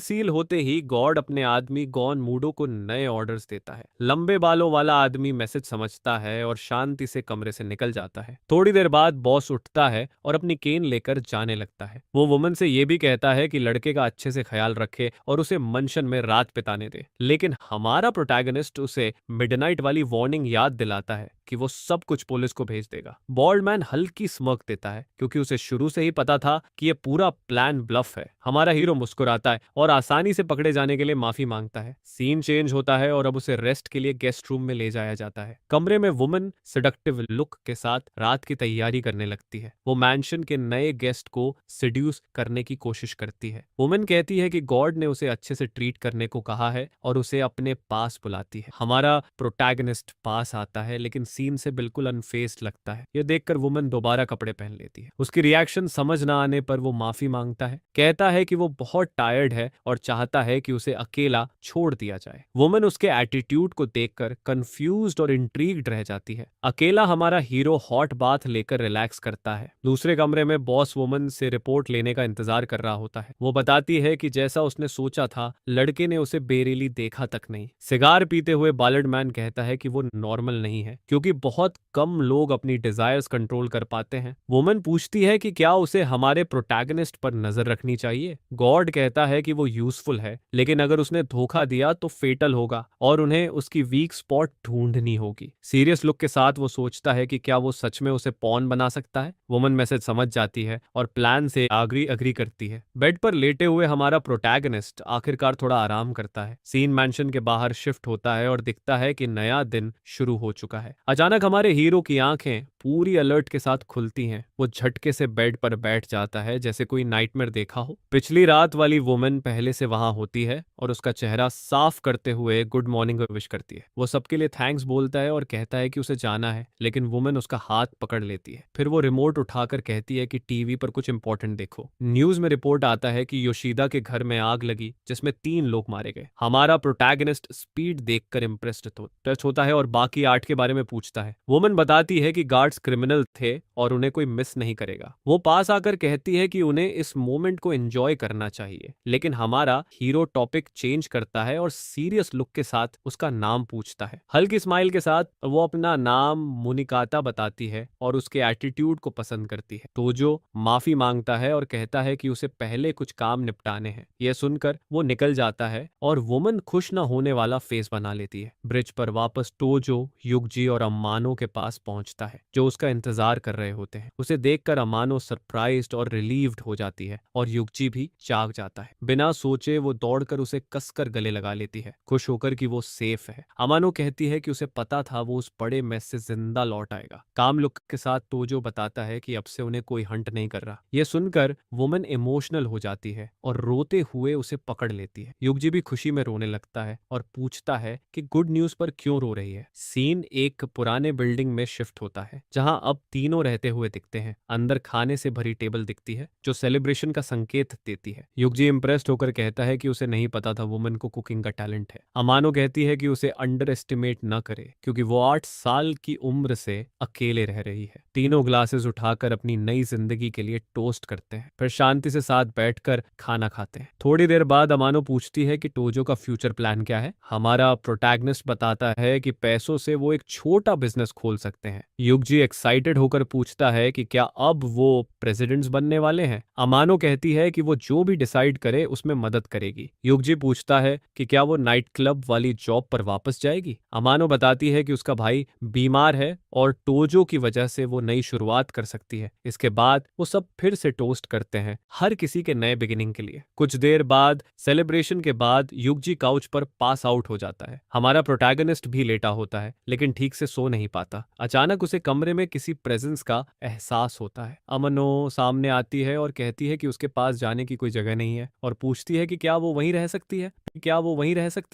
Speaker 1: सील होते ही गॉड अपने आदमी गॉन मूडो को नए ऑर्डर्स देता है। लंबे बालों वाला आदमी मैसेज समझता है और शांति से कमरे से निकल जाता है। थोड़ी देर बाद बॉस उठता है और अपनी केन लेकर जाने लगता है। वो वुमन से ये भी कहता है कि लड़के का अच्छे से ख्याल रखे और उसे मंशन में रात बिताने दे। लेकिन हमारा प्रोटैगनिस्ट उसे मिडनाइट वाली वार्निंग याद दिलाता है कि वो सब कुछ पुलिस को भेज देगा। बॉल्ड मैन हल्की स्मर्क देता है क्योंकि उसे शुरू से ही पता था कि ये पूरा प्लान ब्लफ है। हमारा हीरो मुस्कुराता है और आसानी से पकड़े जाने के लिए माफी मांगता है। सीन चेंज होता है और अब उसे रेस्ट के लिए गेस्ट रूम में ले जाया जाता है। कमरे में वुमन सेडक्टिव लुक के साथ रात की तैयारी करने लगती है। वो मैंशन के नए गेस्ट को सिड्यूस करने की कोशिश करती है। वुमन कहती है कि गॉड ने उसे अच्छे से ट्रीट करने को कहा है और उसे अपने पास बुलाती है। हमारा प्रोटैगनिस्ट पास आता है लेकिन सीन से बिल्कुल अनफेस्ड लगता है। यह देखकर वुमन दोबारा कपड़े पहन लेती है। उसकी रिएक्शन समझ ना आने पर वो माफी मांगता है, कहता है कि वो बहुत टायर्ड है और चाहता है कि उसे अकेला छोड़ दिया जाए। वुमन उसके एटीट्यूड को देखकर कंफ्यूज्ड और इंट्रीग्ड रह जाती है। अकेला हमारा हीरो हॉट बाथ लेकर रिलैक्स करता है। दूसरे कमरे में बॉस वुमन से रिपोर्ट लेने का इंतजार कर रहा होता है। वो बताती है कि जैसा उसने सोचा था, लड़के ने उसे बेरेली देखा तक नहीं। सिगार पीते हुए बालर्ड मैन कहता है कि वो नॉर्मल नहीं है क्योंकि बहुत कम लोग अपनी डिजायर्स कंट्रोल कर पाते हैं। वुमन पूछती है कि क्या उसे हमारे प्रोटैगनिस्ट पर नजर रखनी चाहिए। गॉड कहता है कि वो यूजफुल है लेकिन अगर उसने धोखा दिया तो फेटल होगा और उन्हें उसकी वीक स्पॉट ढूंढनी होगी। सीरियस लुक के साथ वो सोचता है कि क्या वो सच में उसे पॉन बना सकता है। वुमन मैसेज समझ जाती है और प्लान से अग्री करती है। बेड पर लेटे हुए हमारा प्रोटैगनिस्ट आखिरकार थोड़ा आराम करता है। सीन मैंशन के बाहर शिफ्ट होता है और दिखता है कि नया दिन शुरू हो चुका है। अचानक हमारे हीरो की आंखें पूरी अलर्ट के साथ खुलती हैं। वो झटके से बेड पर बैठ जाता है जैसे कोई नाइटमेयर देखा हो। पिछली रात वाली वुमन पहले से वहां होती है और उसका चेहरा साफ करते हुए गुड मॉर्निंग विश करती है। वो सबके लिए थैंक्स बोलता है और कहता है कि उसे जाना है, लेकिन वुमन उसका हाथ पकड़ लेती है। फिर वो रिमोट उठाकर कहती है कि टीवी पर कुछ इंपॉर्टेंट देखो। न्यूज में रिपोर्ट आता है कि योशिदा के घर में आग लगी जिसमें 3 लोग मारे गए। हमारा प्रोटैगनिस्ट स्पीड देखकर इम्प्रेस्ड टच होता है और बाकी 8 के बारे में पूछता है। वुमन बताती है कि गार्ड्स क्रिमिनल थे और उन्हें कोई मिस नहीं करेगा। वो पास आकर कहती है कि उन्हें इस मोमेंट को एंजॉय करना चाहिए, लेकिन हमारा हीरो टॉपिक चेंज करता है और सीरियस लुक के साथ उसका नाम पूछता है। हल्की स्माइल के साथ वो अपना नाम मुनिकाता बताती है और उसके एटीट्यूड को पसंद करती है। टोजो माफी मांगता है और कहता है कि उसे पहले कुछ काम निपटाने हैं। यह सुनकर वो निकल जाता है और वुमन खुश न होने वाला फेस बना लेती है। ब्रिज पर वापस टोजो युगजी और अम्मानो के पास पहुंचता है जो उसका इंतजार कर रहे होते हैं। उसे देखकर अम्मानो सरप्राइज्ड और रिलीव्ड हो जाती है और युगजी भी जाग जाता है। बिना सोचे वो दौड़कर उसे कसकर गले लगा लेती है, खुश होकर कि वो सेफ है। अम्मानो कहती है कि उसे पता था वो उस बड़े मैस से जिंदा लौट आएगा। काम लुक के साथ टोजो बताता है कि अब से उन्हें कोई हंट नहीं कर रहा। यह सुनकर वुमन इमोशनल हो जाती है और रोते हुए उसे पकड़ लेती है। युगजी भी खुशी में रोने लगता है और पूछता है कि गुड न्यूज पर क्यों रो रही है। सीन एक पुराने बिल्डिंग में शिफ्ट होता है जहां अब तीनों रहते हुए दिखते हैं। अंदर खाने से भरी टेबल दिखती है जो सेलिब्रेशन का संकेत देती है। युगजी इंप्रेस्ड होकर कहता है कि उसे नहीं पता था वुमन को कुकिंग का टैलेंट है। अमानो कहती है कि उसे अंडर एस्टिमेट न करे क्योंकि वो 8 साल की उम्र से अकेले रह रही है। तीनों ग्लासेस उठाकर अपनी नई जिंदगी के लिए टोस्ट करते हैं, फिर शांति से साथ बैठकर खाना खाते हैं। थोड़ी देर बाद अमानो पूछती है कि टोजो का फ्यूचर प्लान क्या है। हमारा प्रोटैगनिस्ट बताता है कि पैसों से वो एक छोटा बिजनेस खोल सकते हैं। युगजी एक्साइटेड होकर पूछता है कि क्या अब वो प्रेसिडेंट्स बनने वाले हैं। अमानो कहती है कि वो जो भी डिसाइड करे उसमें मदद करेगी। युगजी पूछता है कि क्या वो नाइट क्लब वाली जॉब पर वापस जाएगी। अमानो बताती है कि उसका भाई बीमार है और टोजो की वजह से वो नई शुरुआत कर सकती है। इसके बाद वो सब फिर से टोस्ट करते हैं, हर किसी के नए बिगिनिंग के लिए। कुछ देर बाद सेलिब्रेशन के बाद युगजी काउच पर पास आउट हो जाता है। हमारा प्रोटैगनिस्ट भी लेटा होता है लेकिन ठीक से सो नहीं पाता। अचानक उसे कमरे में किसी प्रेजेंस का एहसास होता है। अमनो सामने आती है और कहती है कि उसके पास जाने की कोई जगह नहीं है और पूछती है कि क्या वो वहीं रह सकती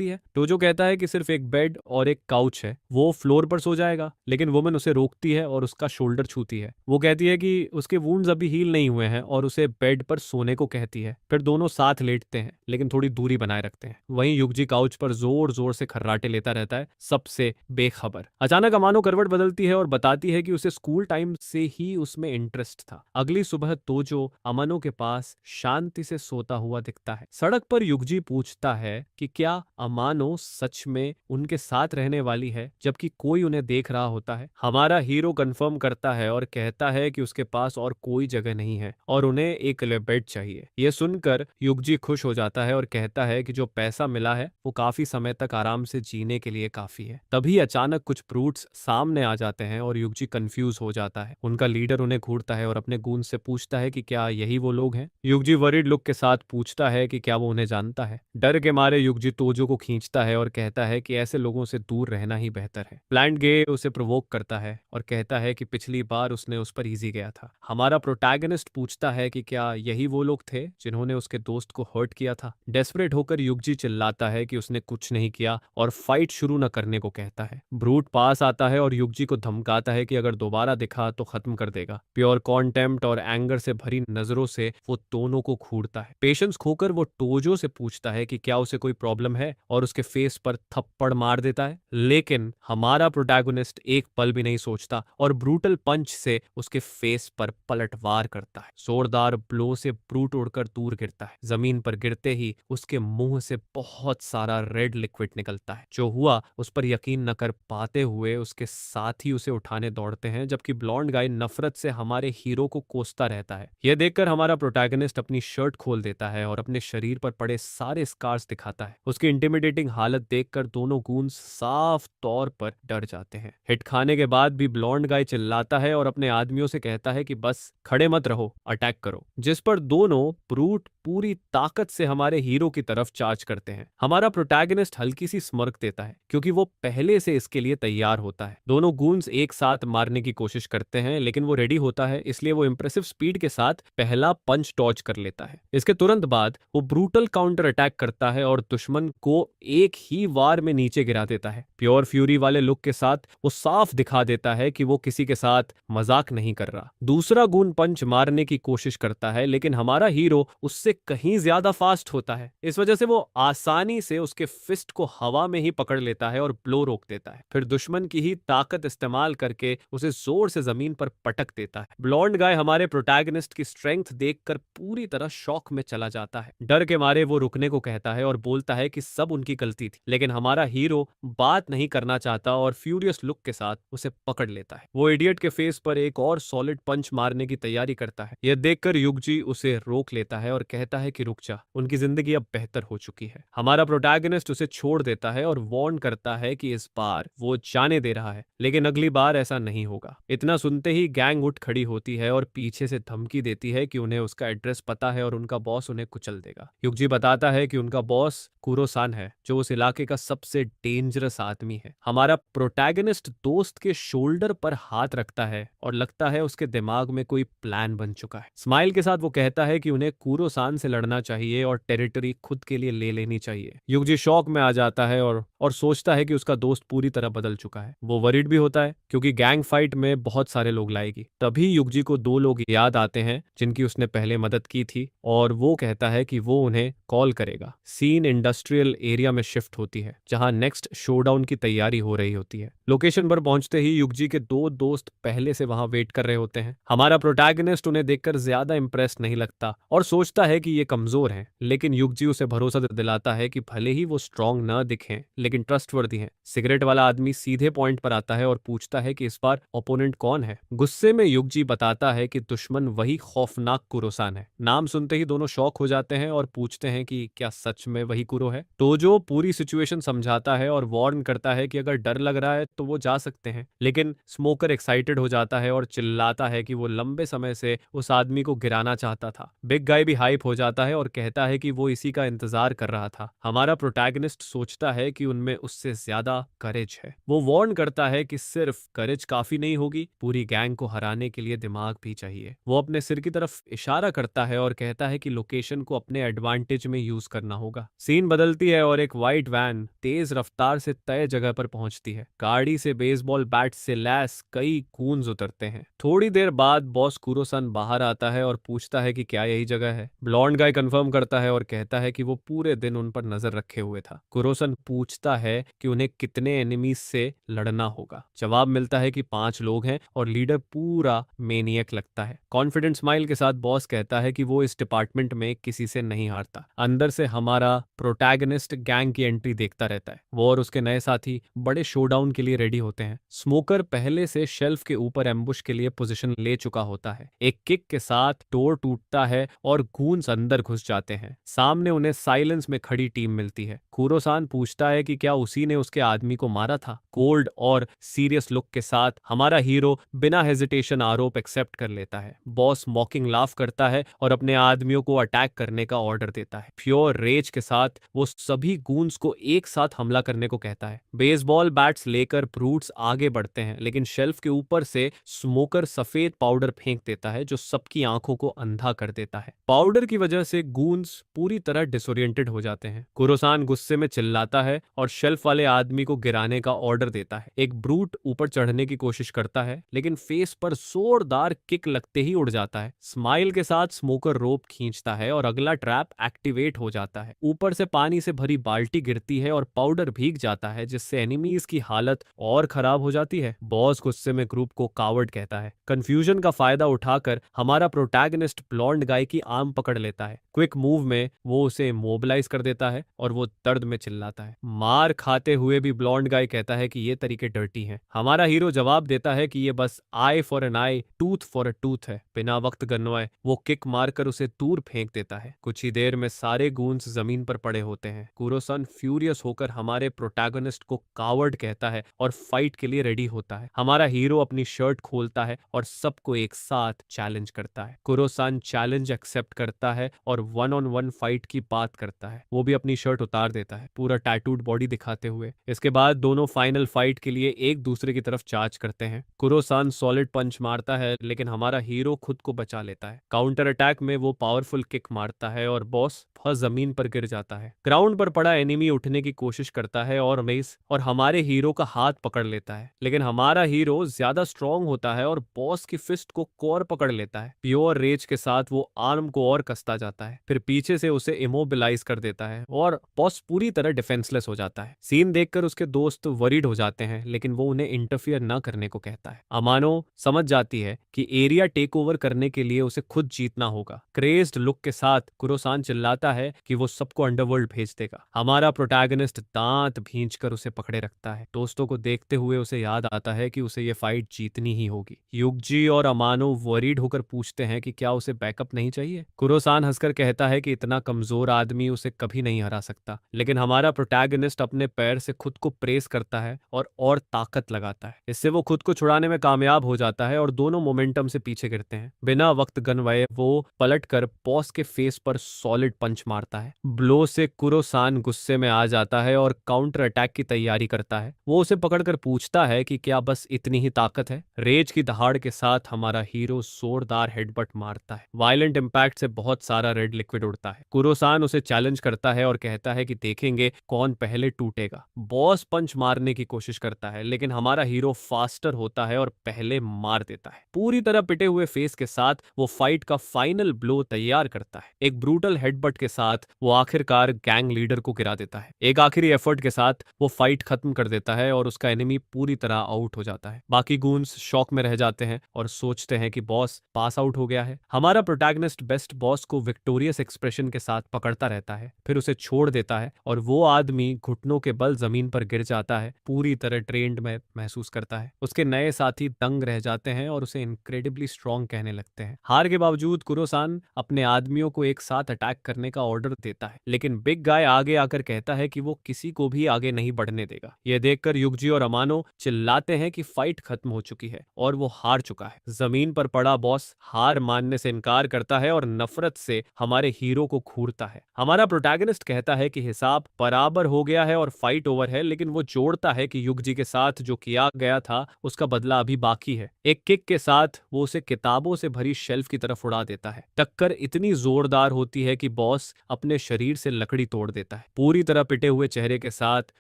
Speaker 1: है। टोजो कहता है कि सिर्फ एक बेड और एक काउच है, वो फ्लोर पर सो जाएगा, लेकिन वुमन उसे रोकती है और उसका शोल्डर छूती है। वो कहती है कि उसके वुंड्स अभी हील नहीं हुए हैं और उसे बेड पर सोने को कहती है। फिर दोनों साथ लेटते हैं लेकिन थोड़ी दूरी बनाए रखते हैं। वहीं युगजी काउच पर जोर जोर से खर्राटे लेता रहता है, सबसे बेखबर। अचानक अमानो करवट बदलती है और बताती है कि उसे स्कूल टाइम से ही उसमें इंटरेस्ट था। अगली सुबह तोजो अमानो के पास शांति से सोता हुआ दिखता है। सड़क पर युगजी पूछता है कि क्या अमानो सच में उनके साथ रहने वाली है, जबकि कोई उन्हें देख रहा होता है। हमारा हीरो कंफर्म करता है और कहता है कि उसके पास और कोई जगह नहीं है और उन्हें एक बेड चाहिए। यह सुनकर युगजी खुश हो जाता है और कहता है कि जो पैसा मिला है वो काफी समय तक आराम से जीने के लिए काफी है। तभी अचानक कुछ ब्रूट्स सामने आ जाते हैं और युगजी कंफ्यूज हो जाता है। उनका लीडर उन्हें घूरता है और अपने गूंज से पूछता है कि क्या यही वो लोग हैं। युगजी वरीड लुक के साथ पूछता है कि क्या वो उन्हें जानता है। डर के मारे युगजी तोजो को खींचता है और कहता है कि ऐसे लोगों से दूर रहना ही बेहतर है। प्लांट गे उसे प्रोवोक करता है और कहता है कि पिछली बार उसने उस पर इजी गया था। हमारा प्रोटैगनिस्ट पूछता है कि क्या यही वो लोग थे जिन्होंने उसके दोस्त को हर्ट किया था। डेस्परेट होकर युगजी चिल्लाता है कि उसने कुछ नहीं किया और फाइट शुरू न करने को कहता है। ब्रूट पास आता है और युगजी को धमकाता है कि अगर दोबारा दिखा तो खत्म कर देगा। प्योर कॉन्टेम्प्ट और एंगर से भरी नजरों से वो दोनों को घूरता है। पेशेंस खोकर वो तोजो से पूछता है कि क्या उसे कोई प्रॉब्लम है और उसके फेस पर थप्पड़ मार देता है। लेकिन हमारा प्रोटैगनिस्ट एक पल भी नहीं सोचता और ब्रूटल पंच से उसके फेस पर पलटवार करता है। जोरदार ब्लो से ब्रूट उड़कर दूर गिरता है। जमीन पर गिरते ही उसके मुंह से बहुत सारा रेड लिक्विड निकलता है। जो हुआ उस पर यकीन न कर पाते हुए उसके साथ ही उसे उठाने दौड़ते हैं, जबकि ब्लॉन्ड गाय नफरत से हमारे हीरो को कोसता रहता है। यह देखकर हमारा प्रोटैगनिस्ट अपनी शर्ट खोल देता है और अपने शरीर पर पड़े सारे स्कार्स दिखाता है। उसकी इंटिमिडेटिंग हालत देखकर दोनों गूंज साफ तौर पर डर जाते हैं। हिट खाने के बाद भी ब्लॉन्ड गाय चिल्लाता है और अपने आदमियों से कहता है कि बस खड़े मत रहो, अटैक करो। जिस पर दोनों ब्रूट पूरी ताकत से हमारे हीरो की तरफ चार्ज करते हैं। हमारा प्रोटैगनिस्ट हल्की सी स्मर्क देता है क्योंकि वो पहले से इसके लिए तैयार होता है। दोनों गूंज एक साथ मारने की कोशिश करते हैं, लेकिन वो रेडी होता है, इसलिए वो इंप्रेसिव स्पीड के साथ पहला पंच डॉज कर लेता है। इसके तुरंत बाद वो ब्रूटल काउंटर अटैक करता है और दुश्मन को एक ही वार में नीचे गिरा देता है। प्योर फ्यूरी वाले लुक के साथ वो साफ दिखा देता है कि वो किसी के साथ मजाक नहीं कर रहा। दूसरा गून पंच मारने की कोशिश करता है, लेकिन हमारा हीरो उससे कहीं ज्यादा फास्ट होता है। इस वजह से वो आसानी से उसके फिस्ट को हवा में ही पकड़ लेता है और ब्लो रोक देता है। फिर दुश्मन की ही ताकत इस्तेमाल करके उसे जोर से जमीन पर पटक देता है। ब्लॉन्ड गाय हमारे प्रोटैगनिस्ट की स्ट्रेंथ देखकर पूरी तरह शॉक में चला जाता है। डर के मारे वो रुकने को कहता है और बोलता है कि सब उनकी गलती थी, लेकिन हमारा हीरो बात नहीं करना चाहता और फ्यूरियस लुक के साथ उसे पकड़ लेता है। वो इडियट के फेस पर एक और सॉलिड पंच मारने की तैयारी करता है। यह देखकर युगजी उसे रोक लेता है और कहता है कि रुक जा, उनकी जिंदगी अब बेहतर हो चुकी है। हमारा प्रोटैगनिस्ट उसे छोड़ देता है और वार्न करता है कि इस बार वो जाने दे रहा है, लेकिन अगली बार ऐसा नहीं होगा। इतना सुनते ही गैंग उठ खड़ी होती है और पीछे से धमकी देती है कि उन्हें उसका एड्रेस पता है और उनका बॉस उन्हें कुचल देगा। युगजी बताता है कि उनका बॉस कुरोसान है, जो उस इलाके का सबसे डेंजरस आदमी है। हमारा प्रोटैगनिस्ट दोस्त के शोल्डर पर हाथ रखता है और लगता है उसके दिमाग में कोई प्लान बन चुका है। स्माइल के साथ वो कहता है कि उन्हें कुरोसान से लड़ना चाहिए और टेरिटरी खुद के लिए ले लेनी चाहिए। युगजी शॉक में आ जाता है और सोचता है कि उसका दोस्त पूरी तरह बदल चुका है। वो वरीड भी होता है क्योंकि गैंग फाइट में बहुत सारे लोग लाएगी। तभी युगजी को दो लोग याद आते हैं जिनकी उसने पहले मदद की थी और वो कहता है कि वो उन्हें कॉल करेगा। सीन इंडस्ट्रियल एरिया में शिफ्ट होती है, जहां नेक्स्ट शोडाउन की तैयारी हो रही होती है। लोकेशन पर पहुंचते ही युगजी के दो दोस्त पहले से वहां वेट कर रहे होते हैं। हमारा प्रोटैगनिस्ट उन्हें देखकर ज्यादा इंप्रेस नहीं लगता और सोचता है कि ये कमजोर हैं, लेकिन युगजी उसे भरोसा दिलाता है कि भले ही वो स्ट्रांग न दिखें, लेकिन ट्रस्टवर्दी हैं। सिगरेट वाला आदमी सीधे पॉइंट पर आता है और पूछता है कि इस बार ओपोनेंट कौन है। गुस्से में युगजी बताता है कि दुश्मन वही खौफनाक कुरोसान है। नाम सुनते ही दोनों शॉक हो जाते हैं और पूछते हैं कि क्या सच में वही कुरो है। तोजो पूरी सिचुएशन समझाता है और वार्न करता है कि अगर डर लग रहा है तो वो जा सकते हैं, लेकिन स्मोकर एक्साइटेड हो जाता है और चिल्लाता है कि वो लंबे समय से उस आदमी को गिराना चाहता था। बिग गाय भी हाइप हो जाता है और कहता है कि वो इसी का इंतजार कर रहा था। हमारा प्रोटैगनिस्ट सोचता है कि उनमें उससे ज्यादा करेज है। वो वार्न करता है कि सिर्फ करेज काफी नहीं होगी, पूरी गैंग को हराने के लिए दिमाग भी चाहिए। वो अपने सिर की तरफ इशारा करता है और कहता है कि लोकेशन को अपने एडवांटेज में यूज करना होगा। सीन बदलती है और एक व्हाइट वैन तेज रफ्तार से तय जगह पर पहुंचती है। गाड़ी से बेसबॉल बैट से लैस कई गूंज उतरते हैं। थोड़ी देर बाद बॉस कुरोसन बाहर आता है और पूछता है कि क्या यही जगह है। ब्लॉन्ड गाय कंफर्म करता है और कहता है कि वो पूरे दिन उन पर नजर रखे हुए था। कुरोसन पूछता है कि उन्हें कितने एनिमीज से लड़ना होगा। जवाब मिलता है कि 5 लोग हैं और लीडर पूरा मेनियक लगता है। कॉन्फिडेंट स्माइल के साथ बॉस कहता है कि वो इस डिपार्टमेंट में किसी से नहीं हारता। अंदर से हमारा प्रोटैगनिस्ट गैंग की एंट्री देखता रहता है। वो और उसके नए साथी बड़े शोडाउन के लिए रेडी होते हैं। स्मोकर पहले से शेल्फ के ऊपर एम्बुश के लिए पोजीशन ले चुका होता है। एक किक के साथ डोर टूटता है और गूंस अंदर घुस जाते हैं। सामने उन्हें साइलेंस में खड़ी टीम मिलती है। कुरोसान पूछता है कि क्या उसी ने उसके आदमी को मारा था। कोल्ड और सीरियस लुक के साथ हमारा हीरो बिना हेजिटेशन आरोप एक्सेप्ट कर लेता है। बॉस मॉकिंग लाफ करता है और अपने आदमियों को अटैक करने का ऑर्डर देता है। प्योर रेज के साथ वो सभी गूंस को एक साथ हमला करने को कहता है। बेसबॉल बैट्स लेकर ब्रूट्स आगे बढ़ते हैं, लेकिन शेल्फ के ऊपर से स्मोकर सफेद पाउडर फेंक देता है जो सबकी आंखों को अंधा कर देता है। पाउडर की वजह से गूंस पूरी तरह डिसोरिएंटेड हो जाते हैं। कुरोसान गुस्से में चिल्लाता है और शेल्फ वाले आदमी को गिराने का ऑर्डर देता है। एक ब्रूट ऊपर चढ़ने की कोशिश करता है, लेकिन फेस पर जोरदार किक लगते ही उड़ जाता है। स्माइल के साथ स्मोकर रोप खींचता है और अगला ट्रैप एक्टिवेट हो जाता है। ऊपर से पानी से भरी बाल्टी गिरती है और पाउडर भीग जाता है, जिससे एनिमीज की हालत और खराब हो जाती है। बॉस गुस्से में ग्रुप को कावर्ड कहता है। कंफ्यूजन का फायदा उठाकर हमारा प्रोटैगनिस्ट ब्लॉन्ड गाय की आर्म पकड़ लेता है। क्विक मूव में वो उसे मोबिलाइज कर देता है और वो दर्द में चिल्लाता है। मार खाते हुए भी ब्लॉन्ड गाय कहता है कि ये तरीके डर्टी हैं। हमारा हीरो जवाब देता है कि ये बस eye for an eye, tooth for a tooth है। बिना वक्त गनवाए वो किक मारकर उसे दूर फेंक देता है। कुछ ही देर में सारे गूंस जमीन पर पड़े होते हैं। कुरोसन फ्यूरियस होकर हमारे प्रोटैगनिस्ट को कावर्ड कहता है और फाइट के लिए रेडी होता है। हमारा हीरो अपनी शर्ट खोलता है और सबको एक साथ चैलेंज करता है। कुरोसान चैलेंज एक्सेप्ट करता है और 1-on-1 फाइट की बात करता है। वो भी अपनी शर्ट उतार देता है, पूरा टैटूड बॉडी दिखाते हुए। इसके बाद दोनों फाइनल फाइट के लिए एक दूसरे की तरफ चार्ज करते हैं। कुरोसान सॉलिड पंच मारता है, लेकिन हमारा हीरो खुद को बचा लेता है। काउंटर अटैक में वो पावरफुल किक मारता है और बॉस फंस जमीन पर गिर जाता है। ग्राउंड पर पड़ा एनिमी उठने की कोशिश करता है और मेस और हमारे हीरो का हाथ पकड़ लेता है, लेकिन हमारा हीरो ज्यादा स्ट्रांग होता है और बॉस की फिस्ट को कोर पकड़ लेता है। प्योर रेज के साथ वो आर्म को और कसता जाता है, फिर पीछे से उसे इमोबिलाइज कर देता है और बॉस पूरी तरह डिफेंसलेस हो जाता है। सीन देखकर उसके दोस्त वरीड हो जाते हैं, लेकिन वो उन्हें इंटरफियर न करने को कहता है। अमानो समझ जाती है कि एरिया टेक ओवर करने के लिए उसे खुद जीतना होगा। क्रेज्ड लुक के साथ कुरोसान चिल्लाता है कि वो सबको अंडरवर्ल्ड भेज देगा। हमारा प्रोटैगनिस्ट दांत भींचकर उसे पकड़े रखता है। दोस्तों को देखते हुए उसे याद आता है कि उसे ये फाइट जीतनी ही होगी। युगजी और अमानो वरीड होकर पूछते हैं कि क्या उसे बैकअप नहीं चाहिए। कुरोसान हंसकर कहता है कि इतना कमजोर आदमी उसे कभी नहीं हरा सकता, लेकिन हमारा प्रोटैगनिस्ट अपने पैर से खुद को प्रेस करता है और ताकत लगाता है। इससे वो खुद को छुड़ाने में कामयाब हो जाता है और दोनों मोमेंटम से पीछे गिरते हैं। बिना वक्त गनवाए वो पलटकर बॉस के फेस पर सॉलिड पंच मारता है। ब्लो से कुरोसान गुस्से में आ जाता है और काउंटर अटैक की तैयारी करता है। वो उसे पकड़कर पूछता है कि क्या बस इतनी ही ताकत है। रेज की दहाड़ के साथ हमारा हीरो जोरदार हेडबट मारता है। वायलेंट इंपैक्ट से बहुत सारा रेड लिक्विड उड़ता है। कुरोसान उसे चैलेंज करता है और कहता है कि देखेंगे कौन पहले टूटेगा। बॉस पंच मारने की कोशिश करता है, लेकिन हमारा हीरो फास्टर होता है और पहले मार देता है। पूरी तरह पिटे हुए फेस के साथ वो फाइट का फाइनल ब्लो तैयार करता है। एक ब्रूटल हेडबट के साथ वो आखिरकार गैंग लीडर को गिरा देता है। एक आखिरी एफर्ट के साथ वो फाइट खत्म कर देता है और उसका एनिमी पूरी तरह आउट हो जाता है। बाकी गूंस शॉक में रह जाते हैं और सोचते हैं कि बॉस पास आउट हो गया है। हमारा प्रोटैगनिस्ट बेस्ट बॉस को विक्टोरियस एक्सप्रेशन के साथ पकड़ता रहता है, फिर उसे छोड़ देता है और वो आदमी घुटनों के बल जमीन पर गिर जाता है, पूरी तरह ट्रेंड में महसूस करता है। उसके नए साथी दंग रह जाते हैं और उसे इनक्रेडिबली स्ट्रांग कहने लगते हैं। हार के बावजूद कुरोसान अपने आदमियों को एक साथ अटैक करने का ऑर्डर देता है, लेकिन बिग गाय आगे आकर कहता है कि वो किसी को भी आगे नहीं बढ़ने देगा। यह देखकर युगजी और अमानो चिल्लाते हैं कि फाइट खत्म हो चुकी है और वो हार चुका है। जमीन पर पड़ा बॉस हार मानने से इनकार करता है और नफरत से हमारे हीरो को घूरता है। हमारा प्रोटैगनिस्ट कहता है कि हिसाब बराबर हो गया है और फाइट ओवर है, लेकिन वो जोड़ता है कि युगजी के साथ जो किया गया था उसका बदला अभी बाकी है। एक किक के साथ वो उसे किताबों से भरी शेल्फ की तरफ उड़ा देता है। टक्कर इतनी जोरदार होती है कि बॉस अपने शरीर से लकड़ी तोड़ देता है। पूरी तरह पिटे हुए चेहरे के साथ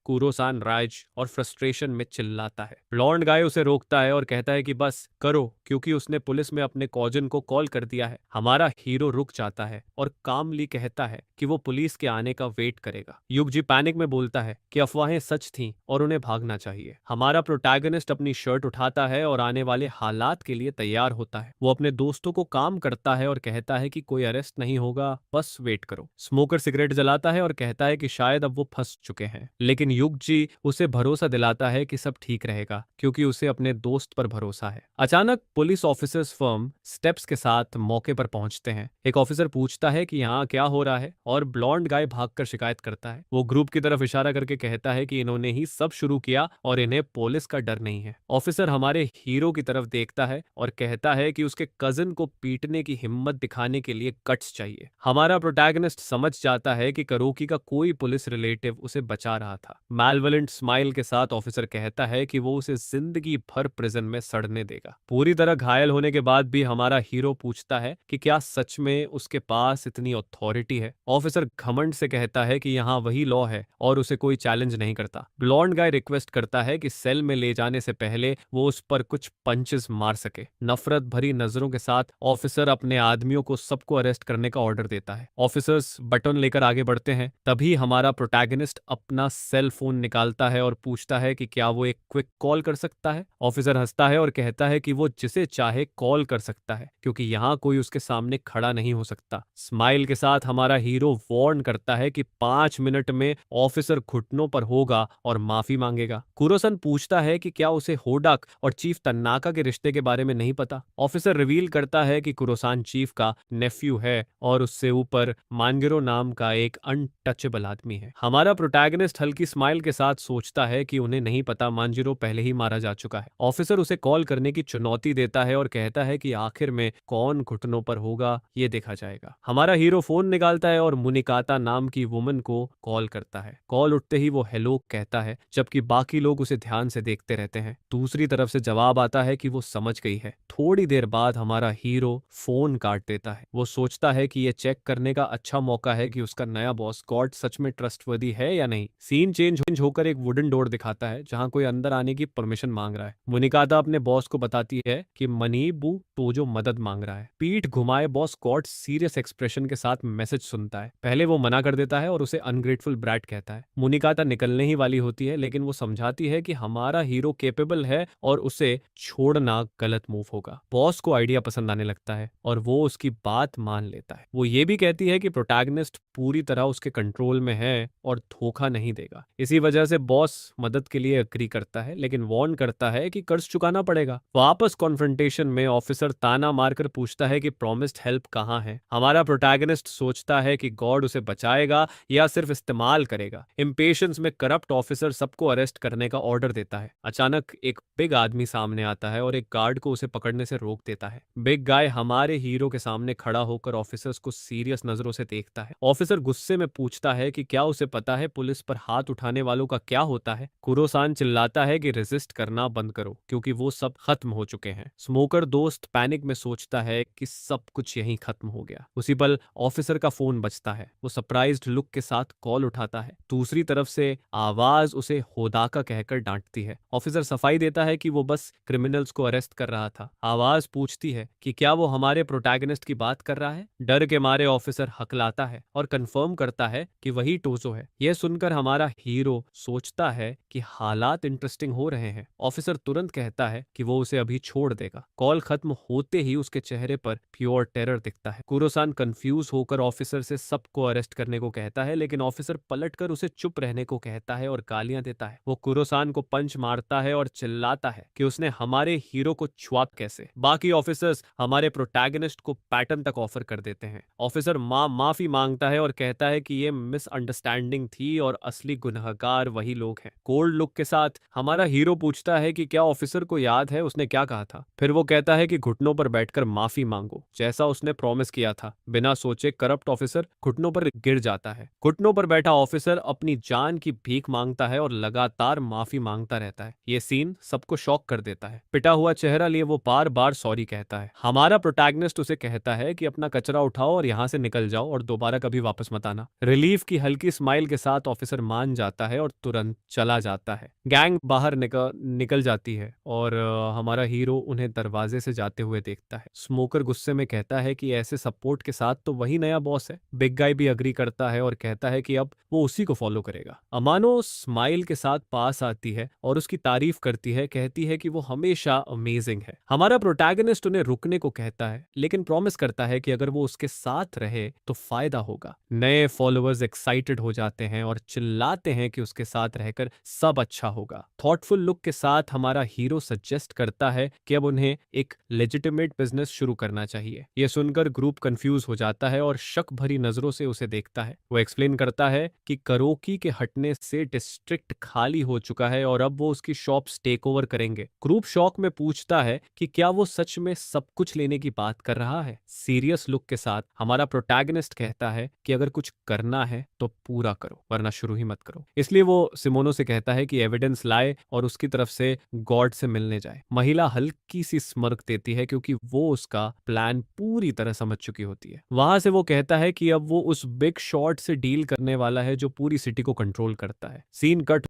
Speaker 1: कुरोसान राज और फ्रस्ट्रेशन में चिल्लाता है। ब्लॉन्ड गाय उसे रोकता है और कहता है कि बस करो, क्योंकि उसने पुलिस में अपने कॉजन को कॉल कर दिया है। हमारा हीरो रुक जाता है और कामली कहता है कि वो पुलिस के आने का वेट करेगा। युगजी यूजी पैनिक में बोलता है कि अफवाहें सच थीं और उन्हें भागना चाहिए। हमारा प्रोटैगनिस्ट अपनी शर्ट उठाता है और आने वाले हालात के लिए तैयार होता है। वो अपने दोस्तों को काम करता है और कहता है कि कोई अरेस्ट नहीं होगा, बस वेट करो। स्मोकर सिगरेट जलाता है और कहता है कि शायद अब वो फंस चुके हैं, लेकिन युग जी उसे भरोसा दिलाता है कि सब ठीक रहेगा क्योंकि उसे अपने दोस्त पर भरोसा है। अचानक पुलिस ऑफिसर्स फर्म स्टेप्स के साथ मौके पर पहुंचते हैं। एक ऑफिसर पूछता है कि यहाँ क्या हो रहा है और ब्लॉन्ड गाय भागकर शिकायत करता है। वो ग्रुप की तरफ इशारा करके कहता है कि इन्होंने ही सब शुरू किया और इन्हें पुलिस का डर नहीं है। ऑफिसर हमारे हीरो की तरफ देखता है और कहता है कि उसके कजिन को पीटने की हिम्मत दिखाने के लिए गट्स चाहिए। हमारा प्रोटैगनिस्ट समझ जाता है कि करोकी का कोई पुलिस रिलेटिव उसे बचा रहा था। मैलवलेंट स्माइल के साथ ऑफिसर कहता है कि वो उसे जिंदगी भर प्रिजन में सड़ने देगा। पूरी तरह घायल होने के बाद भी हमारा हीरो पूछता है कि क्या सच में उसके पास इतनी अथॉरिटी है। ऑफिसर घमंड से कहता है कि यहाँ वही लॉ है और उसे कोई चैलेंज नहीं करता। ब्लॉन्ड गाय रिक्वेस्ट करता है कि सेल में ले जाने से पहले वो उस पर कुछ पंचेस मार सके। नफरत भरी नजरों के साथ ऑफिसर अपने आदमियों को सबको अरेस्ट करने का ऑर्डर देता है। ऑफिसर्स बटन लेकर आगे बढ़ते हैं। तभी हमारा प्रोटैगनिस्ट अपना सेल फोन निकालता है और पूछता है कि क्या वो एक क्विक कॉल कर सकता है। ऑफिसर हंसता है और कहता है कि वो जिसे चाहे कॉल कर सकता है क्योंकि यहाँ कोई उसके सामने खड़ा नहीं हो सकता। स्माइल के साथ हमारा हीरो वार्न करता है कि 5 मिनट में ऑफिसर घुटनों पर होगा और माफी मांगेगा। कुरोसन पूछता है कि क्या उसे होडाक और चीफ तन्नाका के रिश्ते के बारे में नहीं पता। ऑफिसर रिवील करता है कि कुरोसान चीफ का नेफ्यू है और उससे ऊपर मानगिरो नाम का एक अनटचेबल आदमी है। हमारा प्रोटैगनिस्ट हल्की स्माइल के साथ सोचता है कि उन्हें नहीं पता मानजिरो पहले ही मारा जा चुका है। ऑफिसर उसे कॉल करने की चुनौती देता है और कहता है कि आखिर में कौन घुटनों पर होगा ये देखा जाएगा। हमारा हीरो फोन निकालता है और मुनिकाता नाम की वुमन को कॉल करता है। कॉल उठते ही वो हेलो कहता है जबकि बाकी लोग उसे ध्यान से देखते रहते हैं। दूसरी तरफ से जवाब आता है कि वो समझ गई है। थोड़ी देर बाद हमारा हीरो फोन काट देता है। वो सोचता है कि ये चेक करने का अच्छा मौका है कि उसका नया बॉस गॉड सच में ट्रस्टवर्दी है या नहीं। सीन चेंज होकर एक वुडन डोर दिखाता है जहां कोई अंदर आने की परमिशन मांग रहा है। मुनिकाता अपने बॉस को बताती है कि मनीबू टोजो मदद मांग रहा है। पीठ घुमाए बॉस गॉड सीरियस एक्सप्रेशन के साथ मैसेज सुनता है। पहले वो मना कर देता है और उसे अनग्रेटफुल ब्रैट कहता है। मुनिकाता निकलने ही वाली होती है लेकिन वो समझाती है कि हमारा हीरो केपेबल है और उसे छोड़ना गलत मूव होगा। बॉस को आइडिया पसंद आने लगता है और वो उसकी बात मान लेता है। वो ये भी कहती है कि प्रोटैगनिस्ट पूरी तरह उसके कंट्रोल में है और धोखा नहीं देगा। इसी वजह से बॉस मदद के लिए एग्री करता है लेकिन वार्न करता है कि कर्ज चुकाना पड़ेगा। वापस कॉन्फ्रंटेशन में ऑफिसर ताना मारकर पूछता है कि प्रॉमिस्ड हेल्प कहाँ है। हमारा प्रोटैगनिस्ट सोचता है कि गॉड उसे बचाएगा या सिर्फ इस्तेमाल करेगा। इम्पेशंस में करप्ट ऑफिसर सबको अरेस्ट करने का ऑर्डर देता है। अचानक एक बिग आदमी सामने आता है और एक गार्ड को उसे पकड़ने से रोक देता है। बिग गाय हमारे हीरो के सामने खड़ा होकर ऑफिसर्स को सीरियस नजरों से देखता है। ऑफिसर गुस्से में पूछता है कि क्या उसे पता है पुलिस पर हाथ उठाने वालों का क्या होता है। कुरोसान चिल्लाता है कि रेजिस्ट करना बंद करो क्योंकि वो सब खत्म हो चुके हैं। स्मोकर दोस्त पैनिक में सोचता है कि सब कुछ यहीं खत्म हो गया। उसी पल ऑफिसर का फोन बजता है। वो सरप्राइज्ड लुक के साथ कॉल उठाता है। दूसरी तरफ से आवाज उसे होदाका कहकर डांटती है। ऑफिसर सफाई देता है कि वो बस क्रिमिनल्स को अरेस्ट कर रहा था। आवाज पूछती है कि क्या वो हमारे प्रोटैगनिस्ट की बात कर रहा है। डर के मारे ऑफिसर हकलाता है और कंफर्म करता है कि वही टोजो है। यह सुनकर हमारा हीरो सोचता है कि हालात इंटरेस्टिंग हो रहे हैं। ऑफिसर तुरंत कहता है कि वो उसे अभी छोड़ देगा। कॉल खत्म होते ही उसके चेहरे पर प्योर टेरर दिखता है। कुरोसान कंफ्यूज होकर ऑफिसर से सबको अरेस्ट करने को कहता है लेकिन ऑफिसर पलटकर उसे चुप रहने को कहता है और गालियां देता है। वो कुरोसान को पंच मारता है और चिल्लाता है कि उसने हमारे हीरो को छुआ कैसे। बाकी ऑफिसर्स हमारे प्रोटैगनिस्ट को पैटर्न तक ऑफर कर देते हैं। ऑफिसर माफी मांगता है और कहता है कि ये मिसअंडरस्टैंडिंग थी और असली गुनहगार वही लोग हैं। कोल्ड लुक के साथ हमारा हीरो पूछता है कि क्या ऑफिसर को याद है उसने क्या कहा था। फिर वो कहता है कि घुटनों पर बैठकर माफी मांगो जैसा उसने प्रॉमिस किया था। बिना सोचे करप्ट ऑफिसर घुटनों पर गिर जाता है। घुटनों पर बैठा ऑफिसर अपनी जान की भीख मांगता है और लगातार माफी मांगता रहता है। ये सीन सबको शॉक कर देता है। पिटा हुआ चेहरा लिए वो बार बार सॉरी कहता है। हमारा प्रोटैगनिस्ट उसे कहता है कि अपना कचरा उठाओ और यहाँ से निकल जाओ और दोबारा कभी वापस मत आना। रिलीफ की हल्की स्माइल के साथ ऑफिसर मान जाता है और तुरंत चला जाता है। गैंग बाहर निकल जाती है और हमारा हीरो उन्हें दरवाजे से जाते हुए देखता है। स्मोकर गुस्से में कहता है कि ऐसे सपोर्ट के साथ तो वही नया बॉस है। बिग गाय भी अग्री करता है और कहता है कि अब वो उसी को फॉलो करेगा। अमानो स्माइल के साथ पास आती है और उसकी तारीफ करती है, कहती है कि वो हमेशा अमेजिंग है। हमारा प्रोटैगनिस्ट उन्हें रुकने को कहता है, लेकिन प्रॉमिस करता है कि अगर वो उसके साथ रहे तो फायदा होगा। नए फॉलोअर्स एक्साइटेड हो जाते हैं और चिल्लाते हैं कि उसके साथ रहकर सब अच्छा होगा। थॉटफुल लुक के साथ हमारा हीरो सजेस्ट करता है कि अब उन्हें एक लेजिटिमेट बिजनेस शुरू करना चाहिए। यह सुनकर ग्रुप कंफ्यूज हो जाता है और शक भरी नजरों से उसे देखता है। वो एक्सप्लेन करता है कि करोकी के हटने से डिस्ट्रिक्ट खाली हो चुका है और अब वो उसकी शॉप्स टेक ओवर करेंगे। ग्रुप शॉक में पूछता है कि क्या वो सच में सब कुछ लेने की बात कर रहा है। सीरियस लुक के साथ हमारा प्रोटैगनिस्ट कहता है कि अगर कुछ करना है तो पूरा करो, वरना शुरू ही मत करो। इसलिए वो सिमोनो से कहता है कि एविडेंस लाए और उसकी तरफ से गॉड से मिलने जाए। महिला हल्की सी स्मर्क देती है क्योंकि वो उसका प्लान पूरी तरह समझ चुकी होती है। वहां से वो कहता है कि अब वो उस बिग शॉट से डील करने वाला है जो पूरी सिटी को कंट्रोल करता है। Scene cut